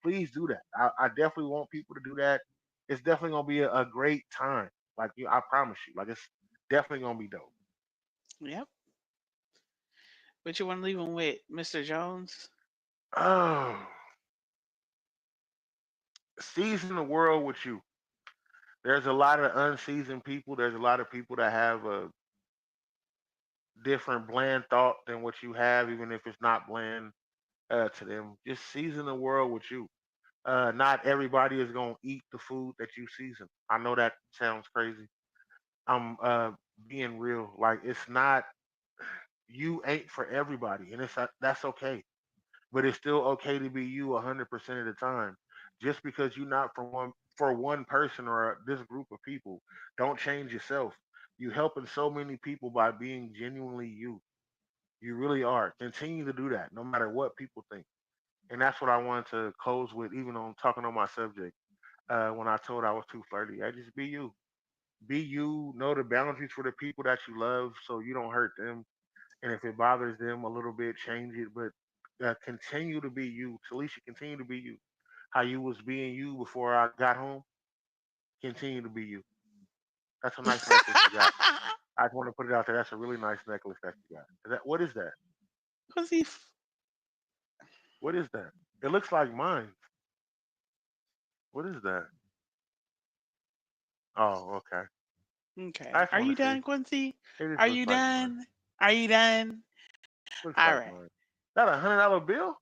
Please do that. I definitely want people to do that. It's definitely gonna be a great time. Like I promise you. Like it's definitely gonna be dope. Yep. But you want to leave him with Mr. Jones? Oh, season the world with you. There's a lot of unseasoned people. There's a lot of people that have a different bland thought than what you have, even if it's not bland to them. Just season the world with you. Not everybody is gonna eat the food that you season. I know that sounds crazy. I'm being real. Like it's not you ain't for everybody, and that's okay. But it's still okay to be you 100% of the time. Just because you're not for one person or this group of people, don't change yourself. You helping so many people by being genuinely you. You really are. Continue to do that, no matter what people think. And that's what I wanted to close with, even on talking on my subject. When I told I was too flirty, I just be you. Be you. Know the boundaries for the people that you love, so you don't hurt them. And if it bothers them a little bit, change it. But continue to be you. Talisha, continue to be you. How you was being you before I got home. Continue to be you. That's a nice necklace you got. I just want to put it out there. That's a really nice necklace that you got. What is that? Was he? What is that? It looks like mine. What is that? Oh, okay. I Okay. just Are want you to see. done, Quincy? It just Are looks you like mine. done? Are you done? Looks All like right. mine. That $100 bill?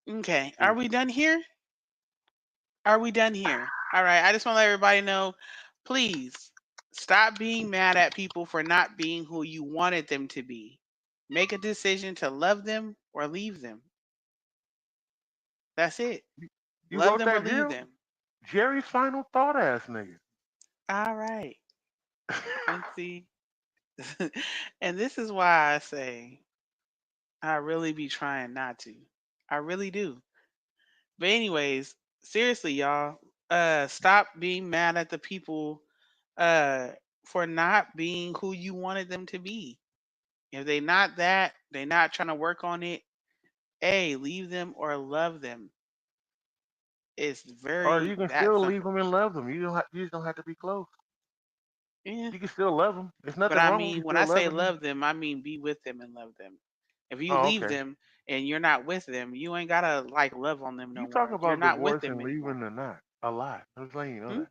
Okay. Are See, we done here? Are we done here? All right. I just want to let everybody know, please stop being mad at people for not being who you wanted them to be. Make a decision to love them or leave them. That's it. you Love wrote them or that, leave Jill? them. Jerry's final thought, ass nigga. All right, Quincy. And this is why I say I really be trying not to. I really do. But anyways, seriously, y'all, stop being mad at the people uh for not being who you wanted them to be. If they not that, they not trying to work on it. Hey, leave them or love them. It's Or very you can that still leave simple. them and love them. You just don't have to be close. Yeah. You can still love them. There's But nothing I wrong with you mean, when I still say loving them. love them, I mean be with them and love them. If you Oh, leave okay. them and you're not with them, you ain't gotta like love on them You no talk more. You're about not with divorce them and leaving anymore. or not a lot. I'm just letting you know Hmm? that.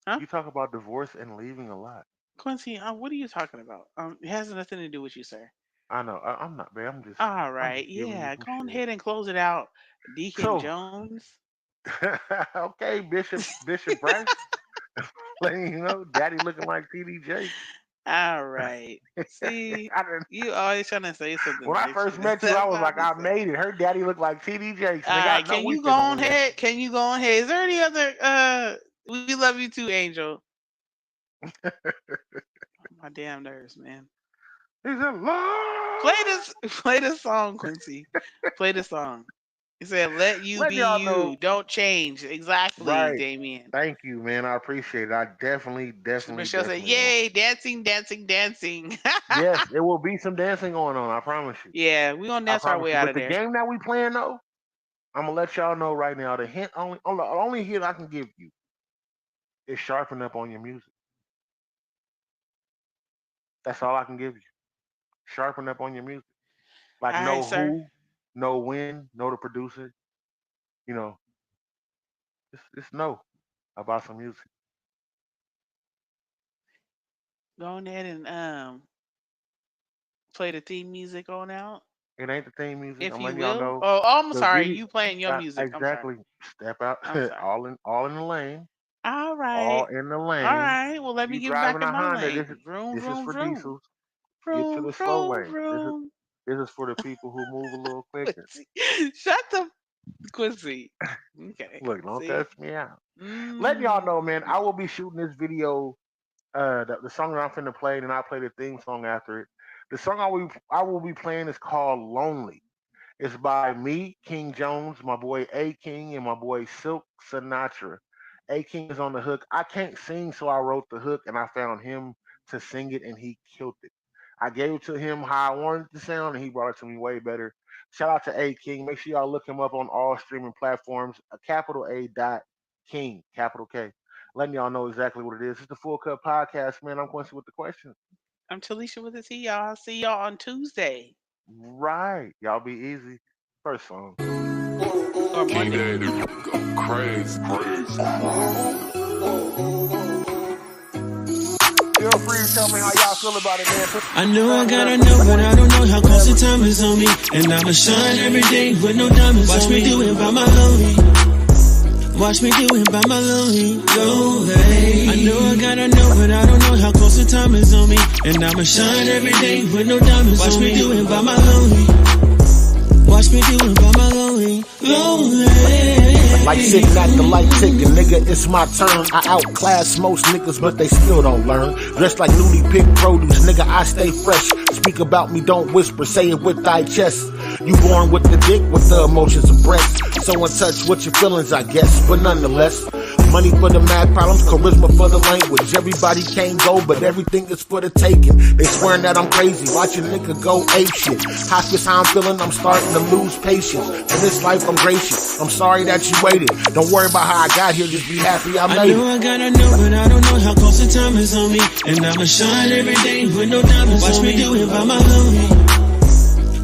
Huh? You talk about divorce and leaving a lot. Quincy, what are you talking about? It has nothing to do with you, sir. I know. I'm not, man. All I'm just right, giving you yeah, some go on shit. ahead and close it out, Deacon So, Jones. okay, Bishop Bryce, letting you know, Daddy looking like TD Jakes. All right. See, I didn't, you always trying to say something when I first extra. met you, I That's was why I like, be I saying. made it. Her daddy looked like TD Jakes, All nigga. I right, know can we you go finna on win. ahead? Can you go on ahead? Is there any other? We love you too, Angel. My damn nerves, man. He said, Play Lord, this. Play this song, Quincy. Play the song. He said, "Let you letting be y'all know. you. Don't change." Exactly, Right. Damien. Thank you, man. I appreciate it. I Michelle said, definitely won't. "Yay, dancing, dancing, dancing." Yes, there will be some dancing going on. I promise you. Yeah, we gonna I dance our promise way you. out But of the there. game that we playing though, I'm gonna let y'all know right now. The only hint I can give you is sharpen up on your music. That's all I can give you. Sharpen up on your music. Like All right, know sir. who, know when, know the producer. You know, just know about some music. Go ahead and play the theme music on out, It ain't the theme music. if I'm you letting y'all will. know Oh, I'm the sorry. video. You playing your music. I'm sorry. Exactly. Step out. I'm sorry. all in the lane. All All right. in the All lane. right. Well, let me You get back driving in a my Honda. lane. Vroom, This is vroom, for vroom. diesels. Get to Vroom, the slow vroom, lane. vroom. This is for the people who move a little quicker. Quincy. Shut the Quincy. Okay. Look, don't See? cuss me out. Letting y'all know, man, I Mm. will be shooting this video. The song that I'm finna play, and I'll play the theme song after it. The song I will be playing is called "Lonely." It's by me, King Jones, my boy A King, and my boy Silk Sinatra. A King is on the hook. I can't sing, so I wrote the hook, and I found him to sing it, and he killed it. I gave it to him how I wanted it to sound, and he brought it to me way better. Shout out to A King. Make sure y'all look him up on all streaming platforms. A capital A dot King, capital K. Letting y'all know exactly what it is. It's the Full Cup Podcast, man. I'm Quincy with the question. I'm Talisha with a T, y'all. See y'all on Tuesday Right. Y'all be easy. First song. or King Monday. Daddy go crazy. Feel free to tell me how y'all feel about it, man. I know I gotta know, but I don't know how close the time is on me. And I'ma shine every day with no diamonds. Watch me do it by my lonely. Watch me do it by my lonely. Lonely. I know I gotta know, but I don't know how close the time is on me. And I'ma shine every day with no diamonds. Watch me do it by my lonely. Watch me do it by my lonely. Lonely. Like sitting at the light ticking, nigga, it's my turn. I outclass most niggas, but they still don't learn. Dressed like newly picked produce, nigga, I stay fresh. Speak about me, don't whisper, say it with thy chest. You born with the dick, with the emotions oppressed. So in touch with your feelings, I guess, but nonetheless. Money for the mad problems, charisma for the language. Everybody can't go, but everything is for the taking. They swearing that I'm crazy, watch a nigga go ape shit. Hospice, how I'm feeling, I'm starting to lose patience. For this life, I'm gracious. I'm sorry that you waited. Don't worry about how I got here, just be happy I I made know it. I gotta know, but I don't know how close the time is on me. And I'ma shine every day with no diamonds. Watch me do it by my lonely.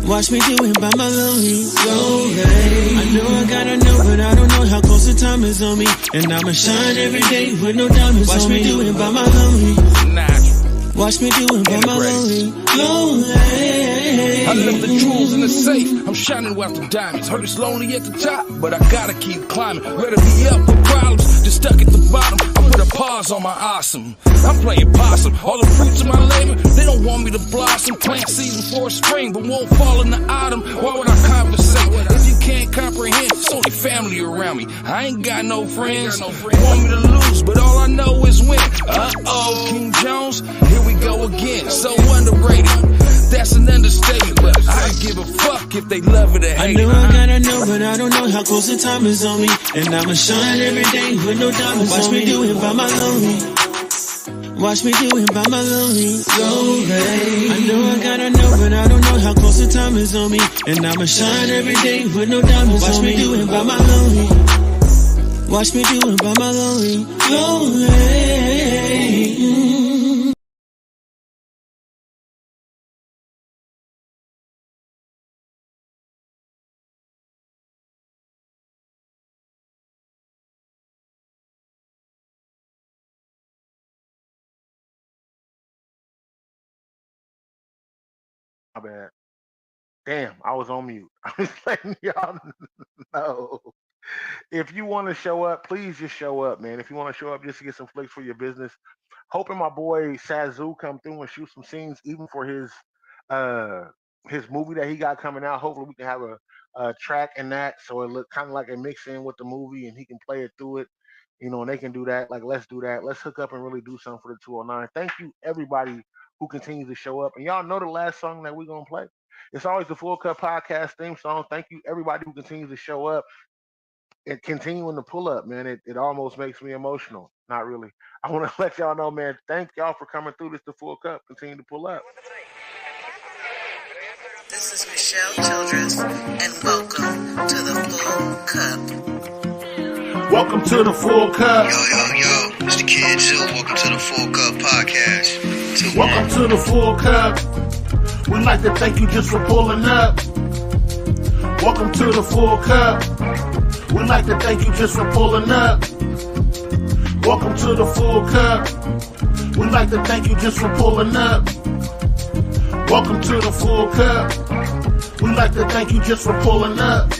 Watch me do it by my lonely. Lonely. I know I gotta know, but I don't know how close the time is on me. And I'ma shine every day with no diamonds. Watch me do it by my lonely. Watch me do it by my lonely. Lonely. I left the jewels in the safe. I'm shining with the diamonds. Heard it's lonely at the top, but I gotta keep climbing. Rather be up with problems, just stuck at the bottom. I put a pause on my awesome. I'm playing possum. All the fruits of my labor, they don't want me to blossom. Plant season for spring, but won't fall in the autumn. Why would I conversate if you can't comprehend? It's only family around me. I ain't got no friends. Want me to lose, but all I know is win. Uh-oh, King Jones, here we go again. So underrated, that's an understatement. But I don't give a fuck if they love it or I hate know it. I gotta know, but I don't know how close the time is on me. And I'ma shine every day with no diamonds. Watch me do it by my lonely. Watch me do it by my lonely. Go, babe. I know I gotta know, but I don't know how close the time is on me. And I'ma shine every day with no diamonds. Watch me do it by my lonely. Watch me do it by my lonely. Lonely. My bad. Damn, I was on mute. I was letting y'all know. If you want to show up, please just show up, man. If you want to show up just to get some flicks for your business, hoping my boy Sazu come through and shoot some scenes, even for uh his movie that he got coming out. Hopefully, we can have a track in that, so it look kind of like a mix in with the movie, and he can play it through it. And they can do that. Like, let's do that. Let's hook up and really do something for the 209. Thank you, everybody who continues to show up. And y'all know the last song that we're gonna play. It's always the Full Cup Podcast theme song. Thank you, everybody who continues to show up and continuing to pull up, man. It almost makes me emotional. Not really. I want to let y'all know, man. Thank y'all for coming through this the Full Cup. Continue to pull up. This is Michelle Childress, and welcome to the Full Cup. Welcome to the Full Cup. Yo, it's the Kid Zoo. Welcome to the Full Cup Podcast. Welcome to the Full Cup. We'd like to thank you just for pulling up. Welcome to the Full Cup. We'd like to thank you just for pulling up. Welcome to the Full Cup. We'd like to thank you just for pulling up. Welcome to the Full Cup. We'd like to thank you just for pulling up.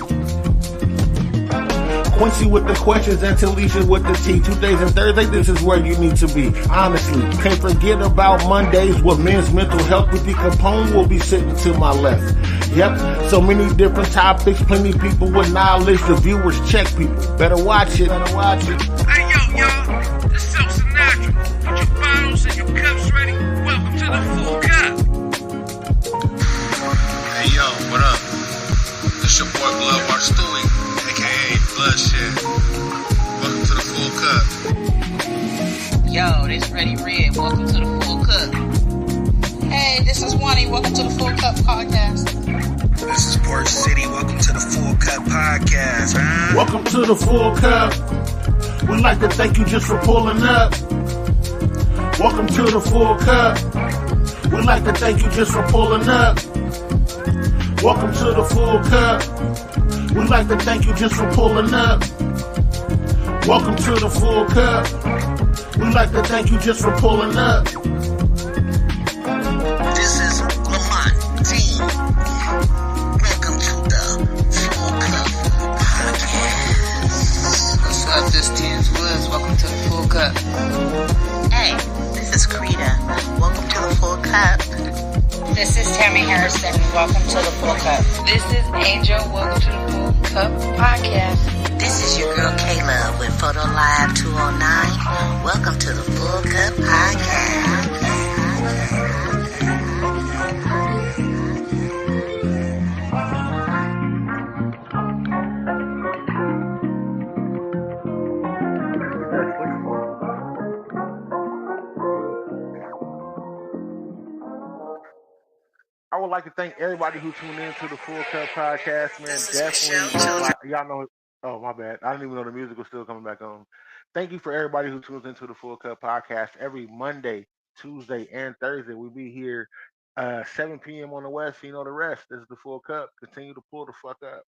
Quincy with the questions and Talisha with the tea. Tuesdays and Thursdays, this is where you need to be. Honestly, can't forget about Mondays with men's mental health. With the Capone will be sitting to my left. Yep, so many different topics, plenty people with knowledge. The viewers check people. Better watch it. Hey, yo, y'all, this is El Sinatra. Put your bottles and your cups ready. Welcome to the Full Cup. Hey yo, what up? This your boy Blood Bar Stewie, aka Bloodshed. Welcome to the Full Cup. Yo, this Ready Red. Welcome to the Full Cup. Hey, this is Wani. Welcome to the Full Cup Podcast. This is Port City. Welcome to the Full Cup Podcast. Huh? Welcome to the Full Cup. We'd like to thank you just for pulling up. Welcome to the Full Cup. We'd like to thank you just for pulling up. Welcome to the Full Cup. We'd like to thank you just for pulling up. Welcome to the Full Cup. We'd like to thank you just for pulling up. This is Lamont Team. Welcome to the Full Cup Podcast. What's up, this Tens Woods. Welcome to the Full Cup. Hey, this is Krita. Welcome to the Full Cup. This is Tammy Harrison. Welcome to the Full Cup. This is Angel. Welcome to the Full Cup Podcast. This is your girl Kayla with Photo Live 209. Welcome to the Full Cup Podcast. I would like to thank everybody who tuned in to the Full Cup Podcast, man. This is Definitely, Michelle Childress. y'all know. Oh, my bad. I didn't even know the music was still coming back on. Thank you for everybody who tunes into the Full Cup Podcast every Monday, Tuesday, and Thursday. We be here 7 p.m. on the West. You know the rest. This is the Full Cup. Continue to pull the fuck up.